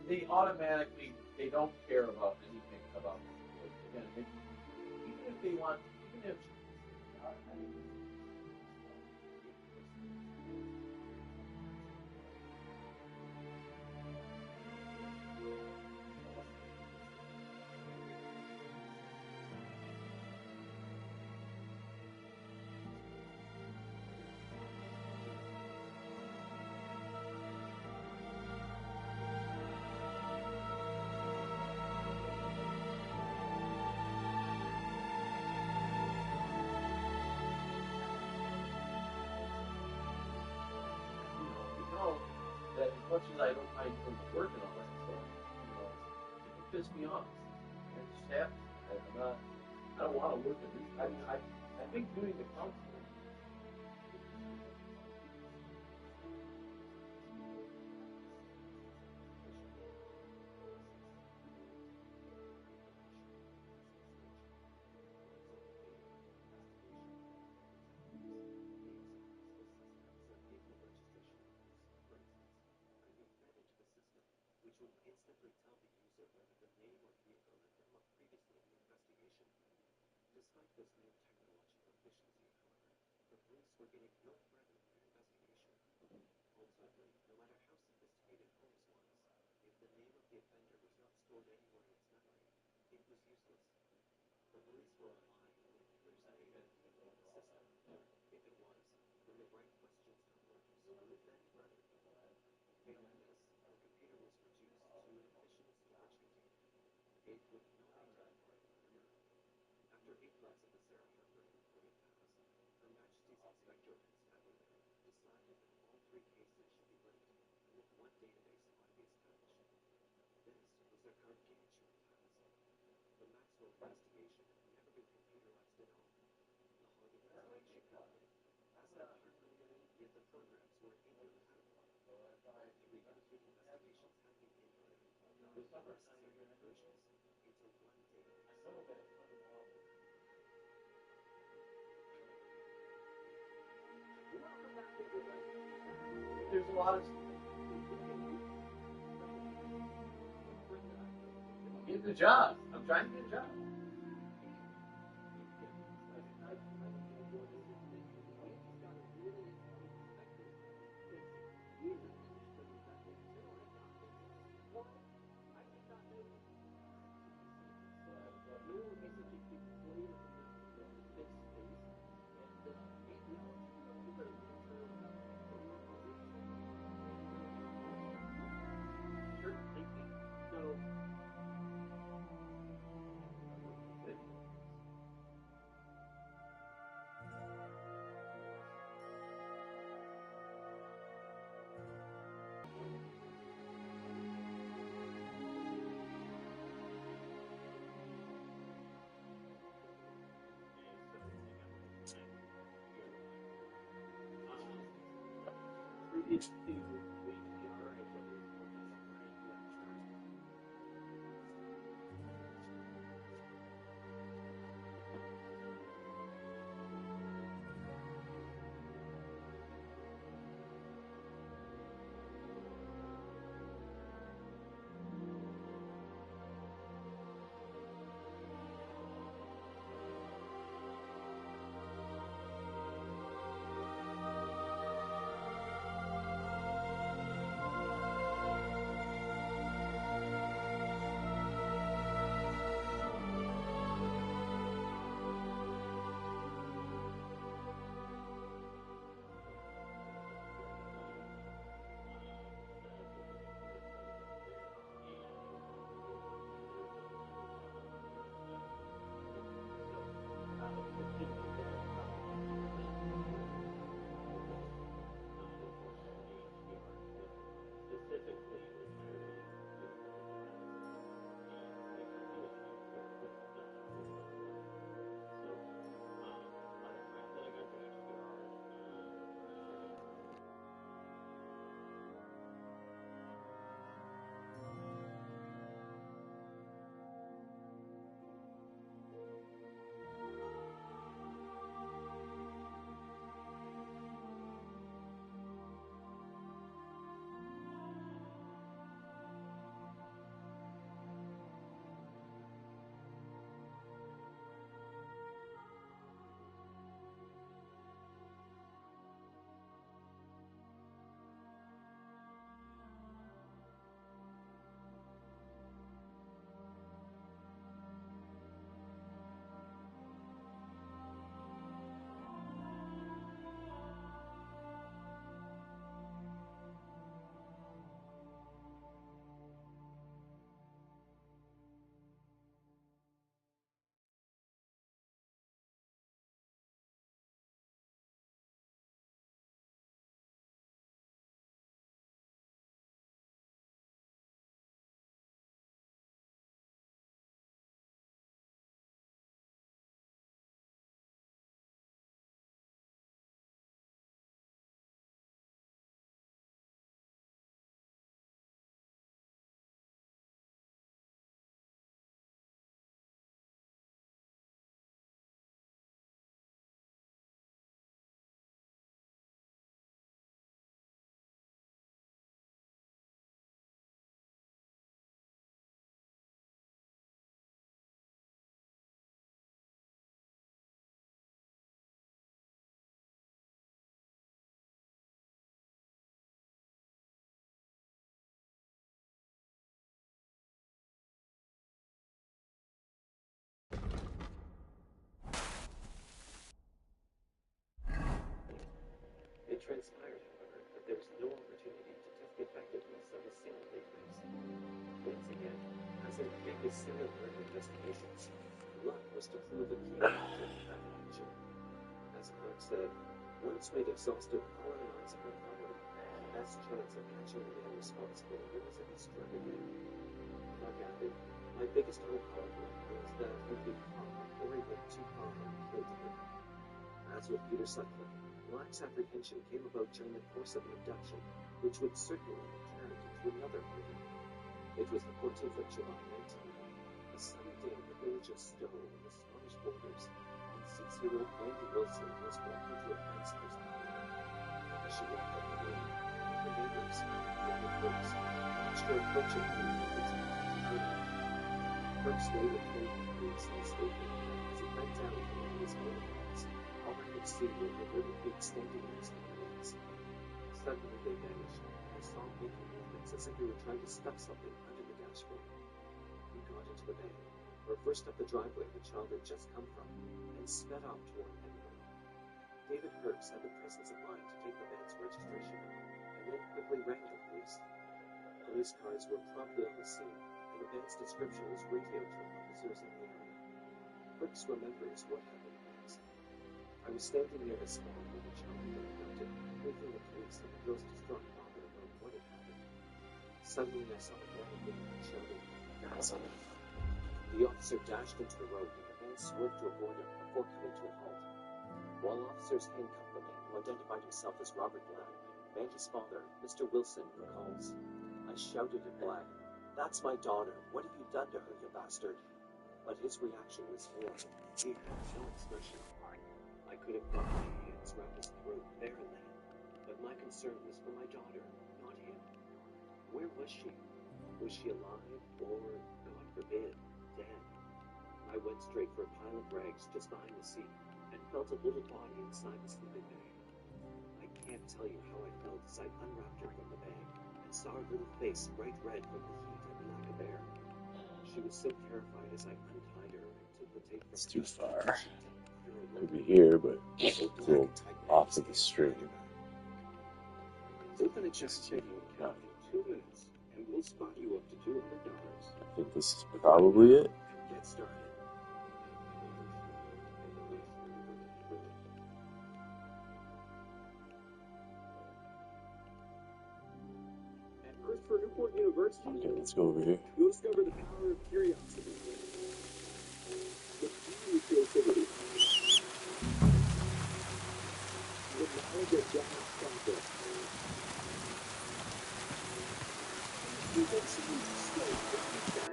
they automatically don't care about anything about it. Again, even if they want, even if that as much as I don't mind working on that stuff, you know, it piss me off. It just happens. I don't want to work at least. I think doing the counseling. which would instantly tell the user whether the name or vehicle had come up previously in the investigation. Despite this new technological efficiency, however, the police were getting no further in their investigation. Ultimately, no matter how sophisticated Holmes was, if the name of the offender was not stored anywhere in its memory, it was useless. The police were relying on the killer's name and vehicle in the system. If it was, then the right questions to Holmes would then further be. Failing this, the computer was reduced to an efficient storage container. It would not identify the murderer. After 8 months of the Sarah Harper inquiry passed, Her Majesty's Inspector and his family decided that all 3 cases should be linked and that one database ought to be established. This was their gargantuan task. The Maxwell investigation had never been computerized at all. The Hog investigation had been, as had Harper, yet the programs were incompatible. All 3 complete investigations had been inputted, with the necessary conversions, into one database. There's a lot of... Get the job. I'm trying to get a job. transpired, however, that there was no opportunity to test the effectiveness of a single database. Once again, as in previous serial murder investigations, luck was to prove a key factor in that action. As Clark said, once we'd exhausted all our lines of recovery, the best chance of catching the man responsible was if he struck again. Clark added, my biggest hope, however, was that he'd be caught before he went too far and killed him. As with Peter Sutcliffe, Black's apprehension came about during the course of an abduction, which would certainly have turned into another murder. It was the 14th of July, 1980, a sunny day in the village of Stowe on the Scottish borders, and 6-year-old Randy Wilson was walking to a friend's house. As she walked up the road, the neighbors, young folks, watched her approaching the neighborhood's empty. Brooks waited for the police and statement as he bent down to look at his own hands. All I could see were the little feet standing in his hands. Suddenly they vanished, and I saw making movements as if they were trying to stuff something under the dashboard. He got into the van, reversed up the driveway the child had just come from, and sped off toward Edinburgh. David Hertz had the presence of mind to take the van's registration number, and then quickly rang the police. Police cars were promptly on the scene, and the van's description was radioed to officers in the area. Hertz remembers what happened next. I was standing near the spot where the child had been abducted, briefing the police and the girl's distraught father about what had happened. Suddenly I saw the van again and shouted, "That's enough." The officer dashed into the road and the van swerved to avoid him before coming to a halt. While officers handcuffed the man, who identified himself as Robert Black, Mandy's father, Mr. Wilson, recalls, I shouted at Black, "That's my daughter. What have you done to her, you bastard?" But his reaction was horrible. He had no expression. I could have felt my hands wrap his throat there and then, but my concern was for my daughter, not him. Where was she? Was she alive or, God forbid, dead? I went straight for a pile of rags just behind the seat and felt a little body inside the sleeping bag. I can't tell you how I felt as I unwrapped her from the bag and saw her little face bright red from the heat and lack of air. She was so terrified as I untied her and took the tape from It's too far. Could be here, but it's a little off of the stream. Open a chest checking account in 2 minutes, and we'll spot you up to $200. I think this is probably it. Get started. At Earthford Newport University, Okay, let's go over here. you'll discover the power of curiosity. The power of creativity. The knowledge of God's progress. You don't seem slow, sir.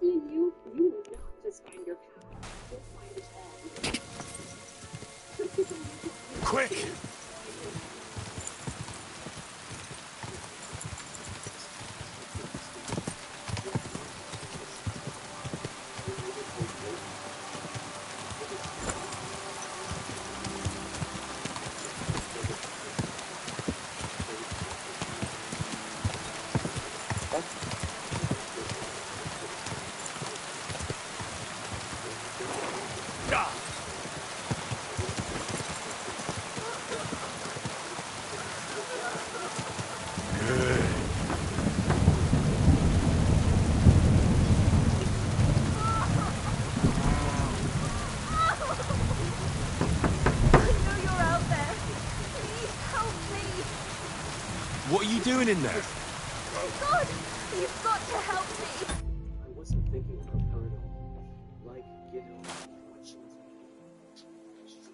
Seeing you will not just find your path, you'll find it all. Quick! What are you doing in there? God, you've got to help me. I wasn't thinking about her at all. Like, you know, what she was thinking. She's a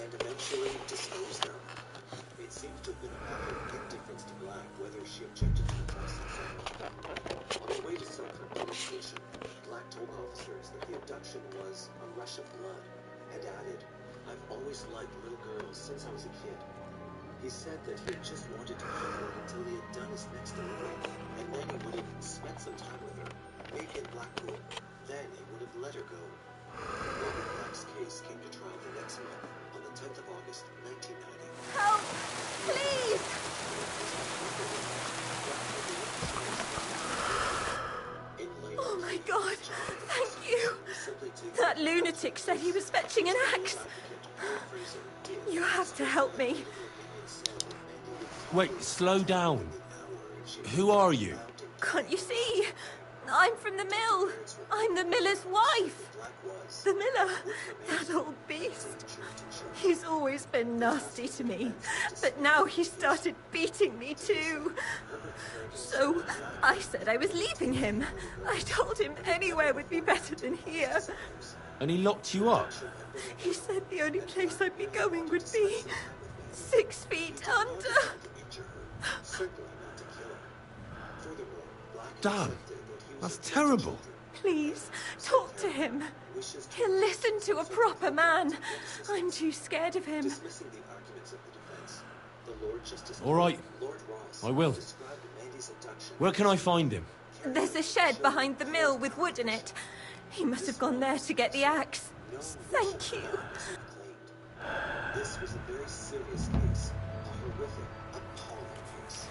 and eventually disposed of. It seems to have been a matter of indifference to Black whether she objected to the process. On the way to Selkirk police station, Black told officers that the abduction was a rush of blood, and added, "I've always liked little girls since I was a kid." He said that he had just wanted to keep her until he had done his next delivery, and then he would have spent some time with her. maybe in Blackpool. Then he would have let her go. Robert Black's case came to trial the next month, on the 10th of August, 1990. Help! Please! Oh my God! Thank you! That lunatic said he was fetching an axe. You have to help me. Wait, slow down. Who are you? Can't you see? I'm from the mill. I'm the miller's wife. The miller, that old beast. He's always been nasty to me, but now he started beating me too. So I said I was leaving him. I told him anywhere would be better than here. And he locked you up? He said the only place I'd be going would be 6 feet under. Dad, that's terrible. Please, talk to him. He'll listen to a proper man. I'm too scared of him. All right, I will. Where can I find him? There's a shed behind the mill with wood in it. He must have gone there to get the axe. Thank you. This was a very serious case, a horrific, appalling case.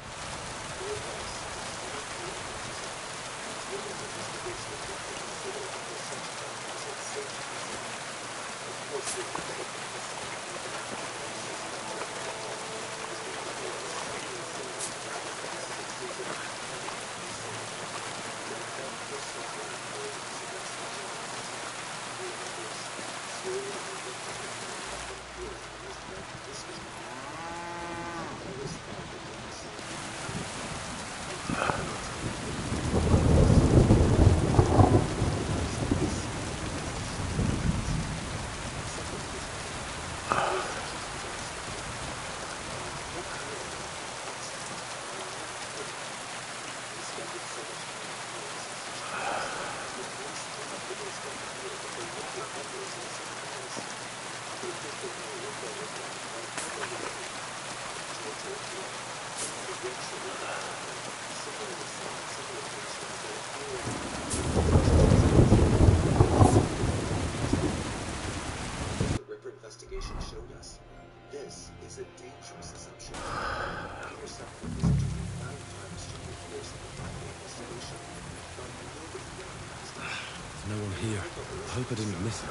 No one here. I hope I didn't miss it.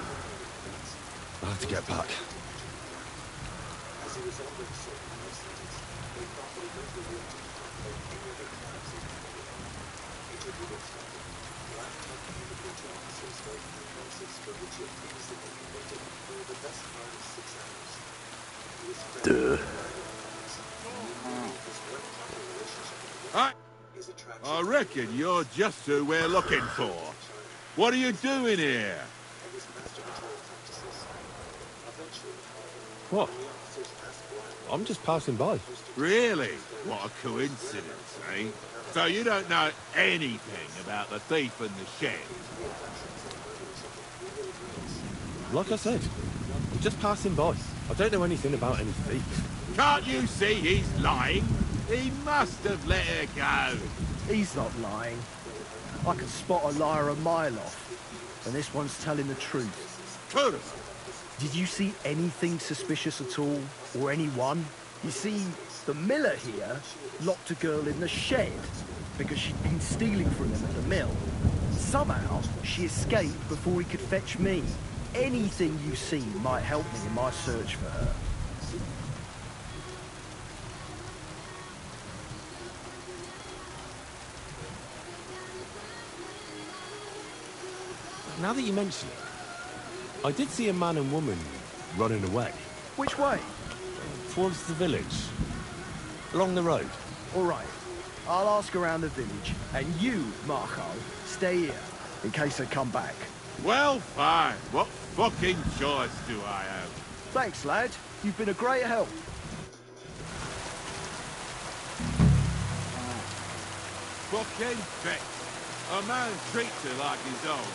I'll have to get back. Duh. I reckon you're just who we're looking for. What are you doing here? What? I'm just passing by. Really? What a coincidence, eh? So you don't know anything about the thief and the shed? Like I said, I'm just passing by. I don't know anything about any thieves. Can't you see he's lying? He must have let her go. He's not lying. I can spot a liar a mile off, and this one's telling the truth. Could have. Did you see anything suspicious at all, or anyone? You see, the miller here locked a girl in the shed because she'd been stealing from him at the mill. Somehow, she escaped before he could fetch me. Anything you see might help me in my search for her. Now that you mention it, I did see a man and woman running away. Which way? Towards the village. Along the road. All right. I'll ask around the village, and you, Marco, stay here, in case they come back. Well, fine. What fucking choice do I have? Thanks, lad. You've been a great help. Fucking bitch. A man treats her like his own.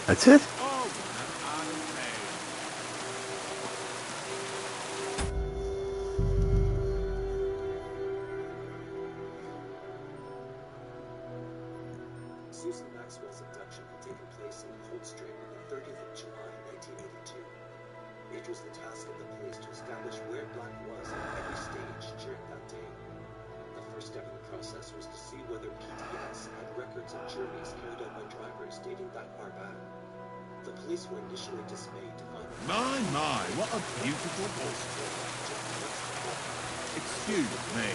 That's it? Oh, It was the task of the police to establish where Black was at every stage during that day. The first step in the process was to see whether PTS had records of journeys carried out by drivers dating that far back. The police were initially dismayed to find that... My, what a beautiful horse. Excuse me.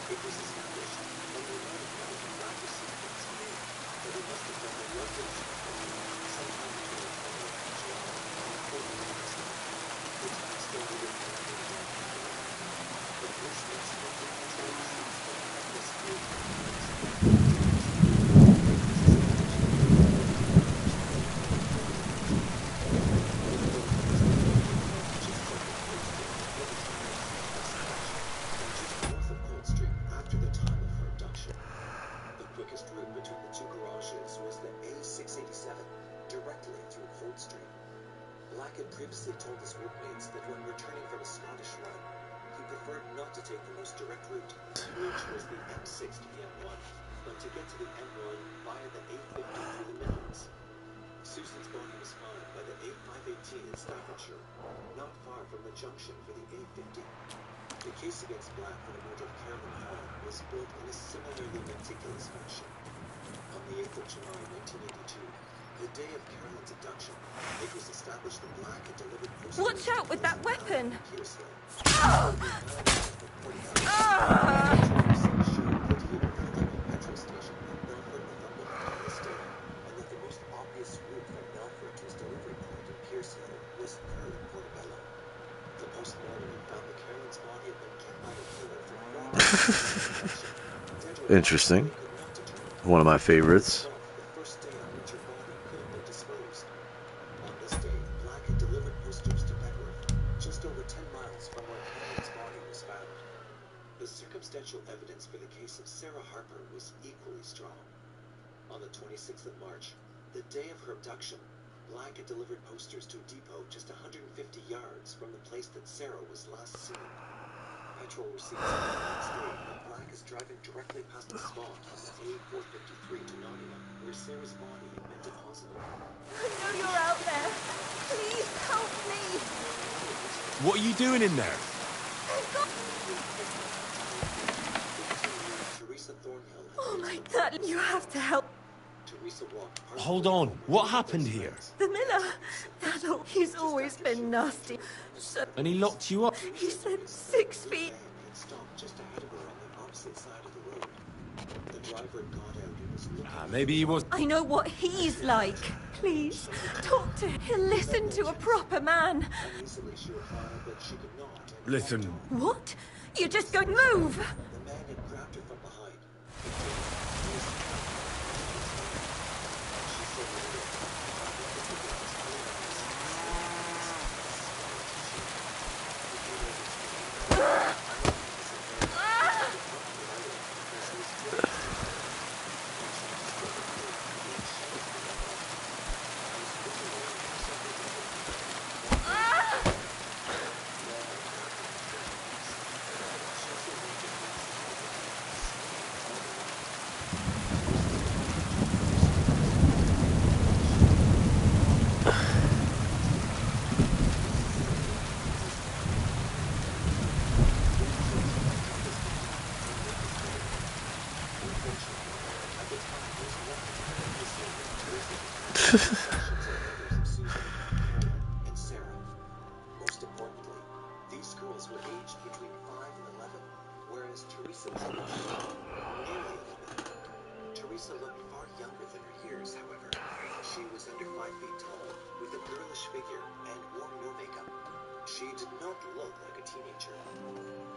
It was established when the amount of money the Black received from his name that he must have done the London sometime between October and July before the next month. The tax still would have been paid off. The police expected extra receipts from countless fields of previously told his workmates that when returning from a Scottish run, he preferred not to take the most direct route, which was the M6 to the M1, but to get to the M1 via the A50 through the Midlands. Susan's body was found by the A518 in Staffordshire, not far from the junction for the A50. The case against Black for the murder of Carolyn Hall was built in a similarly meticulous fashion. On the 8th of July 1982, the day of Carolyn's abduction, it was established that Black had delivered posters... Watch out with that weapon! And that the most obvious route from Belfort to his delivery point in Pearsehill was through Portobello. The postmortem had found that Carolyn's body had been kept by the killer for 4 days. Interesting. One of my favorites. The first day on which her body could have been disposed. On this day, Black had delivered posters to Bedworth, just over 10 miles from where Carolyn's body was found. The circumstantial evidence for the case of Sarah Harper was equally strong. On the 26th of March, the day of her abduction, Black had delivered posters to a depot just 150 yards from the place that Sarah was last seen. Petrol receipts on the next day that Black is driving directly past the spot on the A453 to Nottingham, where Sarah's body had been deposited. I know you're out there. Please help me. What are you doing in there? Oh my God, you have to help. Hold on. What happened here? The miller. He's always been nasty. So, And he locked you up? he said 6 feet. Maybe he was... I know what he's like. Please, talk to him. He'll listen to a proper man. Listen. What? You just go move. and Sarah. Most importantly, these girls were aged between 5 and 11, whereas Teresa was nearly 11. Teresa looked far younger than her years, however. She was under 5 feet tall, with a girlish figure, and wore no makeup. She did not look like a teenager.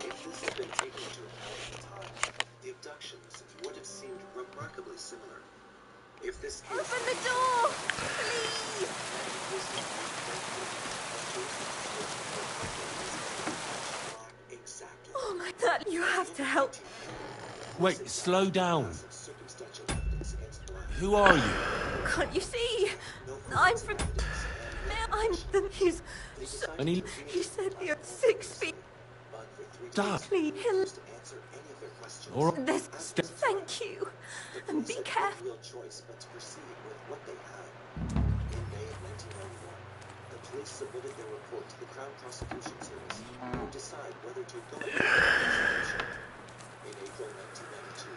If this had been taken into account at the time, the abductions would have seemed remarkably similar. If this case... Open the door! Please! Oh my God, you have to help. Wait, slow down. Who are you? Can't you see? I'm from... He's... And he said you're 6 feet. Dad. Please, he'll... All right. Thank you. And be careful. Real choice but to proceed with what they had. In May of 1991, the police submitted their report to the Crown Prosecution Service, who would decide whether to go ahead with the investigation. In April 1992,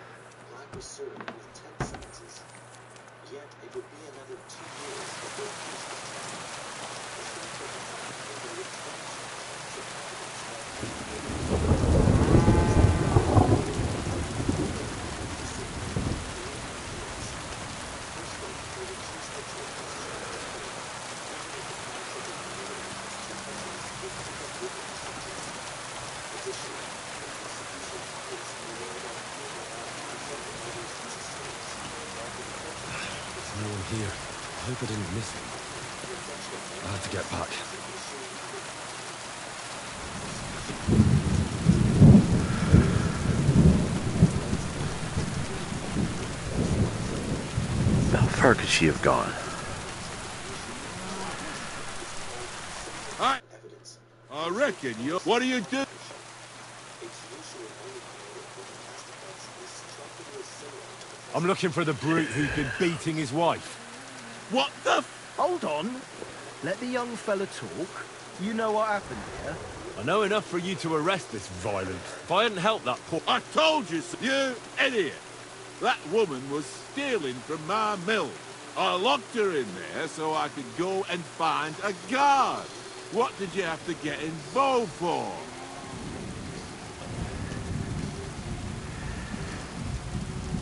Black was served with 10 sentences. Yet it would be another 2 years before the case was tried. This would take a time when there were 20 charges of evidence No one here. I hope I didn't miss him. I have to get back. How far could she have gone? I reckon you. What do you do? I'm looking for the brute who's been beating his wife. What the? Hold on. Let the young fella talk. You know what happened here. I know enough for you to arrest this violence. If I hadn't helped that poor... I told you so. You idiot. That woman was stealing from my mill. I locked her in there so I could go and find a guard. What did you have to get involved for?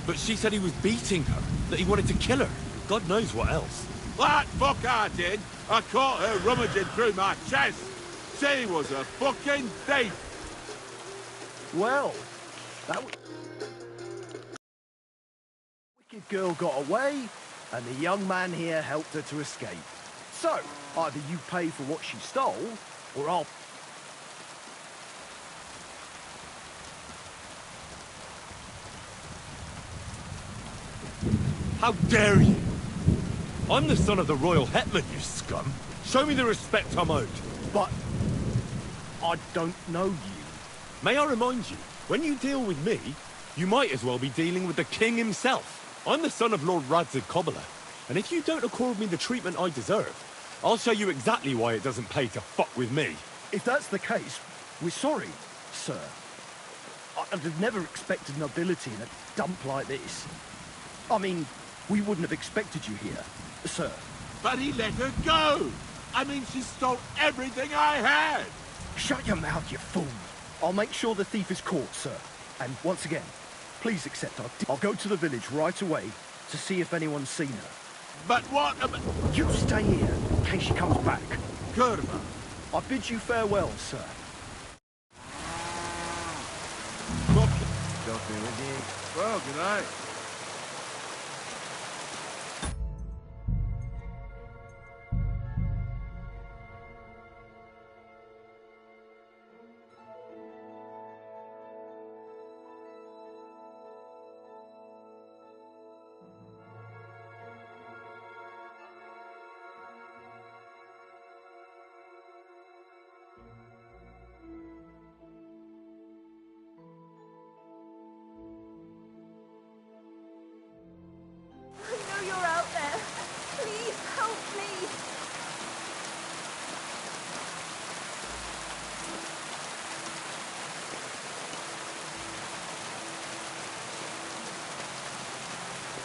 But she said he was beating her, that he wanted to kill her. God knows what else. That fuck I did. I caught her rummaging through my chest. She was a fucking thief. Well, that wicked girl got away, and the young man here helped her to escape. So, either you pay for what she stole, or I'll... How dare you? I'm the son of the royal hetman, you scum. Show me the respect I'm owed. But... I don't know you. May I remind you, when you deal with me, you might as well be dealing with the king himself. I'm the son of Lord Radzig Cobbler, and if you don't accord me the treatment I deserve, I'll show you exactly why it doesn't pay to fuck with me. If that's the case, we're sorry, sir. I'd have never expected nobility in a dump like this. I mean, we wouldn't have expected you here, sir. But he let her go. I mean, she stole everything I had. Shut your mouth, you fool. I'll make sure the thief is caught, sir. And once again, please accept I'll go to the village right away to see if anyone's seen her. But what about... You stay here in case she comes back. Kurva. I bid you farewell, sir. Well, good night. I know you're out there. Please help me.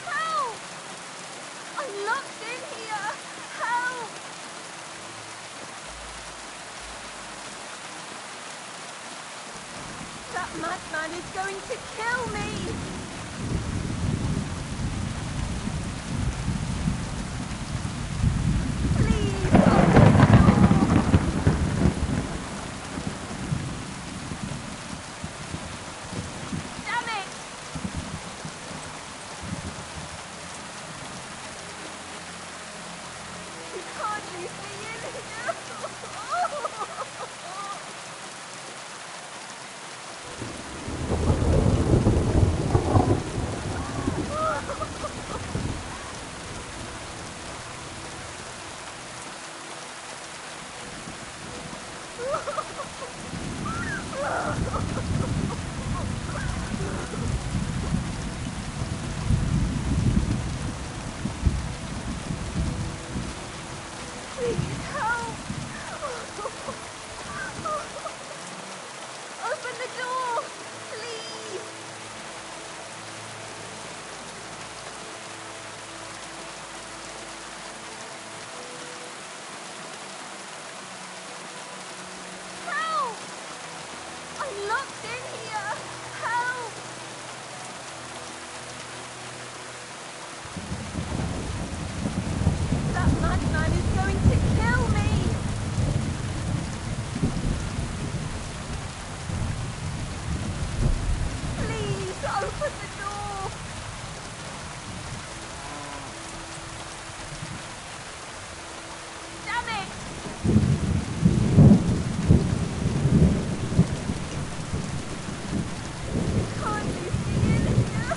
Help! I'm locked in here. Help! That madman is going to kill me. Open the door! Please! Help! I'm locked in here! Help! That madman is going to kill me! Please, open the door! Damn it! Can't leave me in here!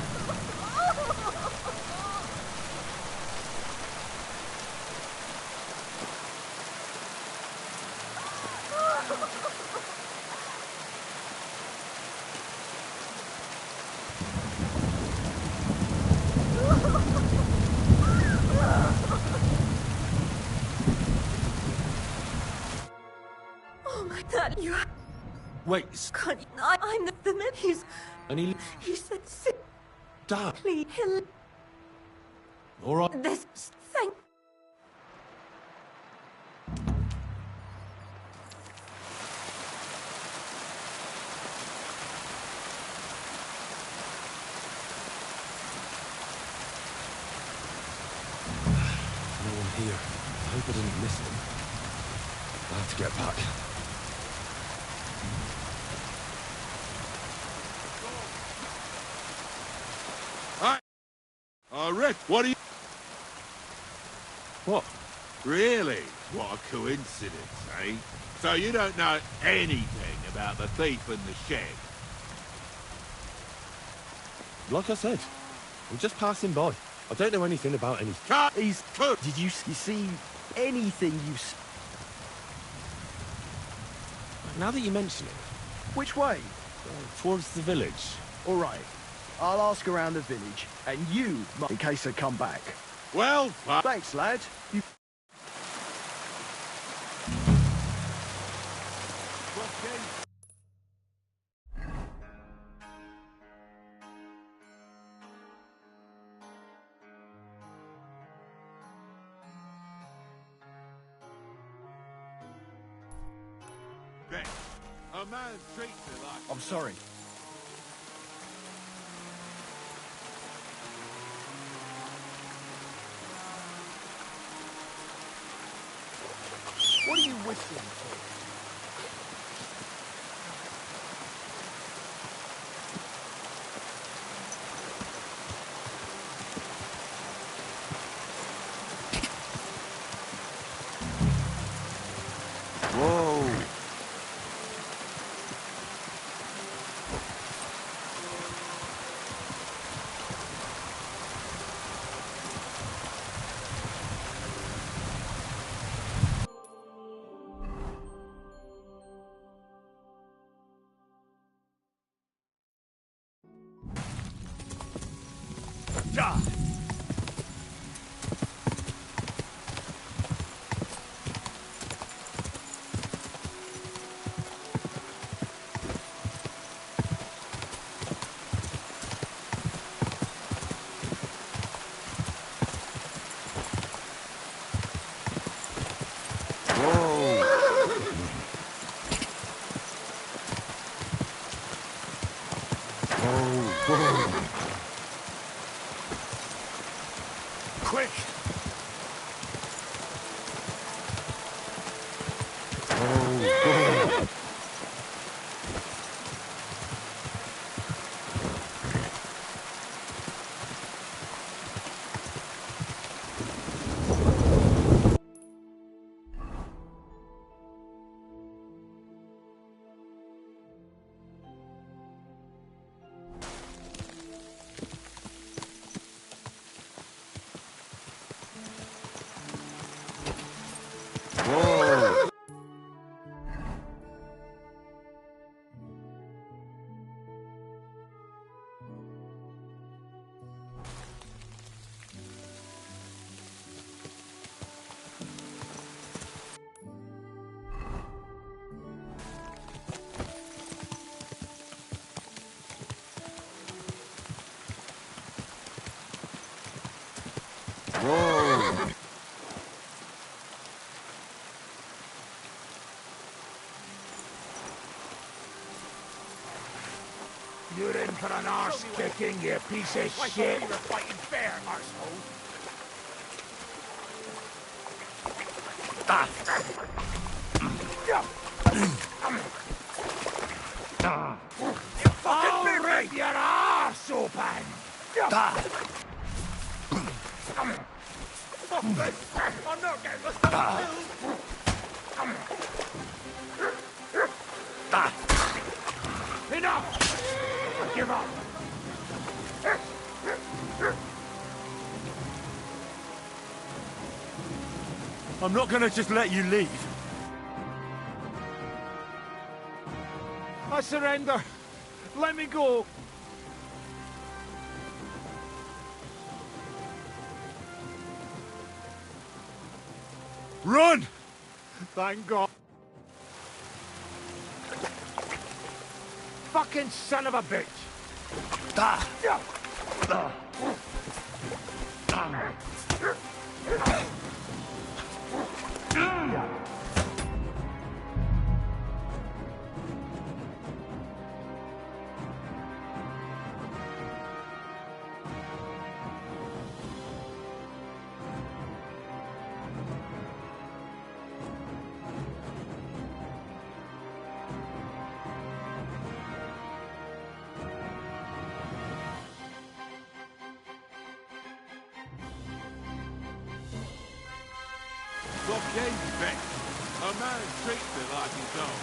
Oh my God, you Wait, can't. I'm the man. He said, sit. stop. Please, he'll. All right. This. Thank. No one here. I hope I didn't miss them. I have to get back. Rick, what are you... What? Really? What a coincidence, eh? So you don't know anything about the thief in the shed? Like I said, I'm just passing by. I don't know anything about any... He's... Did you see anything you... Now that you mention it... Which way? Towards the village. All right. I'll ask around the village, and you, in case I come back. Well, thanks, lad. You... Ben, a man treats me like... I'm sorry. What are you whistling for? Whoa! Quick! You're in for an arse kicking, you piece of shit. We were fighting fair, arsehole. You fucking rip your arse open! Fuck this! I'm not getting myself killed! Enough! I give up! I'm not gonna just let you leave. I surrender. Let me go. Run! Thank God. Fucking son of a bitch! Stop getting vexed. A man treats it like his own.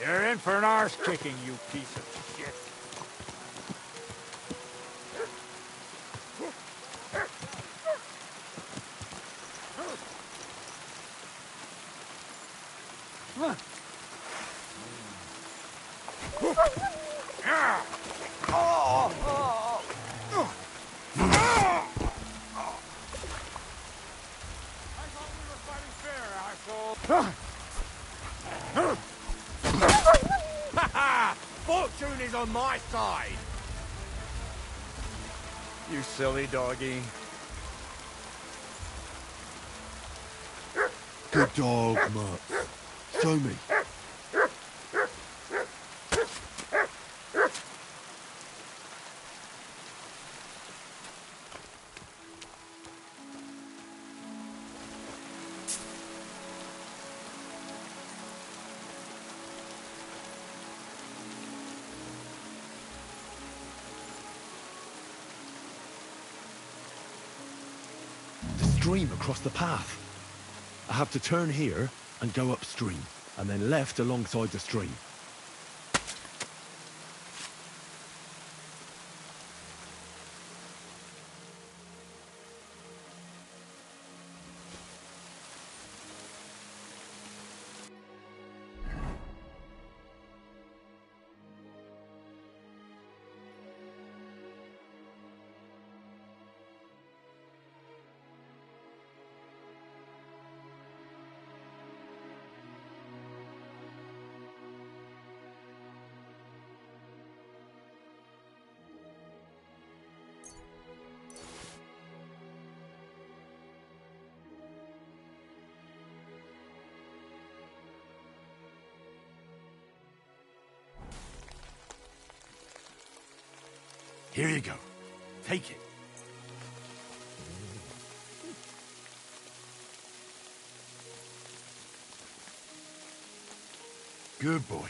You're in for an arse kicking, you piece of shit. Fortune is on my side! You silly doggy. Good dog, Mutt. Show me. Stream across the path. I have to turn here and go upstream, and then left alongside the stream. Here you go. Take it. Good boy.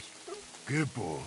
Good boy.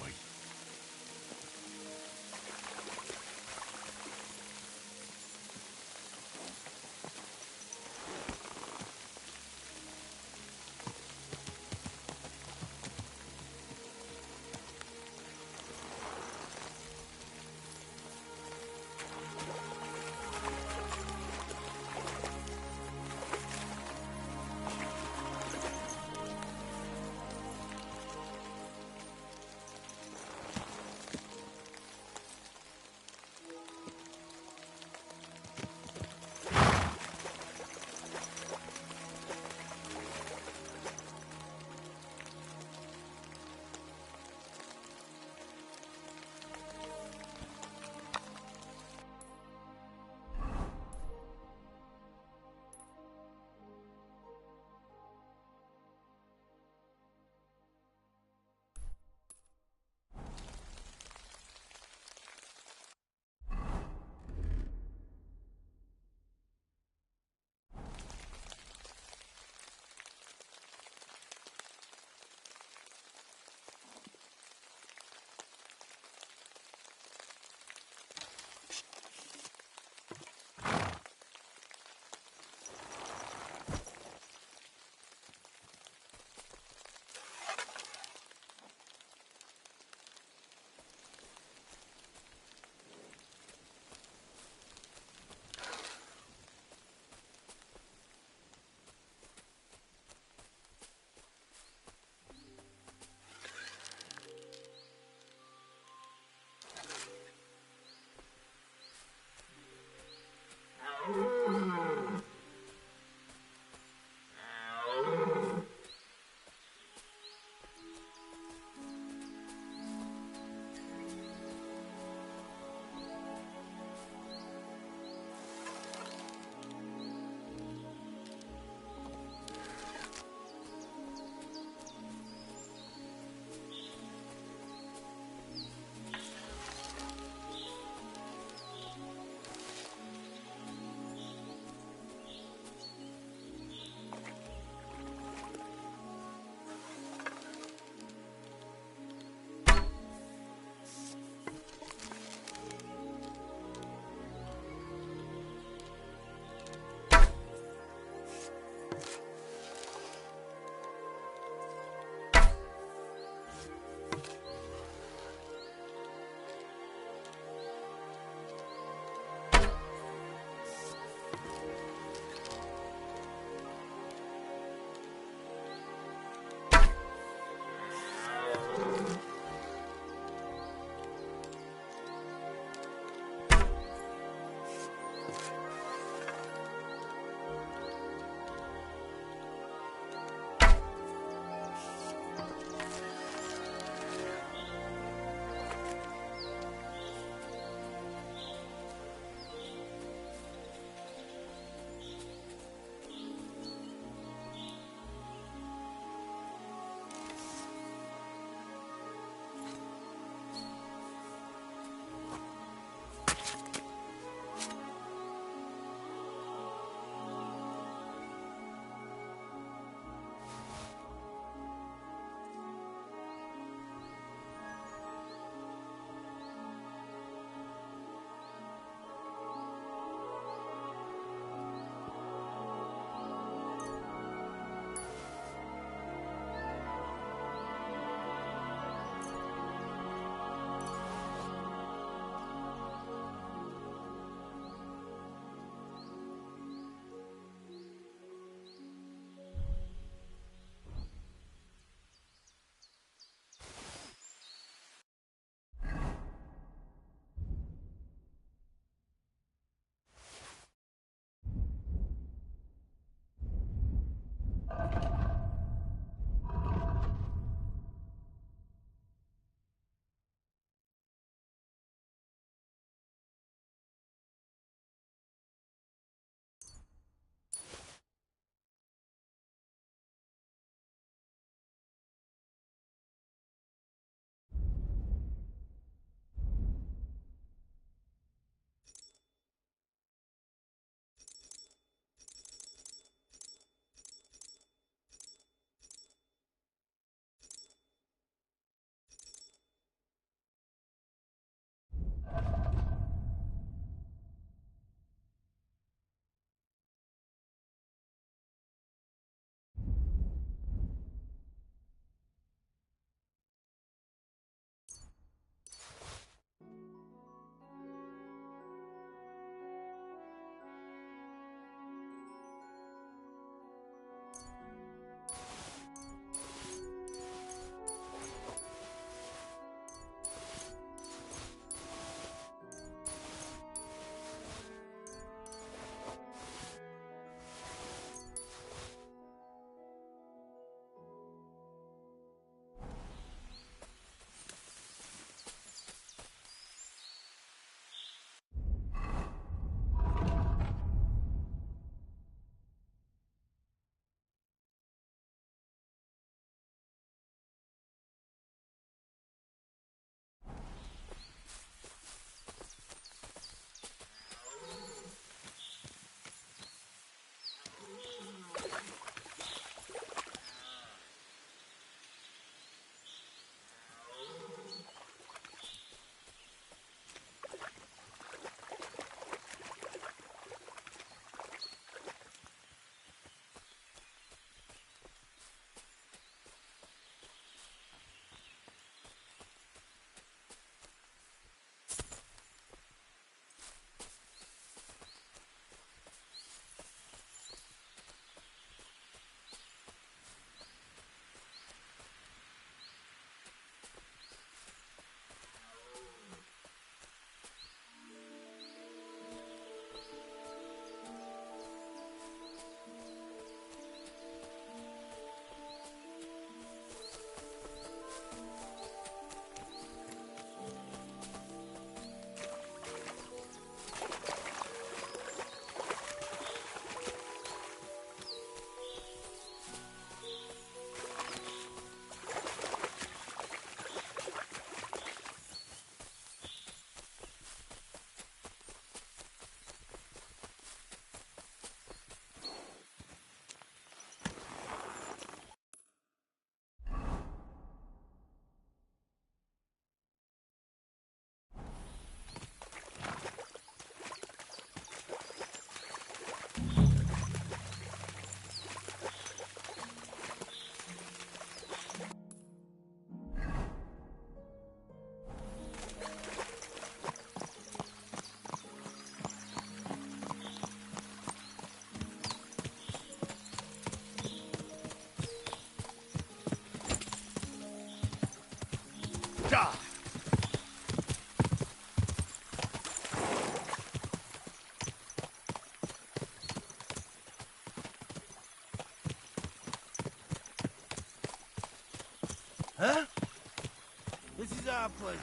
our place.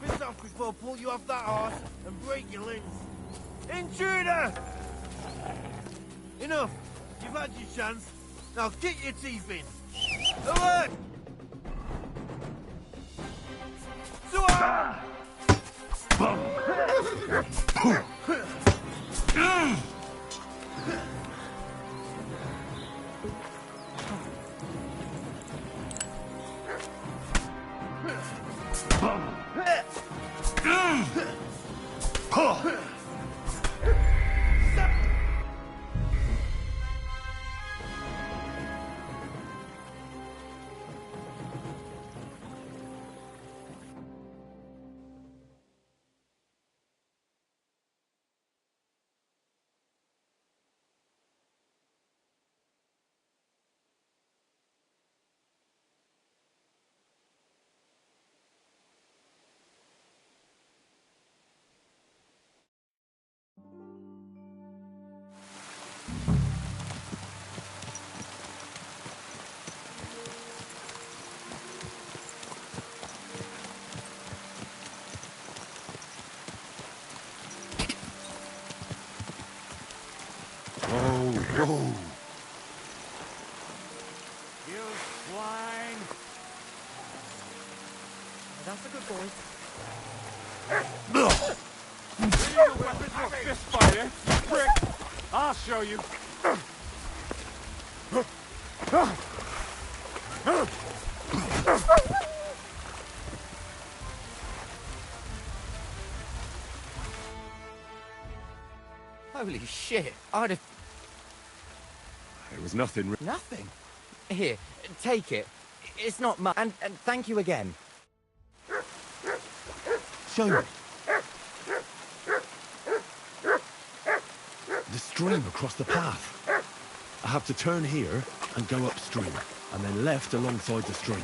Piss off before I pull you off that horse and break your limbs. Intruder! Enough. You've had your chance. Now get your teeth in. Away! Whoa. You swine! That's a good boy. You need a weapon for a fist fight, eh? Prick! I'll show you. Holy shit, I'd have... It was nothing. Nothing? Here, take it. It's not much. And thank you again. Show me. The stream across the path. I have to turn here and go upstream, and then left alongside the stream.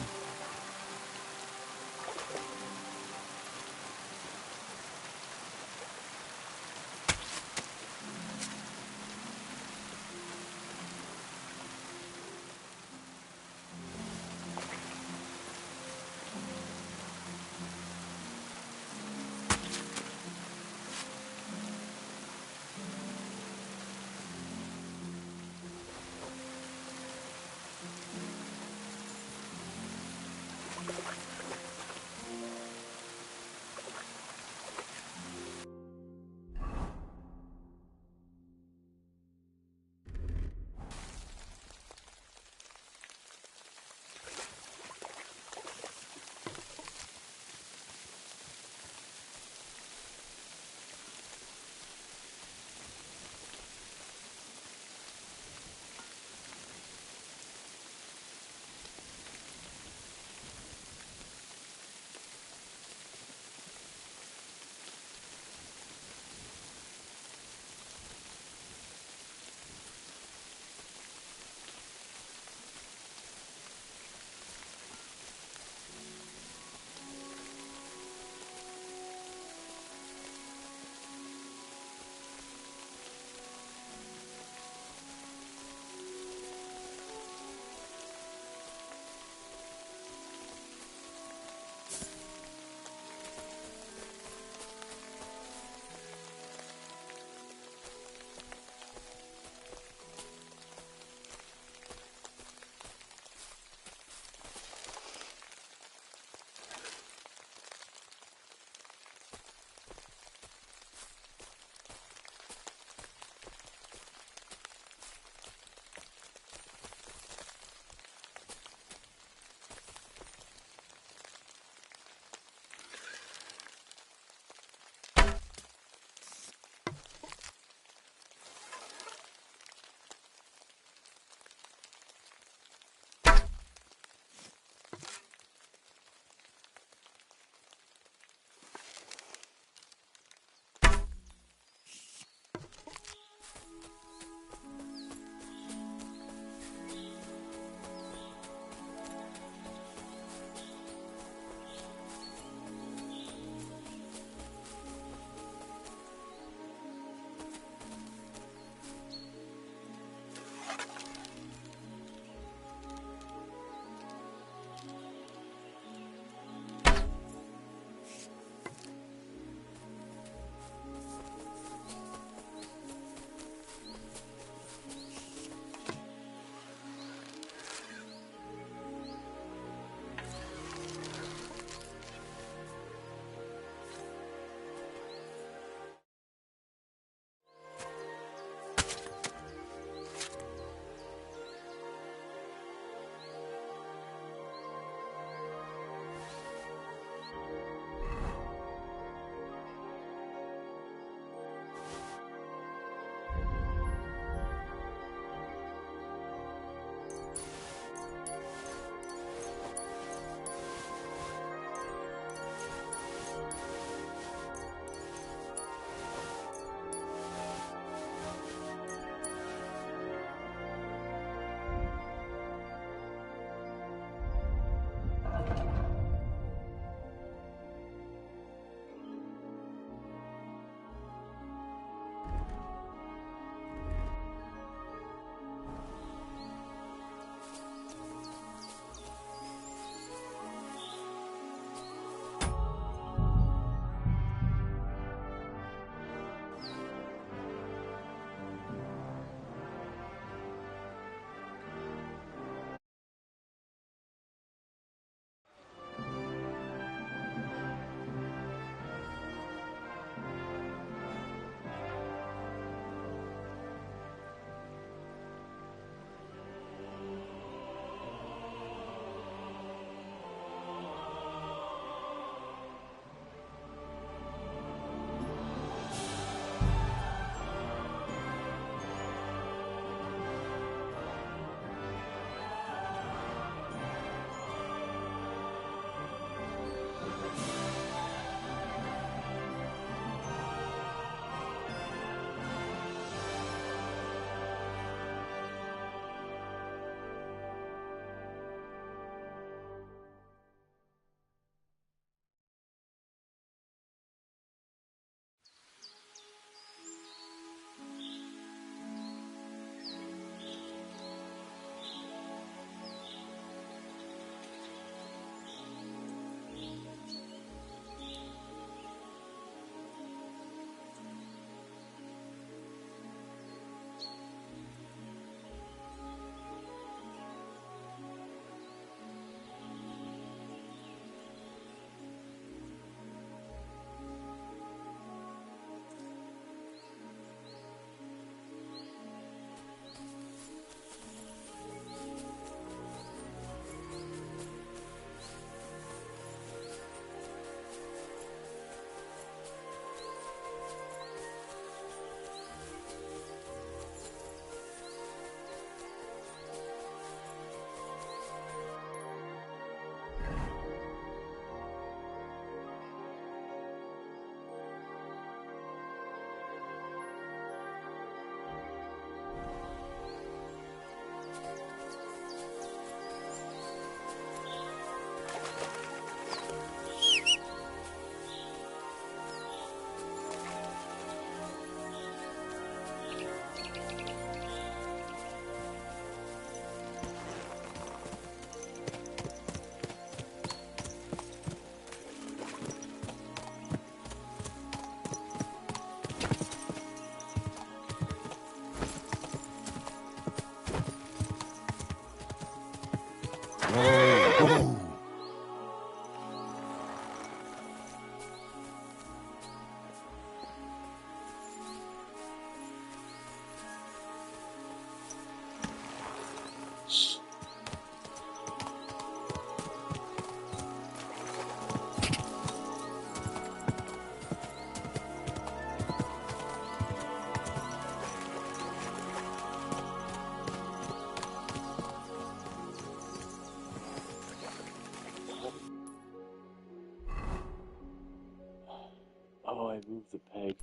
Oh, I moved the peg.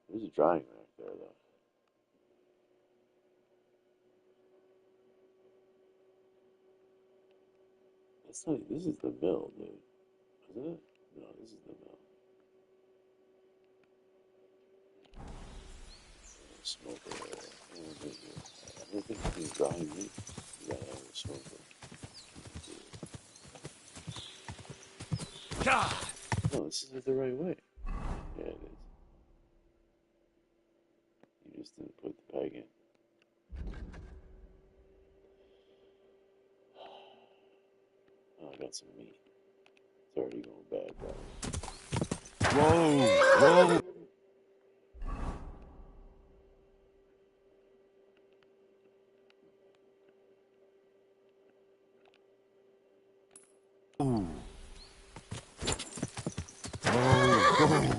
There's a drying rack there, though. That's not. This is the mill, dude. Isn't it? No, this is the mill. Smoker. I don't think he's drying meat. You gotta have a smoker. God! No, this is the right way. Yeah, it is. You just didn't put the peg in. Oh, I got some meat. It's already going bad, probably. Whoa! Whoa! Ooh. Oh, oh.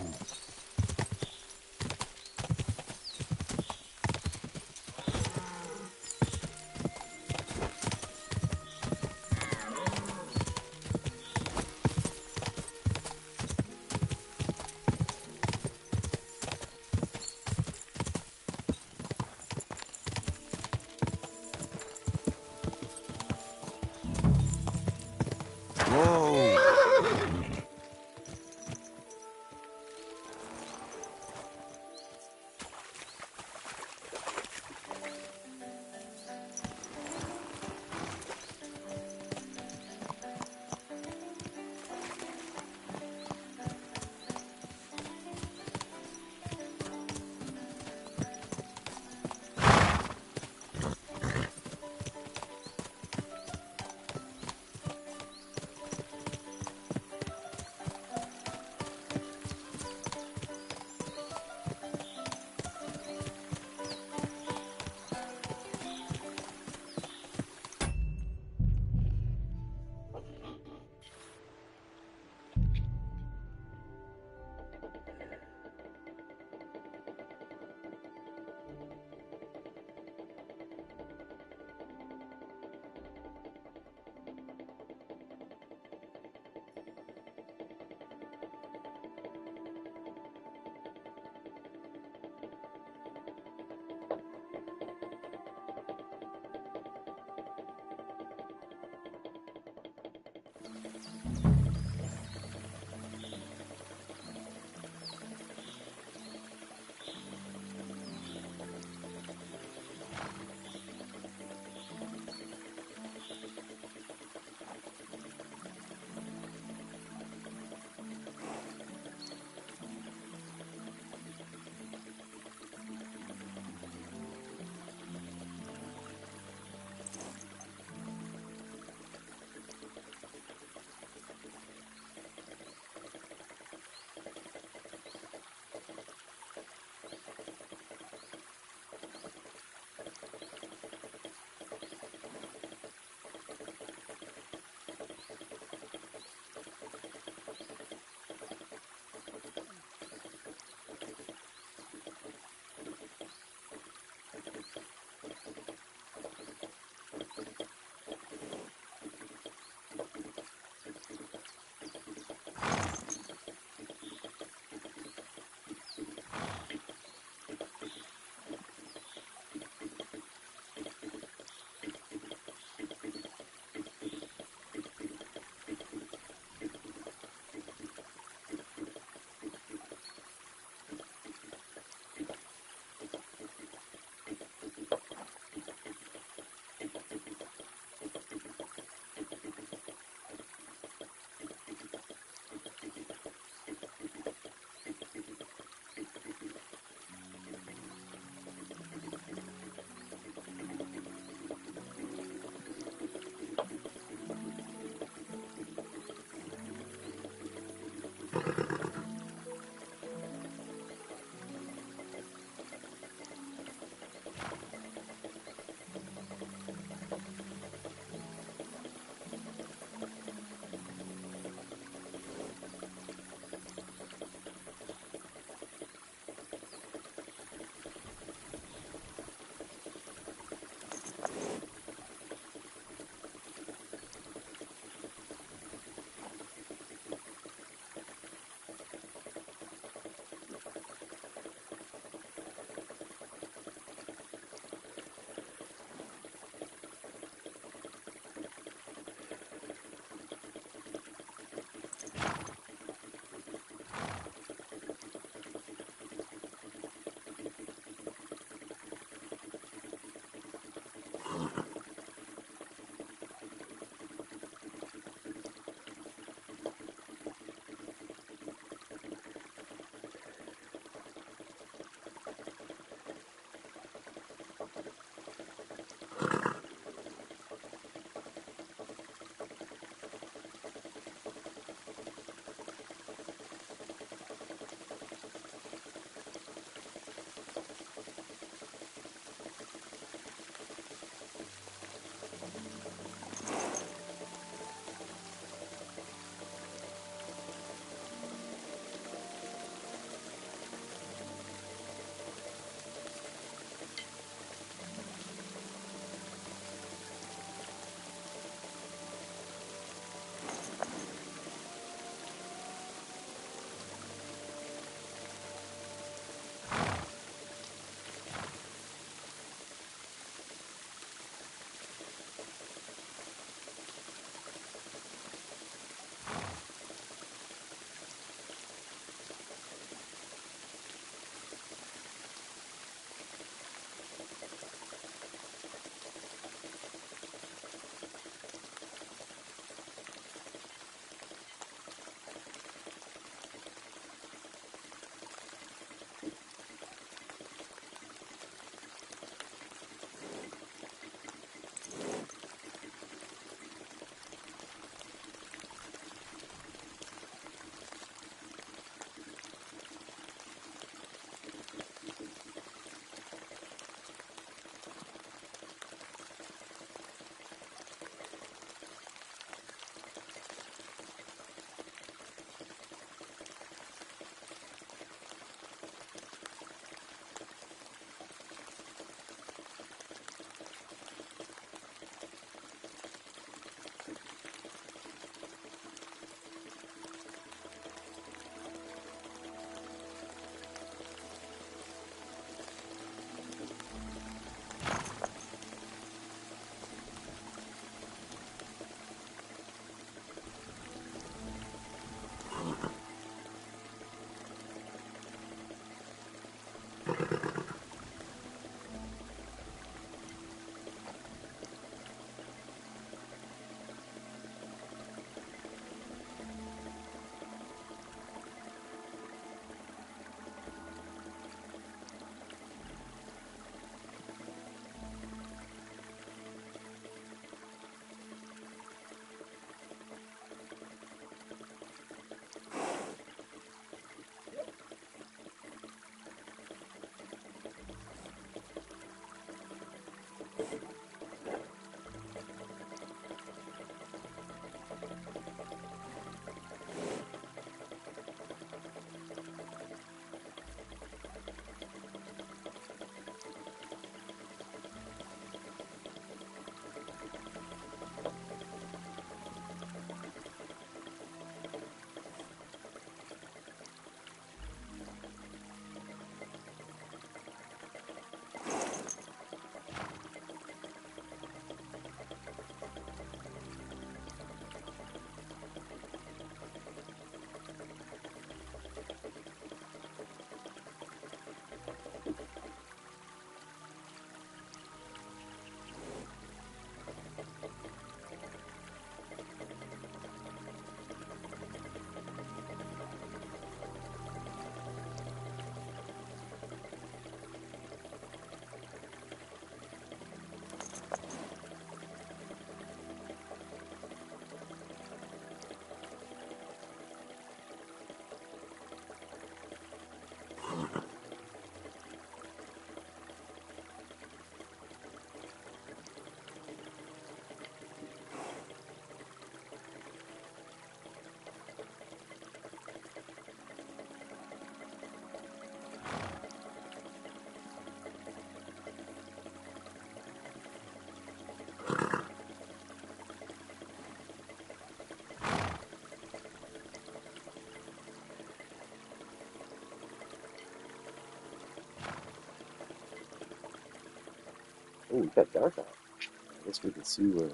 Oh, we got dark out. I guess we can see where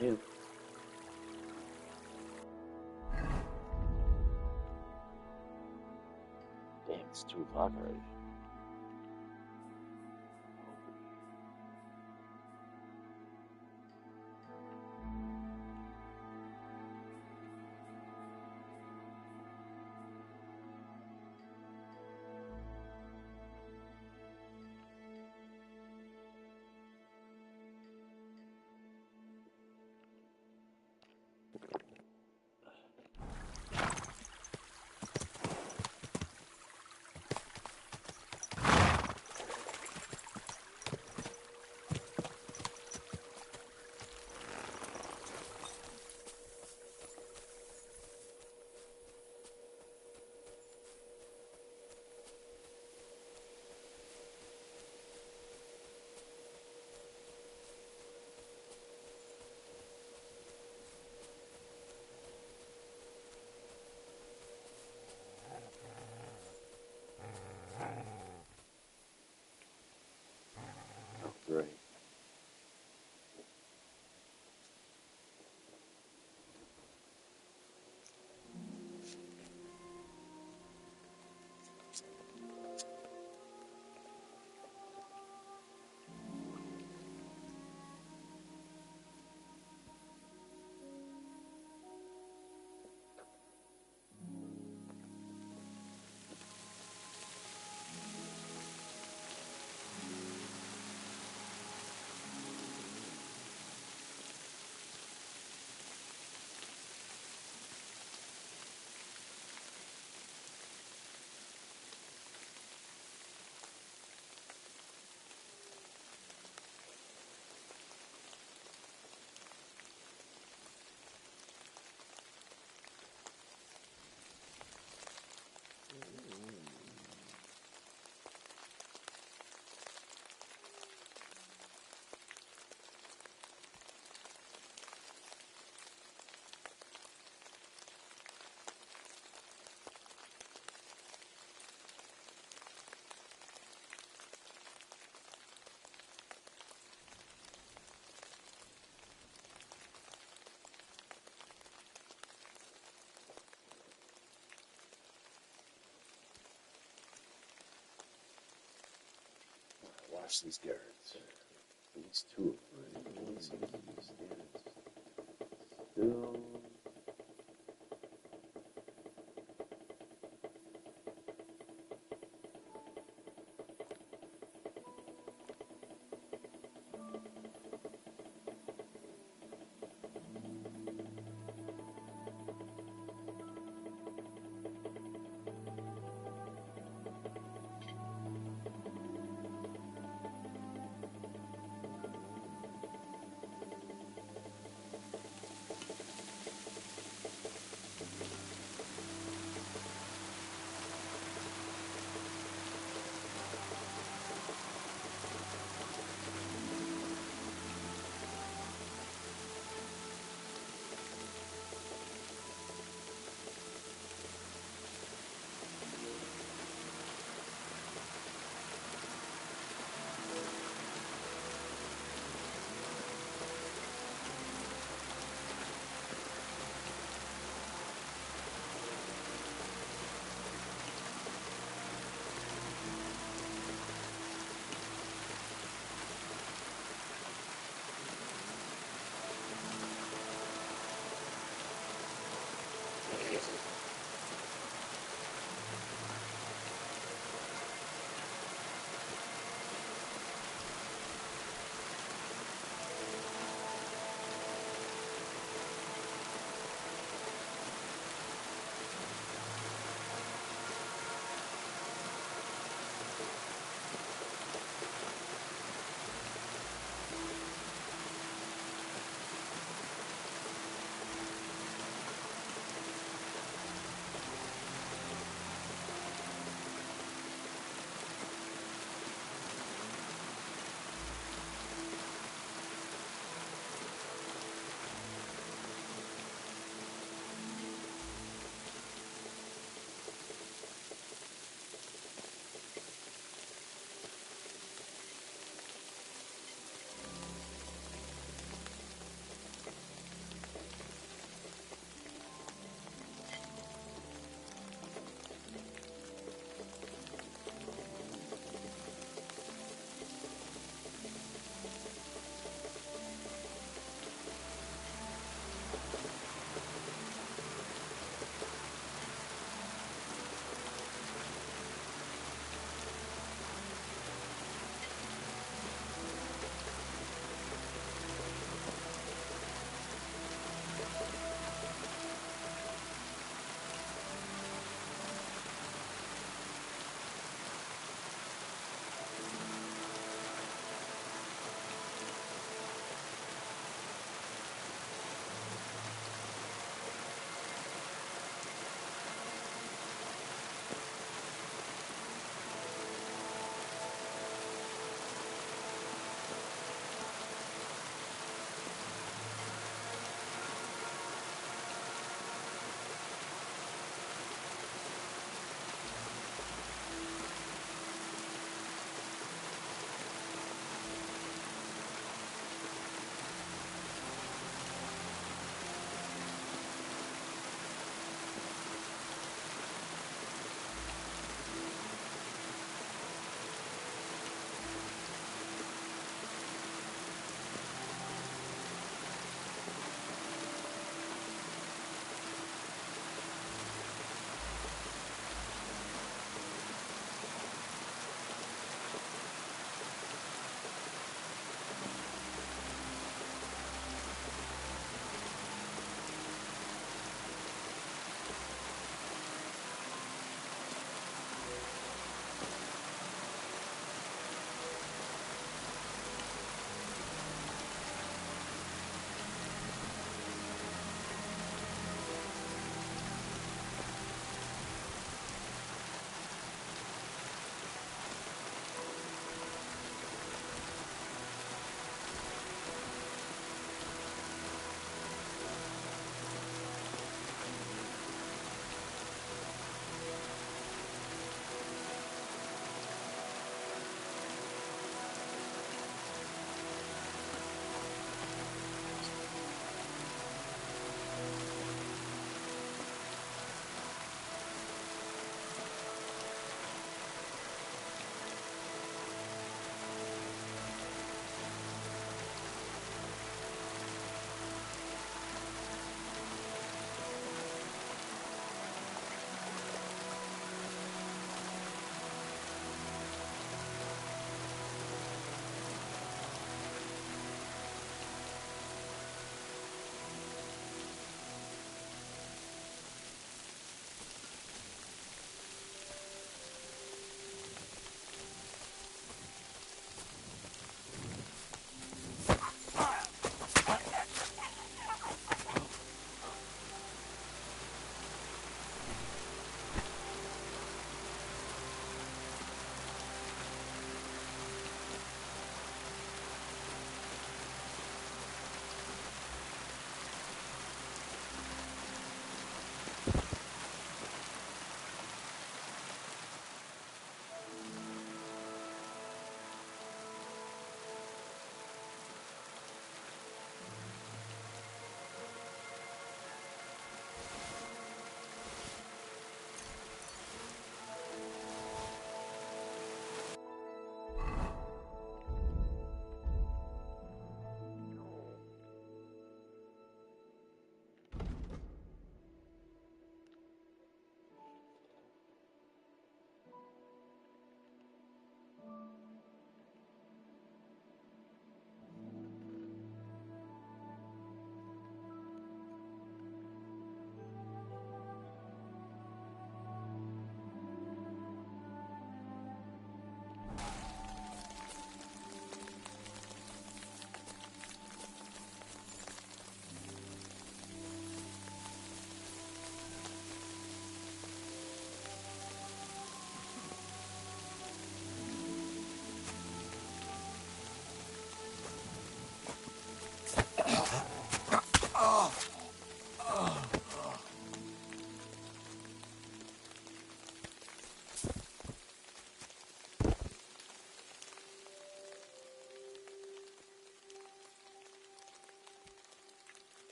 we're in. Damn, it's 2 o'clock already. Great. Watch these guards. At least 2 of them. One seems to be standing still.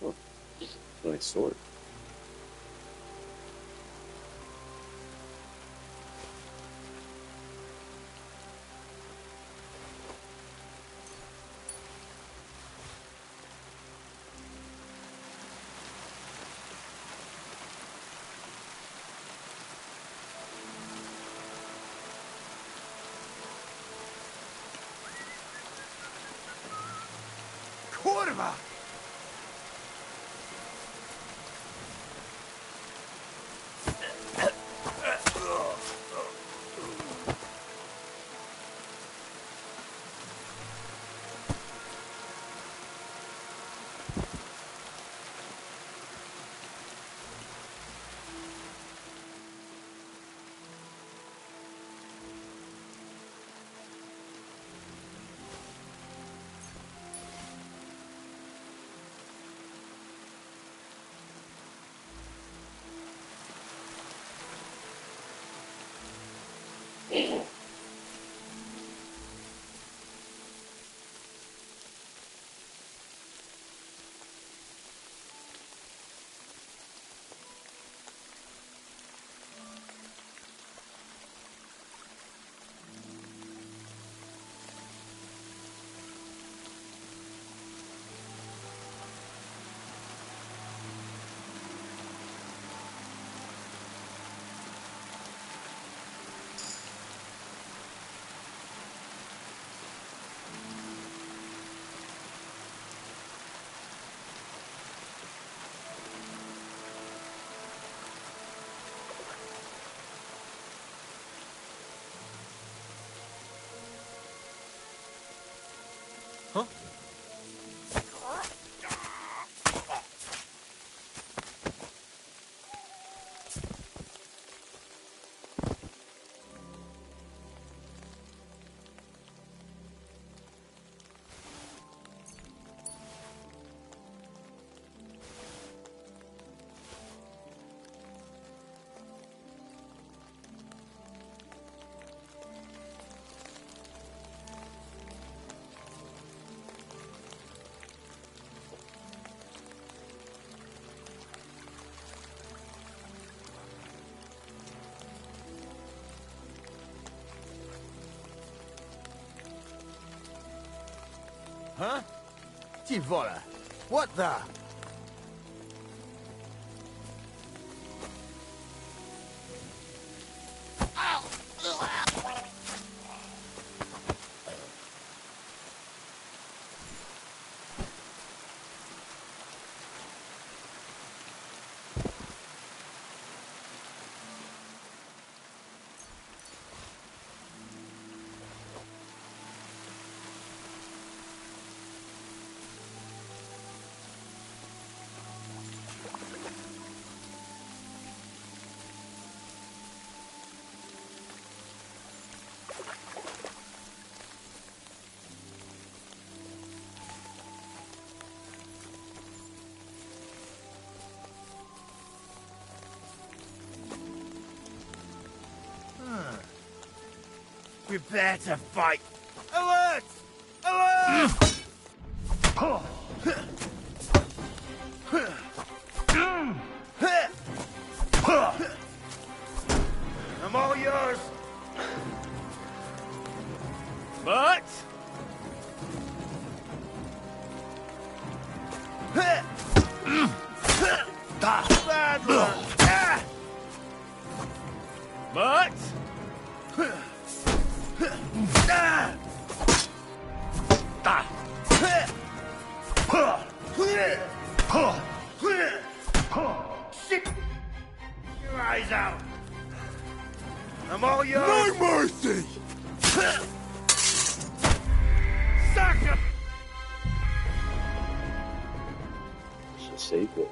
Oh, nice sword. Kurwa! Huh? Huh? Dziwola. What the? Prepare to fight. Alert! Alert! I'm all yours. But... Bad luck. But... Shit! Your eyes out. I'm all yours. No mercy! Sucker! It's a secret.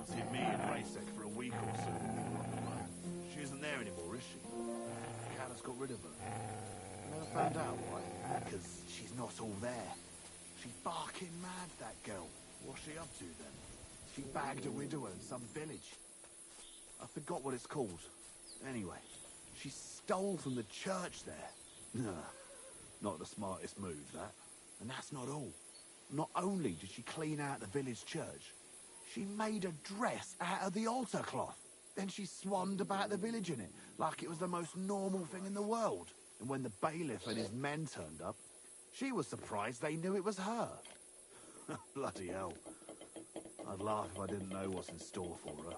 haven't seen me in Racek for a week or so. She isn't there anymore, is she? Hannah's got rid of her. I never found out why. Because she's not all there. She's barking mad, that girl. What's she up to then? She bagged a widower in some village. I forgot what it's called. Anyway, she stole from the church there. Nah, not the smartest move, that. And that's not all. Not only did she clean out the village church, she made a dress out of the altar cloth. Then she swanned about the village in it, like it was the most normal thing in the world. And when the bailiff and his men turned up, she was surprised they knew it was her. Bloody hell. I'd laugh if I didn't know what's in store for her.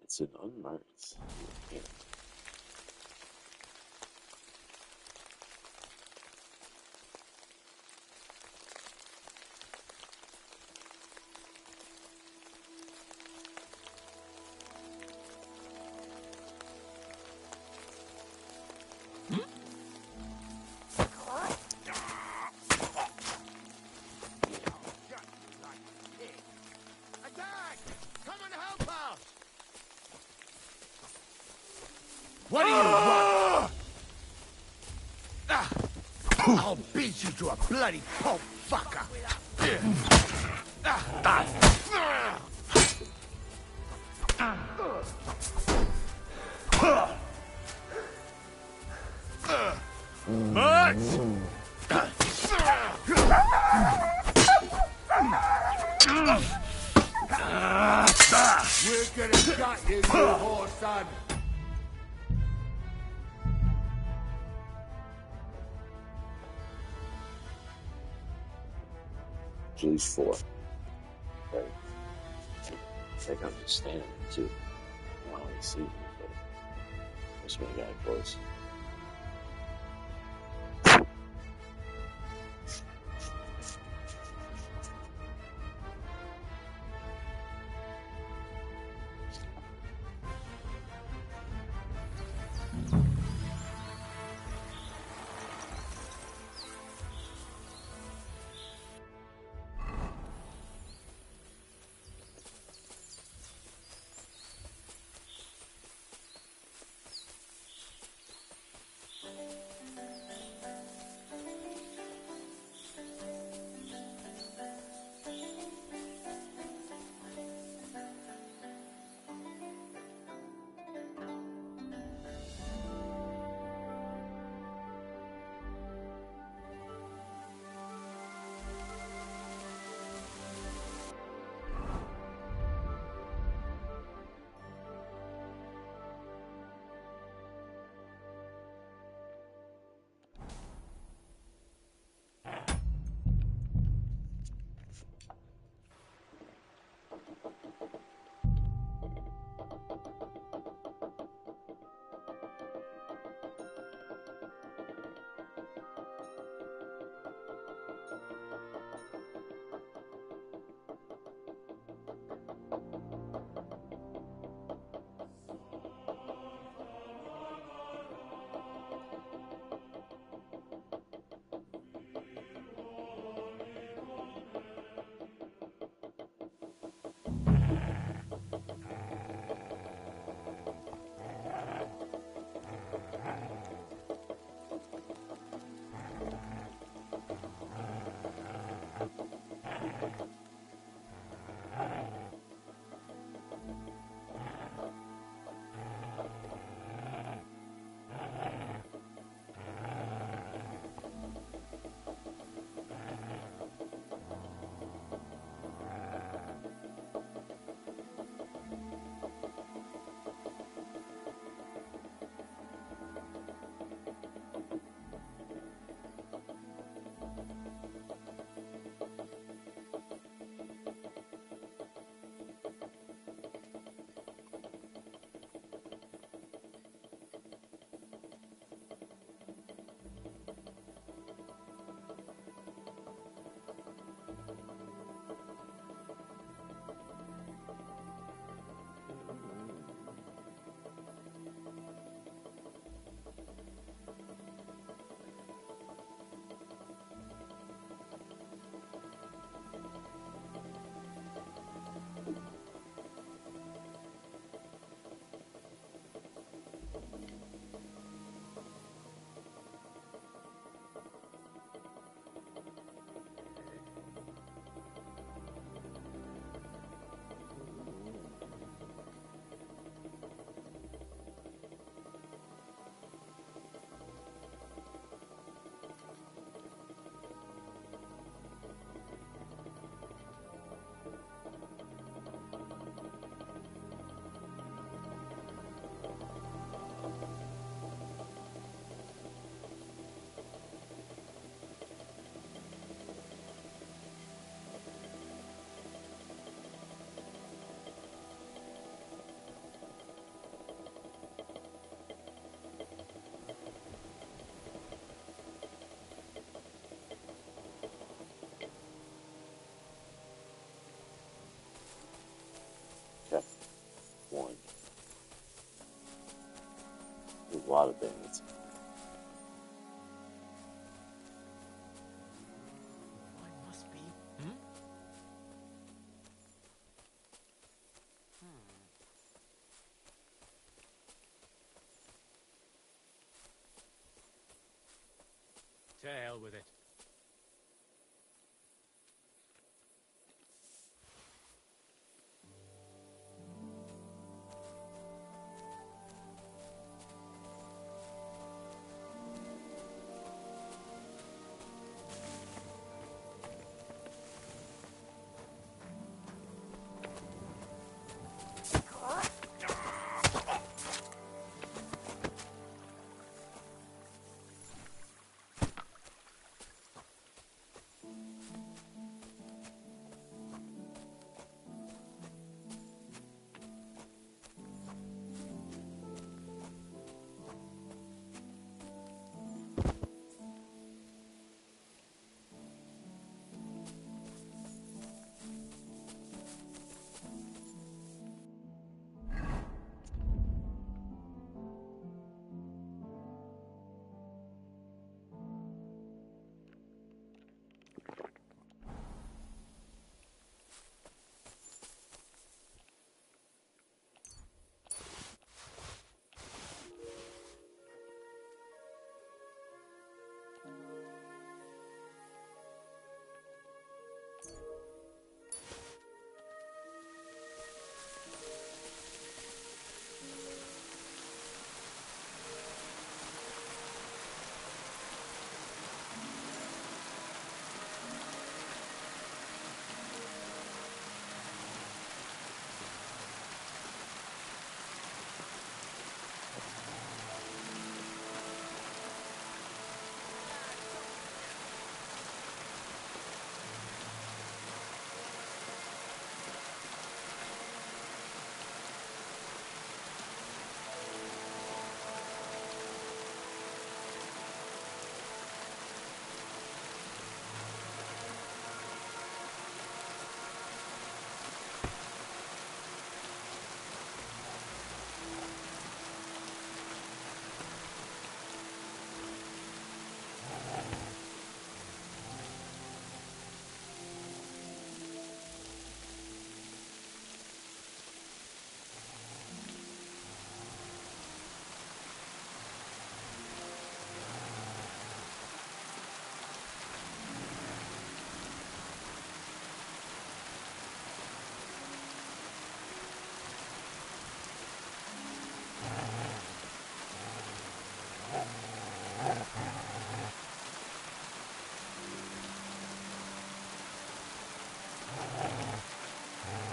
It's an unmarked camp. Attack! Come and help us! What do you want? I'll beat you to a bloody pulp fucker. We're gonna gut you, you whore son. At least 4. Right. I think I'm just standing there too. I don't really see me, but there's my guy close. lot of things. Must be. To hell with it.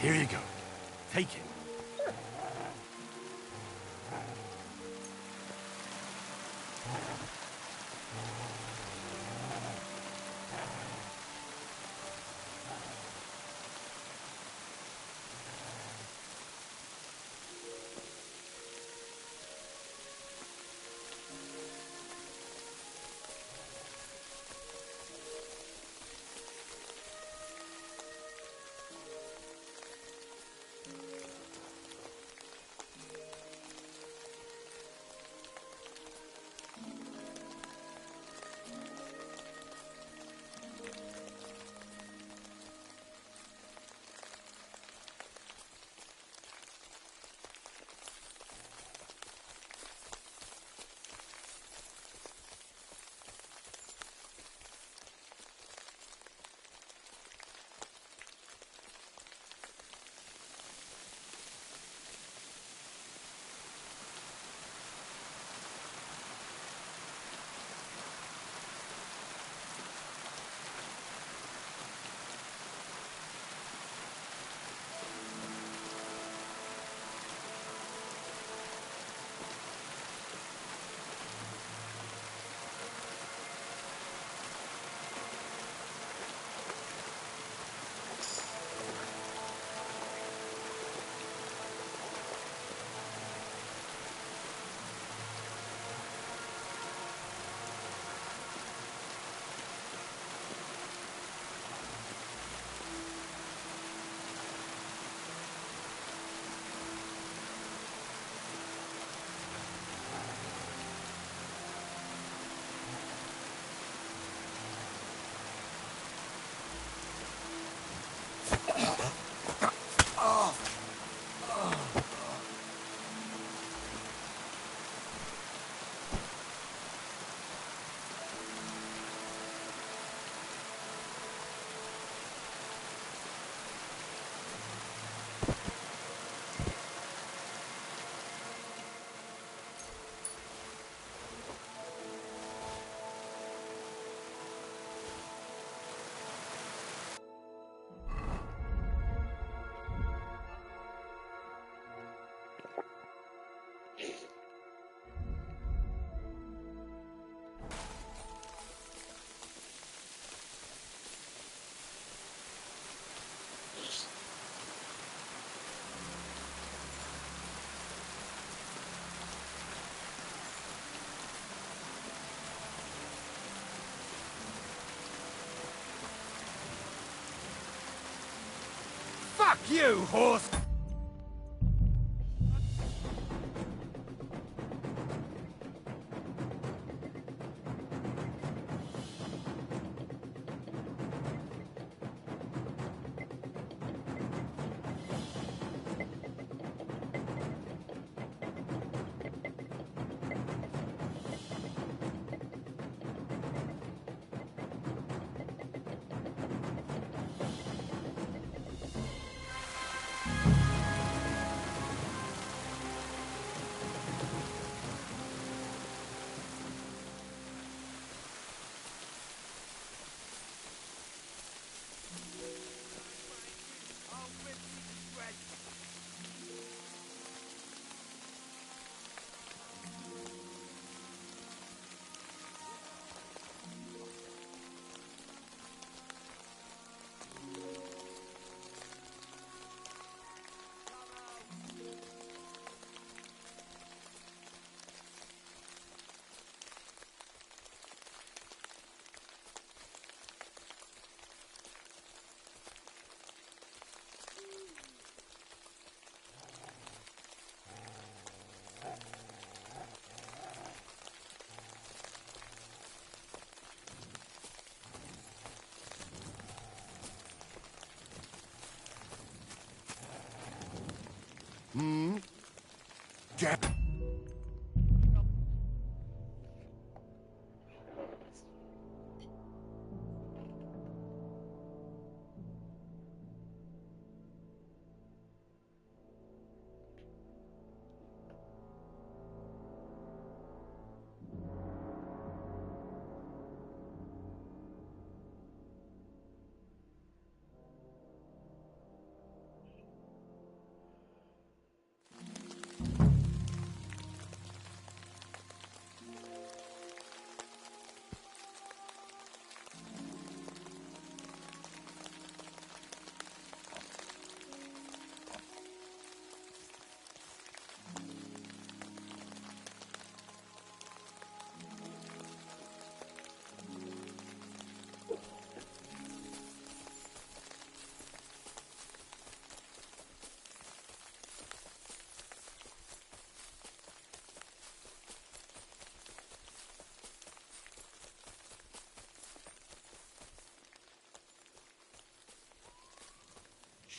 Here you go. Take it. Fuck you, horse!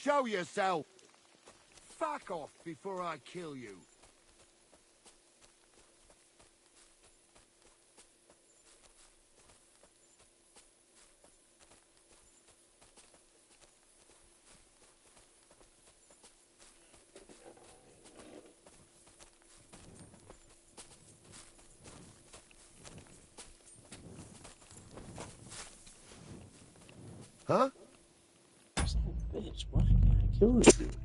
Show yourself! Fuck off before I kill you. Huh? Bitch, why can't I kill this dude?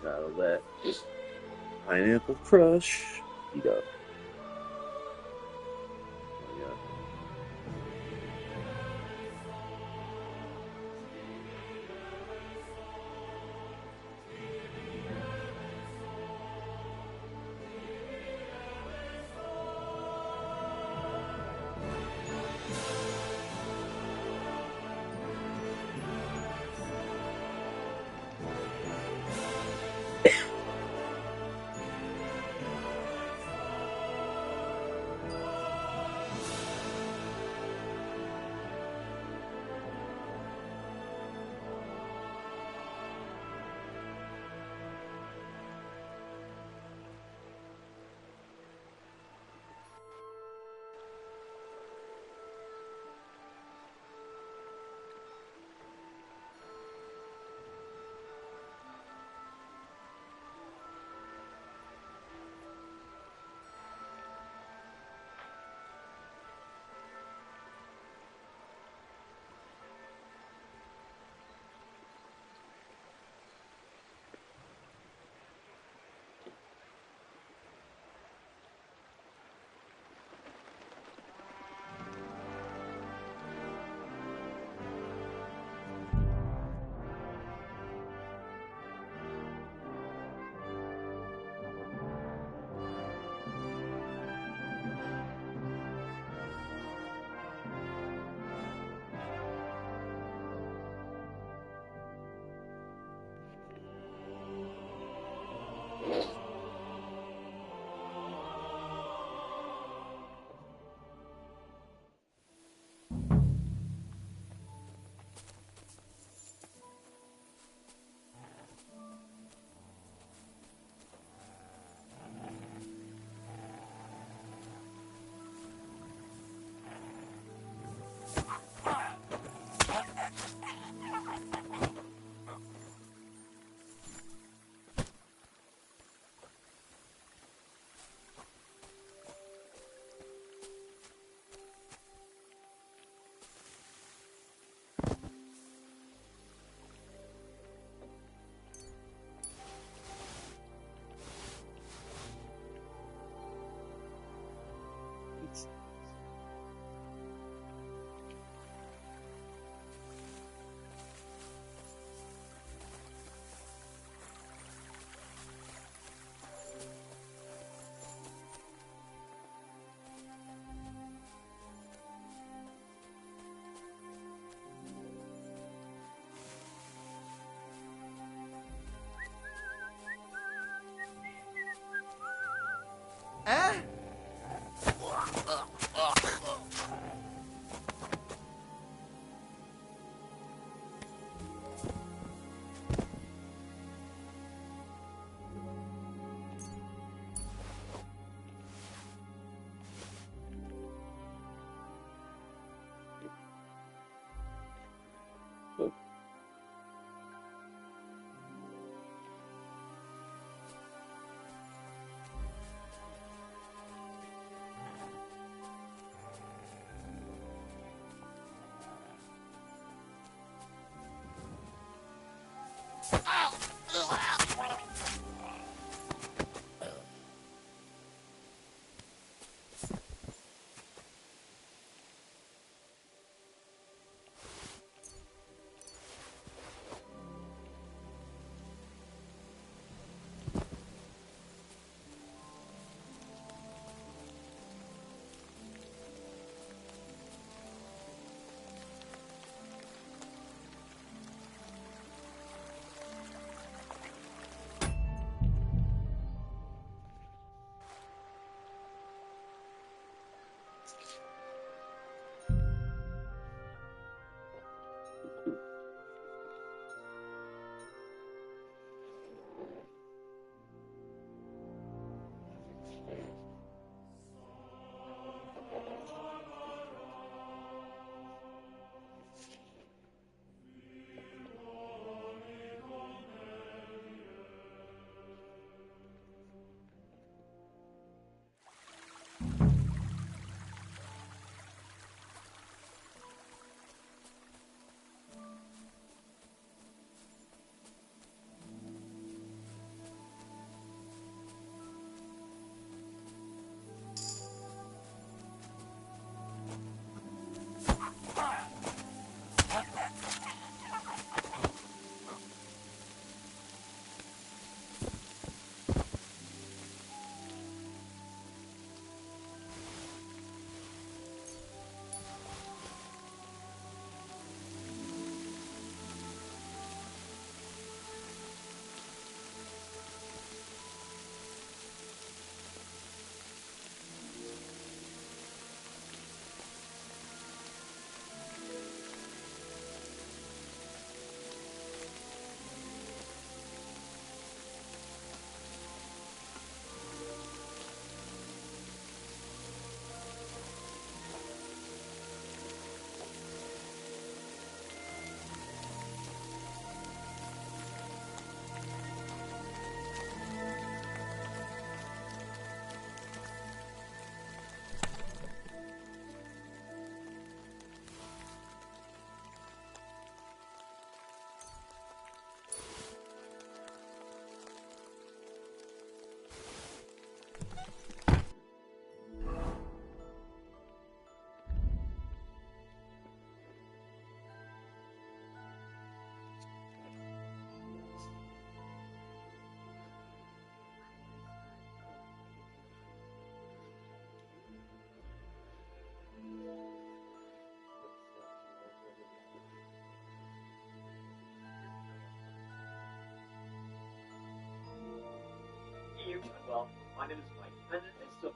Gotta let Pineapple Crush heat up. Oh, yeah. Eh? my name is Mike, and it's so.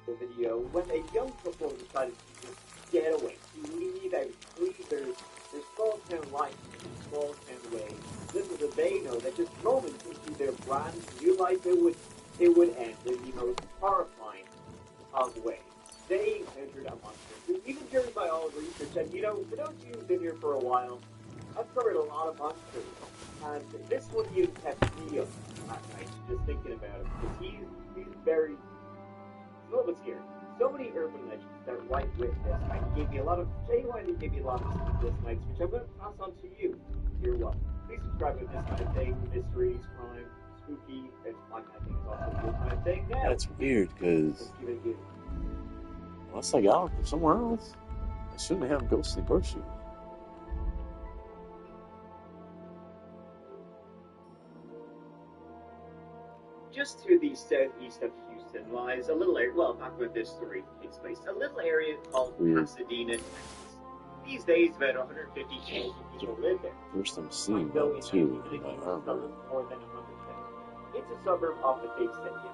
The video when a young couple decided to just get away, to leave their small town life, small town way. Little did they know that just moments into their brand new life, it would end in the most horrifying of ways. They encountered a monster who, even judged by all research, and for those of you who've been here for a while, I've covered a lot of monsters, and this one even kept me up at night just thinking about him, because he's very. A little bit scary. So many urban legends that right with this night gave me a lot of genuinely gave me a lot of sleepless nights, which I'm going to pass on to you. You're welcome. Please subscribe with this kind of thing, mysteries, crime, spooky. It's my kind of thing. It's also your kind of thing. Now, That's weird, because let's give it a give. unless I got from somewhere else, I shouldn't have ghostly virtue. Just to the southeast of Houston lies a little area, well, back where this story takes place, a little area called Pasadena, Texas. These days, about 150,000 people live there. First I'm seeing that too in my armor. More than 100,000. It's a suburb of the big city.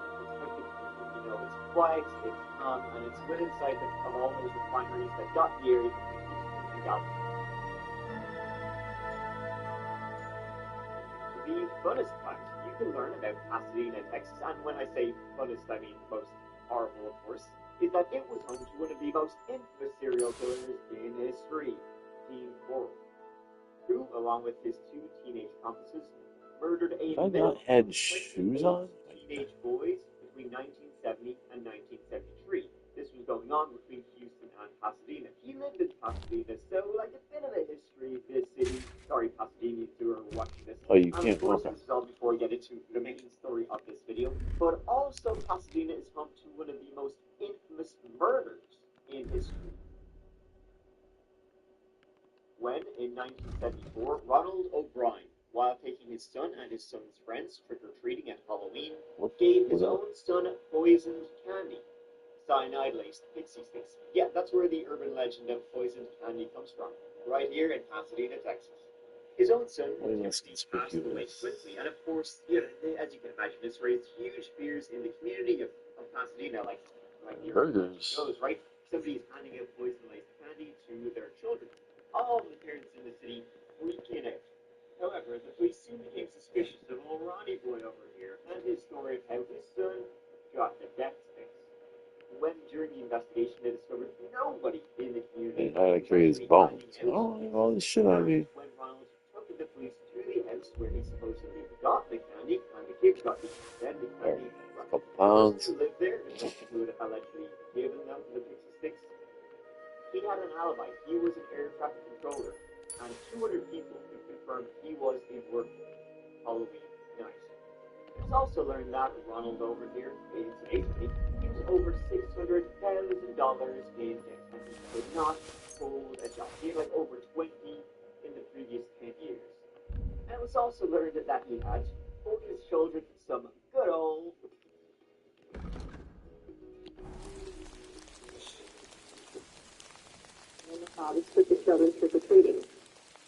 It's quiet, it's calm, and it's within sight of all those refineries that got the area between Houston and Galveston. The funnest fact you can learn about Pasadena, Texas, and when I say funnest, I mean most horrible, of course, is that it was home to one of the most infamous serial killers in history, Dean Worrell, who, along with his two teenage accomplices, murdered a Have I not had shoes on? teenage boys between 1970 and 1973. This was going on between Houston and Pasadena. He lived in Pasadena, so like a bit of a history of this city. Sorry, Pasadena, if you are watching this. Oh, you can't. Of course, Okay. this is all before we get into the main story of this video. But also, Pasadena is home to one of the most infamous murders in history. When, in 1974, Ronald O'Brien, while taking his son and his son's friends trick-or-treating at Halloween, gave his own son poisoned candy. Cyanide-laced pixie sticks. Yeah, that's where the urban legend of poisoned candy comes from. Right here in Pasadena, Texas. His own son passed away quickly, and of course, as you can imagine, this raised huge fears in the community of Pasadena, like the burgers goes, right? Somebody's handing out poison-laced candy to their children. All the parents in the city freaking out. However, the police soon became suspicious of old Ronnie boy over here and his story of how his son got the death sticks. When during the investigation they discovered nobody in the community. And how to create his bones. I don't have all this shit on me. When Ronald took the police to the house where he supposedly got the candy, and the kids got the candy. A couple pounds. Who lived there, the person who had allegedly given them the pixie sticks, he had an alibi. He was an air traffic controller, and 200 people could confirm he was in work Halloween night. It's also learned that Ronald over here, in today's money, he was over $600,000 in debt, and he could not hold a job. He had like over 20 in the previous 10 years. And it was also learned that he had told his children some good old and the fathers took the children trick-or-treating.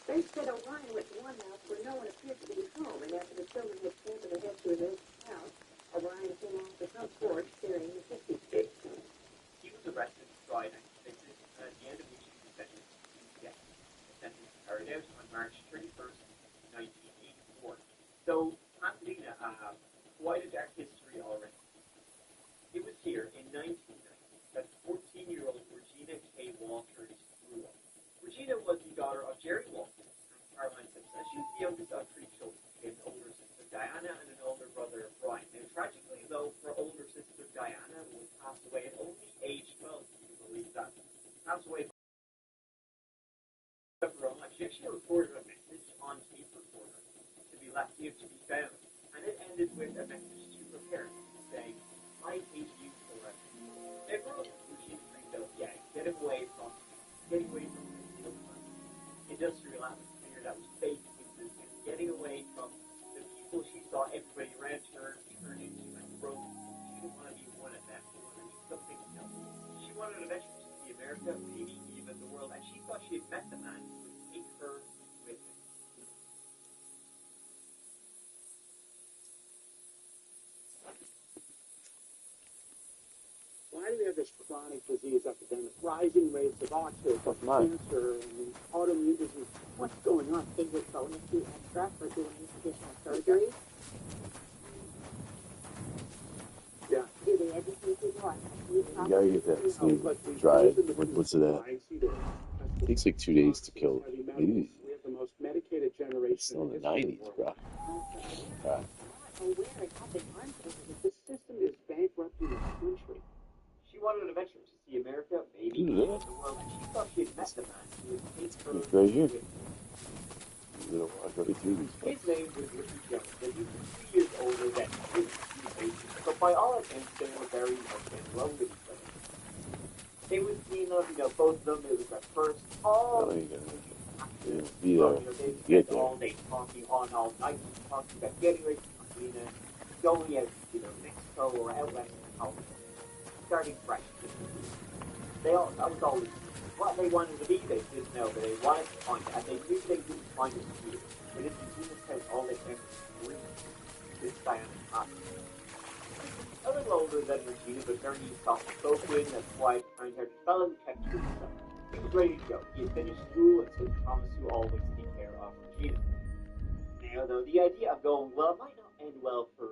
They said O'Brien went to one house where no one appeared to be home, and after the children had scampered ahead to his house, O'Brien came off the front porch carrying the pixie stick. He was arrested Friday, at the end of which he was sentenced to death. The sentence carried out on March 31st, 1984. So, Pasadena, quite a dark history already. It was here in 1990 that 14-year-old Regina K. Walters grew up. Regina was the daughter of Jerry Walters and Caroline Simpson. She was the youngest of three children. She had an older sister, Diana, and an older brother, Brian. Now, tragically, though, her older sister, Diana, was passed away at only age 12. Can you believe that? Passed away of her own life. She actually recorded a message on tape recorder to be left here to be found. And it ended with a message to her parents saying, I hate you forever. Everyone Regina freaked out, getting away from industrial atmosphere that was fake existence, getting away from the people she saw this chronic disease epidemic, rising rates of autism, cancer, and autoimmune disease. What's going on? Is it bonus the extra for doing additional surgery? Yeah. Do they educate you on? You gotta get that thing dried. What's it at? It takes like 2 days to kill. Ew. We have the most medicated generation. It's still in the 90s, bro. God. Aware and helping armed forces. This system is bankrupting the country. She wanted an adventure to see America, maybe Yeah. the world, and she thought she had met the man who would take her It's right here. with You gotta walk right through these. his name was Ricky Jones, and he was 3 years older than his but by all accounts, they were very much in love with each other. They was seen of, both of them, it was at first, all Oh, you gotta they be there. spent Get there. all day talking on all night, talking about getting ready to Argentina, going out, Mexico or out west in college, starting fresh. That was always what they wanted to be. They didn't know, but they wanted to find it, and they knew they didn't find it here. But if you do this all they found was green, this dynamic happened. A little older than Regina, but very soft-spoken and quiet, kind-hearted fellow who kept to himself. He was ready to go. He had finished school and so promised to always take care of Regina. Now, though, the idea of going, well, it might not end well for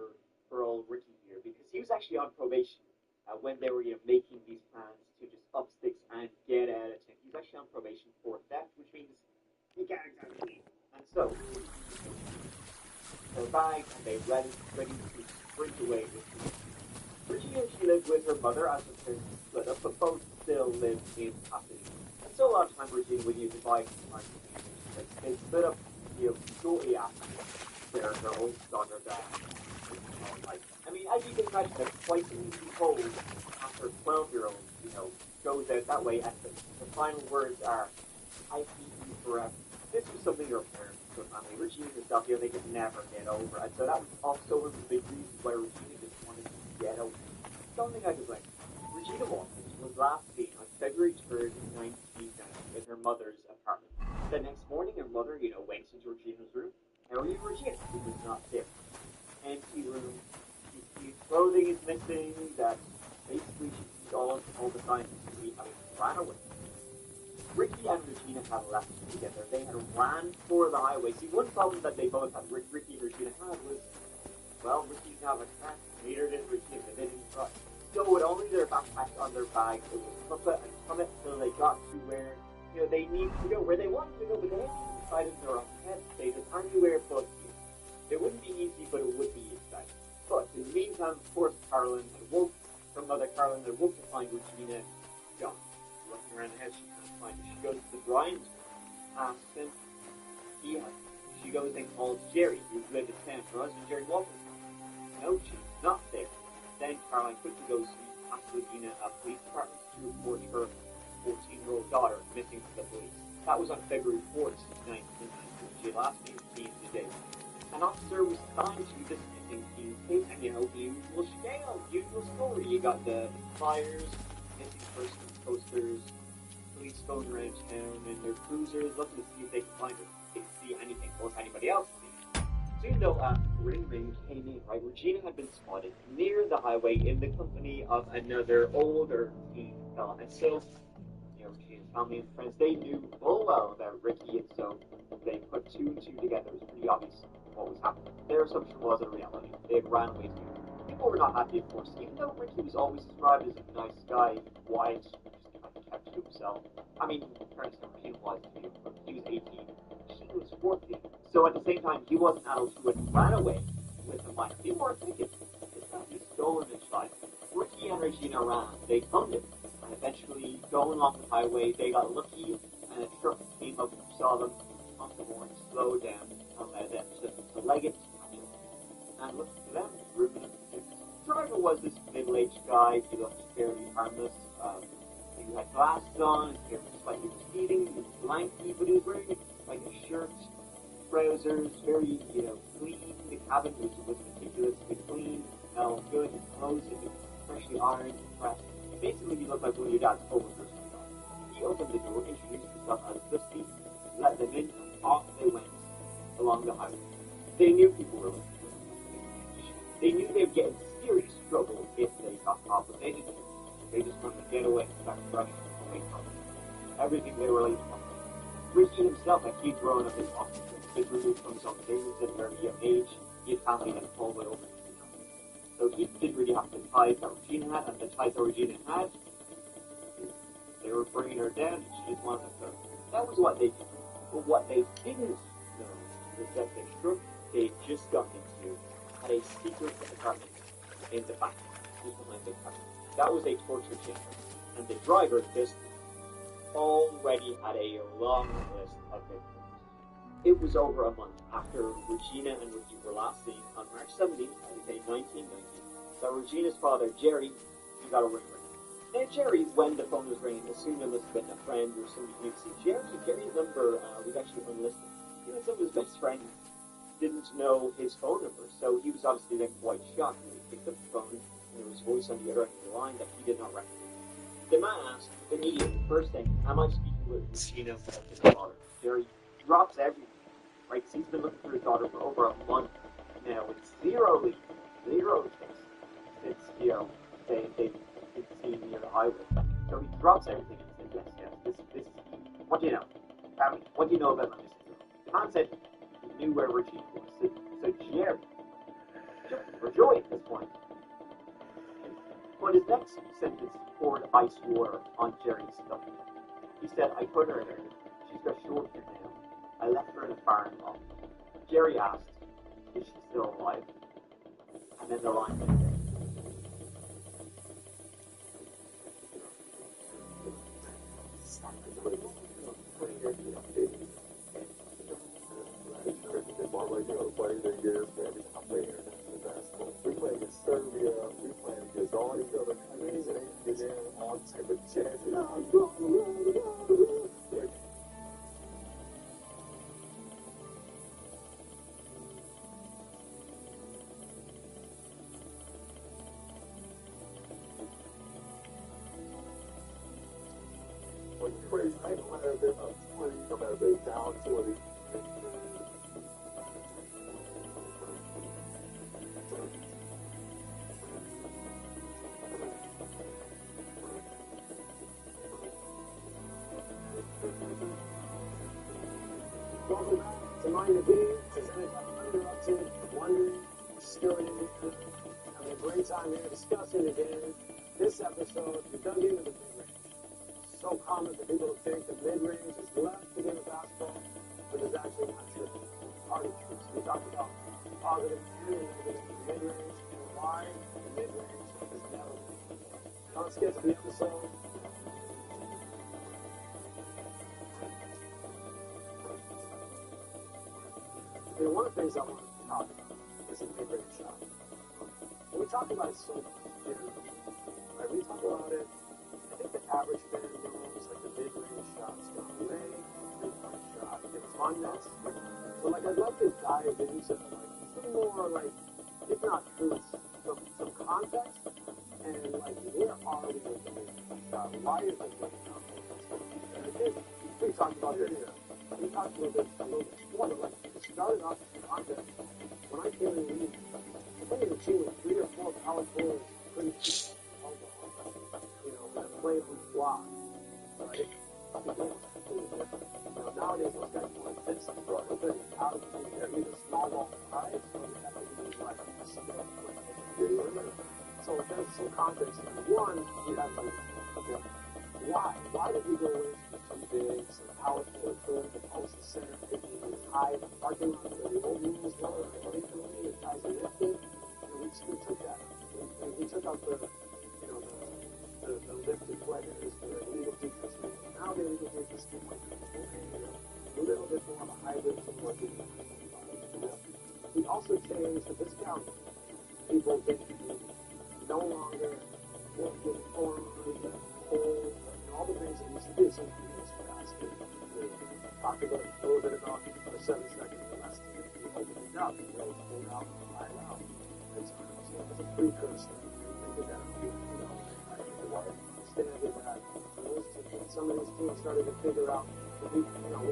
old Ricky here, because he was actually on probation when they were making these plans to just up sticks and get out of town. He was actually on probation for theft, which means he can't exactly leave. And so, their bags, and they ready to sprint away with him. Regina, she lived with her mother as her parents split up, but both still lived in Pasadena. And so a lot of time Regina would use the bike to find they split up, shortly after their oldest daughter died. I mean, as you can imagine, that's quite an easy hold after a 12-year-old, goes out that way, and the final words are, I keep you forever. This was something your parents took on me. Regina herself, they could never get over. And so that was also one of the big reasons why Regina just wanted to get over. Something I could blame. Regina Watkins was last seen on February 3rd, 1990 in her mother's apartment. The next morning, her mother, went into Regina's room, and Regina, who was not there. Empty room. His clothing is missing, that basically she sees all the signs of having ran away. Ricky and Regina had left together. They had ran for the highway. See, one problem that they both had, Ricky and Regina had, was, well, Ricky didn't have a car, neither did Regina, they didn't drive. So with only their backpacks on their bags, it was puppet and summit until they got to where, they needed to go, where they wanted to go, but they hadn't decided their own head. They just anywhere but here. It wouldn't be easy, but it would be exciting. But in the meantime, of course, Carolyn had woke, her mother Carolyn had woke to find Regina gone. Looking around the house, she can't find her. She goes to Brian's room, asks him, she goes and calls Jerry, who lived in town. Her husband, Jerry Walker's home. No, she's not there. Then Caroline quickly goes to Pasadena Police Department to report her 14-year-old daughter missing to the police. That was on February 4th, 1990. She had last been seen today. An officer was assigned to this missing teen case, and usual scale, usual story. You got the flyers, missing persons posters, police going around town, and their cruisers looking to see if they can find her, if they can see anything, or if anybody else sees. Soon though, ring came in, right? Regina had been spotted near the highway in the company of another older teen fella, and so, Regina's family and friends, they knew full well about Ricky, and so they put two and two together. It was pretty obvious what was happening. Their assumption was a reality. They had ran away together. People were not happy, of course, even though Ricky was always described as a nice guy, quiet, just kind of kept to himself. I mean, Regina was too, but he was 18. She was 14. So at the same time, he was an adult who had ran away with a minor. People were thinking, this guy has stolen a child. Ricky and Regina ran. They found it. And eventually, going off the highway, they got lucky, and a truck came up and saw them on the horn, slowed down, and let them to leg it, and looked for them, grouping them. The driver was this middle-aged guy. He looked fairly harmless. He had glasses on, his hair was slightly receding, he was lanky, but he was wearing like a shirt, trousers, very, clean. The cabin was meticulously clean, smelled good, his clothes had been freshly ironed and pressed. Basically, he looked like one of your dad's co-workers. He opened the door, introduced himself as Dusty, let them in, and off they went along the highway. They knew people were listening. They knew they would get in serious trouble if they got caught, but they didn't. They just wanted to get away and start running away from it. Everything they were related to. Richie himself, like he'd grown up in Austin, he'd removed from his own business at a very young age. He had family that all the way over to the town. So he didn't really have the ties that Regina had, and the ties that Regina had, they were bringing her down, and she didn't want them. So that was what they did. But what they didn't know was that the truck they just got into had a secret apartment in the back, just behind the car. That was a torture chamber, and the driver just already had a long list of victims. It was over a month after Regina and Ricky were last seen on March 17th, 1990, that Regina's father, Jerry, he got a ring ring. Now Jerry, when the phone was ringing, assumed it must have been a friend or somebody who could see Jerry's number was actually unlisted. Even some of his best friends didn't know his phone number, so he was obviously then quite shocked when he picked up the phone and there was a voice on the other end of the line that he did not recognize. The man asked immediately, first thing, am I speaking with Regina, his daughter? Jerry drops everything, right? He's been looking for his daughter for over a month now with zero leads, zero chase since, they've been seen near the highway. So he drops everything and said, yes, this is, what do you know? Tell me, what do you know about my missing girl? The man said he knew where Regina was. So Jerry, for joy at this point, but his next sentence poured ice water on Jerry's stomach. He said, I put her there. She's got short hair now. I left her in a barn lot. Jerry asked, is she still alive? And then the line went dead. We played against Serbia, we played against all these other countries, and they did all type of chances. When crazy, I don't matter if they're up 20, no matter if they're down 20. Welcome back to Mind the Game, presented by Uninterrupted, Wondering, Still in it. Having a great time here discussing the game. This episode, we dug into the mid-range. So common for people to think that mid-range is left to game of basketball, but it's actually not true. Part of the truth. We talked about positive and negative mid-range and why the mid-range is never. Now let's get to the episode. One of the things I want to talk about is the mid-range shot. And we talk about it so much here. Right? We talk about it. I think the average fan knows like the mid-range shot's gone away, three-point shot, it's funness. But like I'd love to dive into like some more like, if not truth, some context and like where are we with the mid-range shot? Why is it like not? And I think we talked about this. We talked a little bit before, but like it started off in context. When I came in the league, I played a team with 3 or 4 power forwards, couldn't keep when I'm playing on the block, right? Nowadays those guys want to fit something out of the game. They're either small ball guys or they have to use like a skill. So there's some context. One, you have to okay, why? Why did we go away from some bigs and power forward, third, the post, the center, picking these high parking lots where the old rules were, originally, the guys are lifted, and we took that. We took out the lifted players, the legal defense. Now the legal defense team like a little bit more of a hybrid from what we We also changed the discount. People didn't no longer work with the form, the whole, all the things that we used to do. Some people used to ask it. Talk about a little bit about the 7 seconds the last time you open it up, you know, pull out, line out. It's a precursor. Think of that, standard that some of these teams started to figure out that we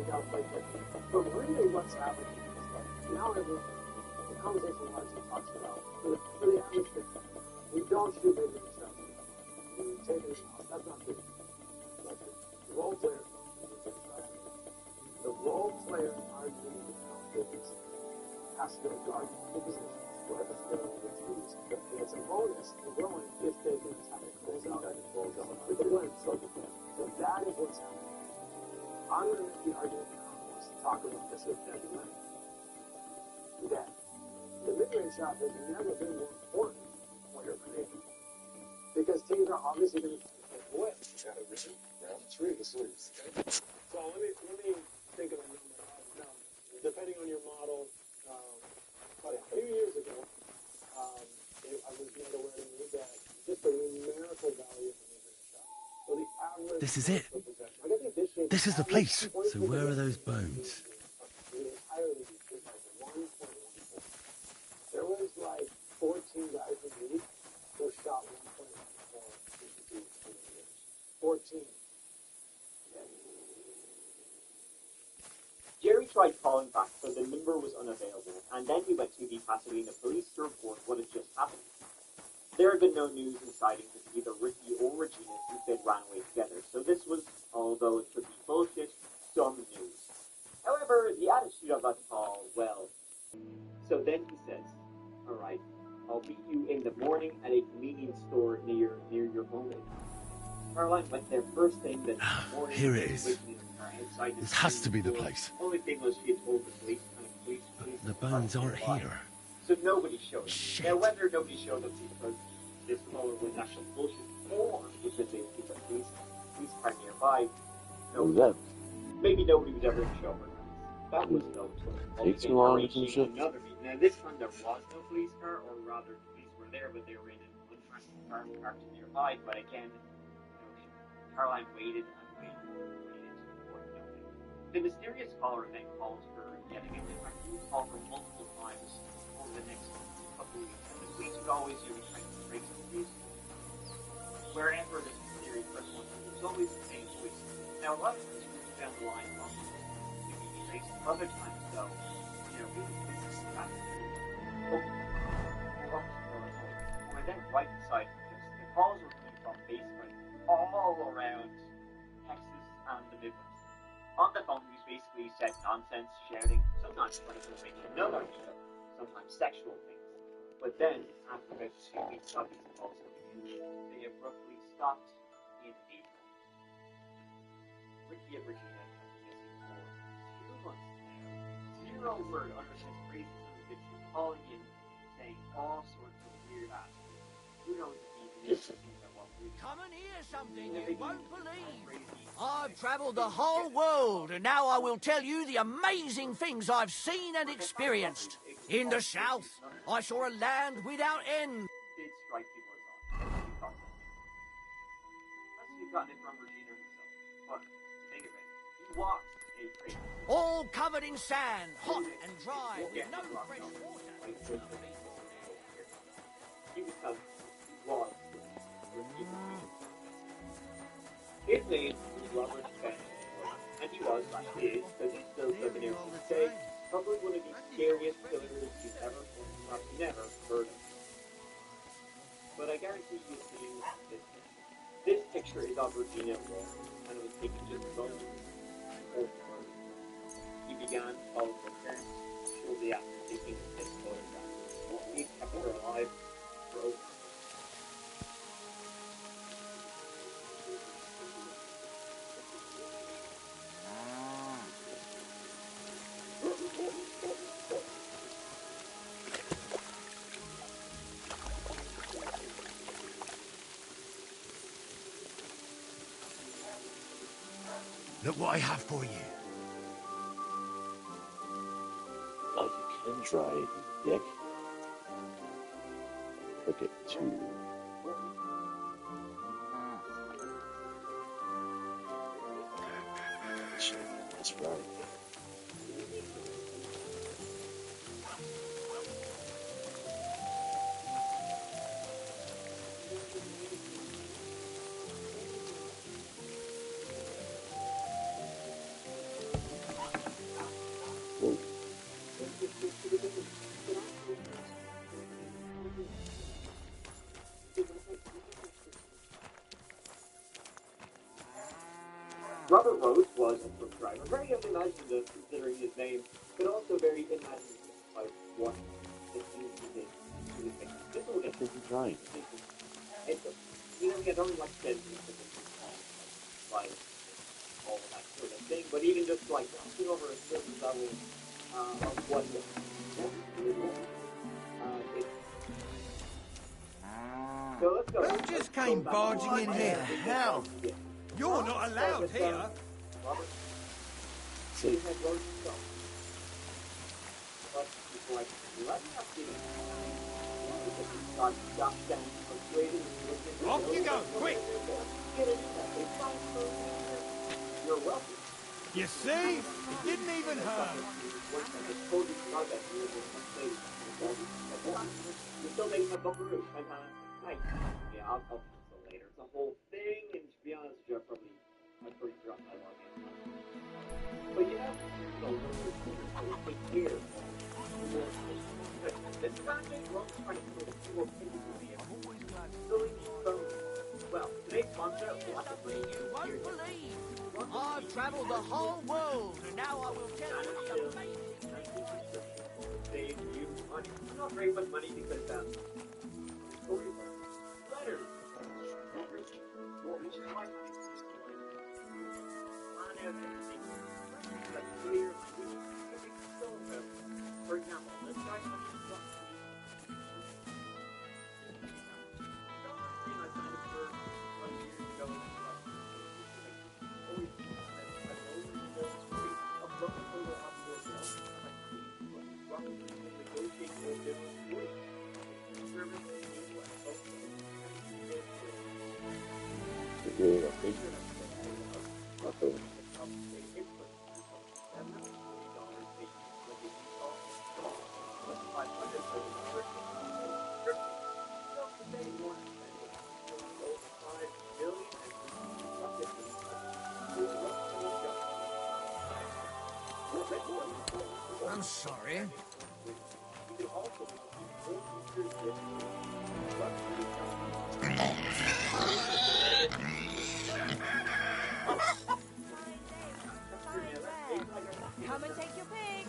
got to play quickly. But really what's happening is like now the conversation largely talks about for the average fan, we don't shoot mid-range shots. We taking it off. That's not true. That's true. The role player, has to go guard the positions where the skill gets used. And it's a bonus to growing if they can attack it close out and close out with the blend. So that is what's happening. I'm going to make the argument that I want to talk about this with Debbie Leonard. That the mid-range shot has never been more important when you're creating. Because teams are obviously going to take away. Round 3 is loose. So let me think of a number. Now, depending on your model, about a few years ago, I was made aware to me that just the numerical value of the mid-range shot. So the average. This is it. This is the place. So where are those bones? There was like 14 guys in the league who shot 1.14 years. 14. Jerry tried calling back, but the number was unavailable, and then he went to the Pasadena police to report what had just happened. There had been no news and sightings of either Ricky or Regina since they'd ran away together, so this was, although it could be bullshit, some news. However, the attitude of that call, well... So then he says, alright, I'll meet you in the morning at a convenience store near your home. Caroline went there first thing the next morning. Here it is. This has to be the place. Only thing was she had told the police, and the police The bones aren't here. So nobody showed up. Now, whether nobody showed up because this caller was actually bullshit, or because they would keep the police car nearby, maybe nobody would ever show up. That was no Take too long to finish it. Now, this time there was no police car, or rather, the police were there, but they were in an untracked car parked nearby. But again, Caroline waited and waited for nothing. The mysterious caller then called her yet again. In fact, he would call her multiple times over the next couple of weeks. And the police would always try to trace the police. Wherever this mysterious person was, it was always the same voice. Now, a lot of times we found the line wrong. Other times, though, we were then right beside this. The calls were coming from basically all around Texas and the Midwest. On the phone, he was basically said nonsense, shouting, sometimes trying to make another show, sometimes sexual things. But then, after about 2 weeks of these calls coming in, they abruptly stopped in April. Ricky and Regina have been missing for 2 months. Zero word under his phrases in the picture, calling in, saying all sorts of weird ass things. Who knows if he even is thinking about what we Come and hear something you won't believe. I've travelled the whole world, and now I will tell you the amazing things I've seen and experienced. In the south, I saw a land without end. Did strike people as odd. Unless you've gotten it from Regina herself. But, think of it, he was a crazy. All covered in sand, hot and dry, with no fresh water. He was his name was Robert Benn, and he was, like he is, because he's still living here to this day, probably one of the scariest killers you've ever, perhaps never heard of. But I guarantee you've seen this picture. This picture is of Regina Wall, and it was taken just moments before the murder. He began to follow her parents shortly after taking this photograph. He kept her alive for over. Look what I have for you. Like you can try, Dick. Look at 2. That's right. Robert Rose was a truck driver, very unimaginative considering his name, but also very imaginative about what the things he did to his victims. This will get trying. You know, he had only like sentences like all of that sort of thing, but even just like knocking over a certain level of what it So let's go. Who just came barging in here? Hell, you're not allowed here. Robert, See. he had Rose himself. But he's like, let me ask you this. Off you go, quick! You're welcome. You see? It didn't even hurt. You're still making a buckaroo. Nice. Yeah, I'll tell you later. It's a whole thing, and to be honest, I'd pretty drunk my log in. But you have to take care of this project won't try to put people well, today's sponsor, You won't believe. I've travelled the whole world, and now I will tell you the amazing save you money. Not very much money because letters. For example, let's try I'm sorry. Come and take your pick.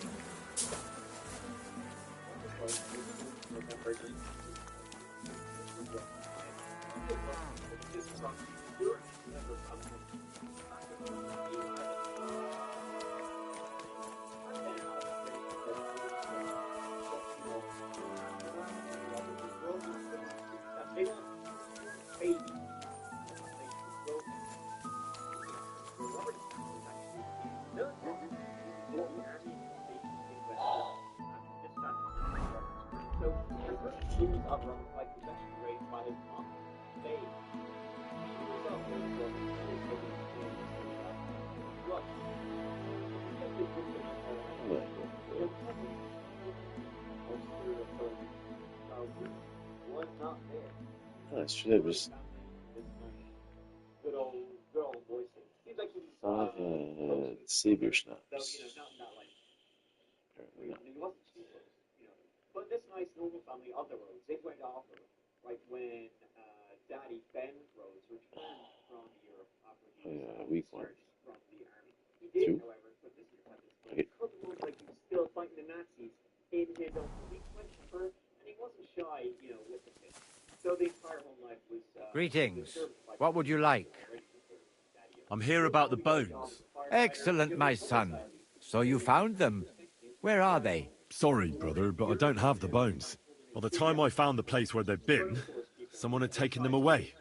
I should have just Good old voice. Seems like he's Savior Snaps. Not like he wasn't too close, But this nice normal family of the Rhodes, they went off like when Daddy Ben Rhodes returned from Europe after he was discharged from the army. He did, however, put this in because it looked like he was still fighting the Nazis in his own home. He went for, and he wasn't shy, with the kids. So the entire home life was. Greetings. What would you like? I'm here about the bones. Excellent, my son. So you found them. Where are they? Sorry, brother, but I don't have the bones. By the time I found the place where they'd been, someone had taken them away.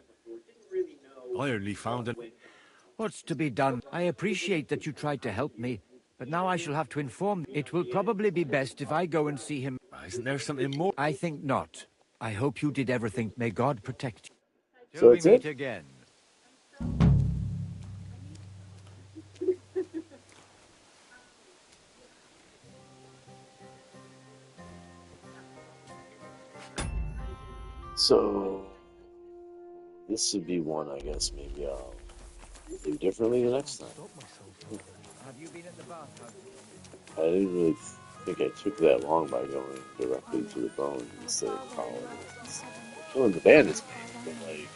I only found an... What's to be done? I appreciate that you tried to help me, but now I shall have to inform. It will probably be best if I go and see him. Isn't there something more? I think not. I hope you did everything. May God protect you. So Till we that's meet it? again. So this would be one I guess maybe I'll do differently the next time. Have you been at the bathhouse? I didn't really think I took that long by going directly to the bones instead of following it. Killing the bandits, but like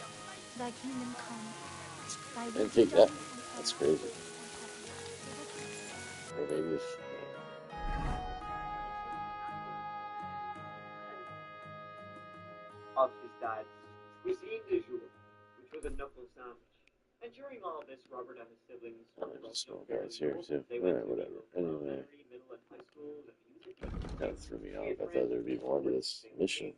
Thy kingdom come. I didn't take that. That's crazy. Or maybe if... Of his dad's cuisine du jour, which was a knuckle sandwich. And during all of this, Robert and his siblings were Just both small guys here, too. Alright, whatever. Anyway. middle and high schools and music. Kind of threw me off. I thought there'd be more to this mission.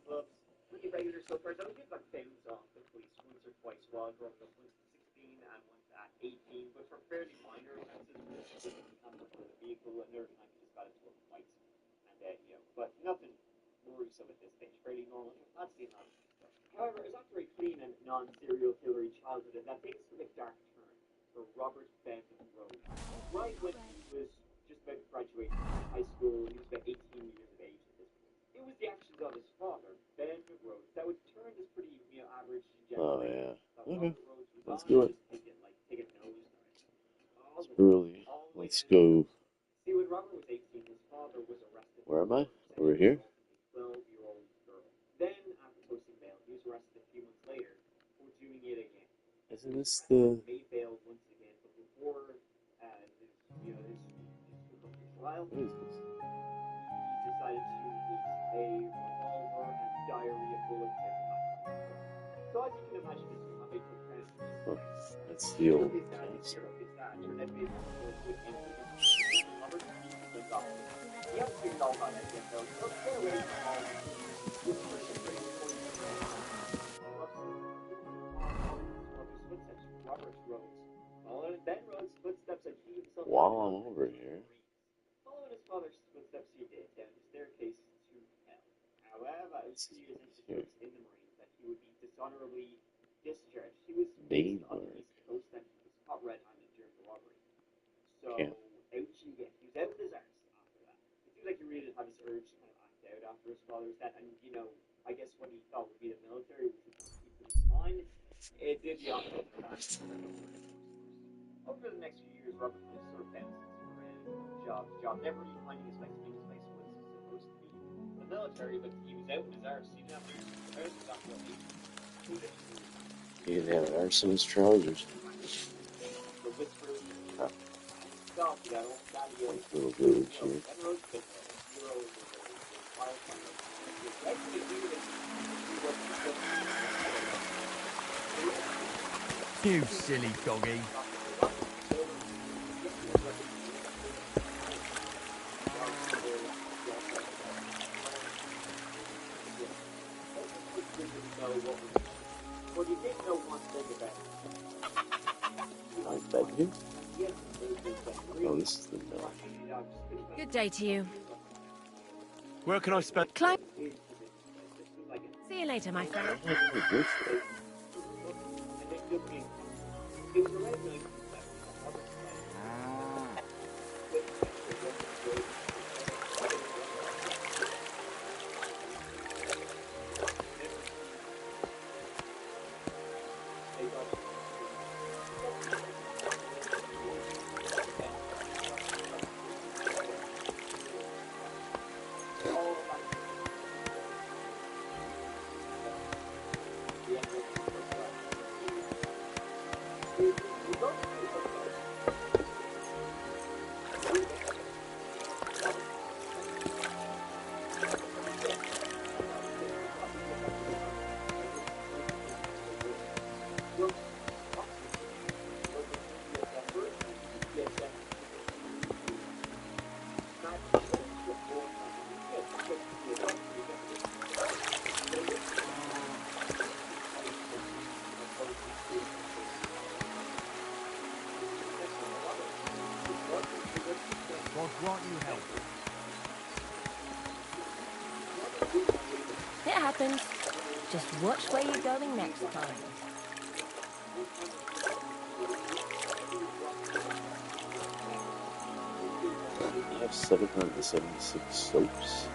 Pretty regular so far. Though he got famous off the police once or twice while growing up, once at 16 and once at 18, but for fairly minor offenses, just become for the vehicle, and there were times he just got into a fight. And but nothing worrisome at this stage, fairly normal. Not seeing that. However, it was after a clean and non-serial killery childhood that things took a dark turn for Robert Ben Rhodes. Right when he was just about to graduate from high school, he was about 18 years of age at this point. It was the actions of his father, Ben Rhodes, that would turn this pretty, average Oh, gentleman. yeah. Okay. Let's do it. Take a nose. It's early. Let's go. See, when Robert was 18, his father was arrested. Where am I? Over here? 12-year-old girl. Then, after posting bail, he was arrested a few months later for doing it again. Isn't this the... Made bail once again, but before his trial, What is this? he decided to eat a revolver and diarrhea bullets at the back of his throat. So as you can imagine, this was not a good friend. Oh, that's the old His dad turned out to be a with him. Robert went off. He hadn't figured all that out yet, though. So stay away from all this. This person pretty footsteps. Robert Rhodes. Following Ben Rhodes' footsteps, and he himself. While I'm over here. Following his father's footsteps, he did down the staircase to hell. However, it was 2 years into service in the Marines that he would be dishonorably discharged. He was based on the East Coast and he was caught red-handed during the robbery. So, out you get. He was out with his arse after that. It seems like he really did have this urge to kind of act out after his father's death, and I guess what he thought would be the military, which would keep him in line, it did the opposite of that. Over the next few years, Robert was sort of bouncing around job to job, never really finding his place. I think his place was supposed to be the military, but he was out with his arse. He didn't have to He didn't have an arse in his trousers. Huh. Nice little village here. You silly doggy. Nice bedroom. Oh, this is the mill. Good day to you. Where can I spend... Climb. See you later, my friend. God grant you help. It happens. Just watch where you're going next time. I have 776 soaps.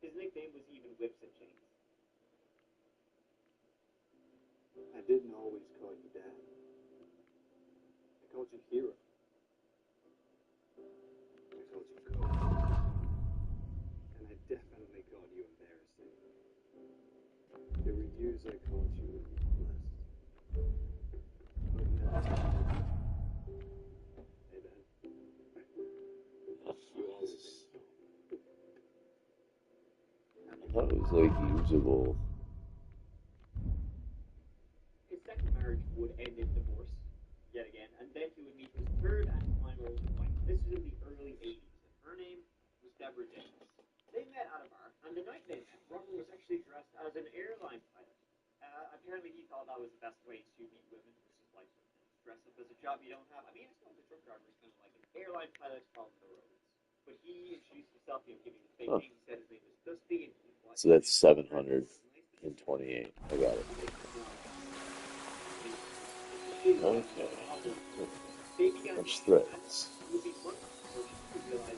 His nickname was even Whips and Chains. I didn't always call you Dad. I called you Hero. music, I want you to I thought it was like usable. His second marriage would end in divorce, yet again, and then he would meet his third and final wife. This was in the early 80s, and her name was Deborah James. They met at a bar, and the night they met, Robert was actually dressed as an airline pilot. Apparently he thought that was the best way to meet women, which is like dress up as a job you don't have. I mean, it's not the truck driver, it's kind of like an airline pilot on the roads. But he introduced himself, giving his fake name. He said his name was Dusty, and he was So that's 728. I got it. Okay. Much threats.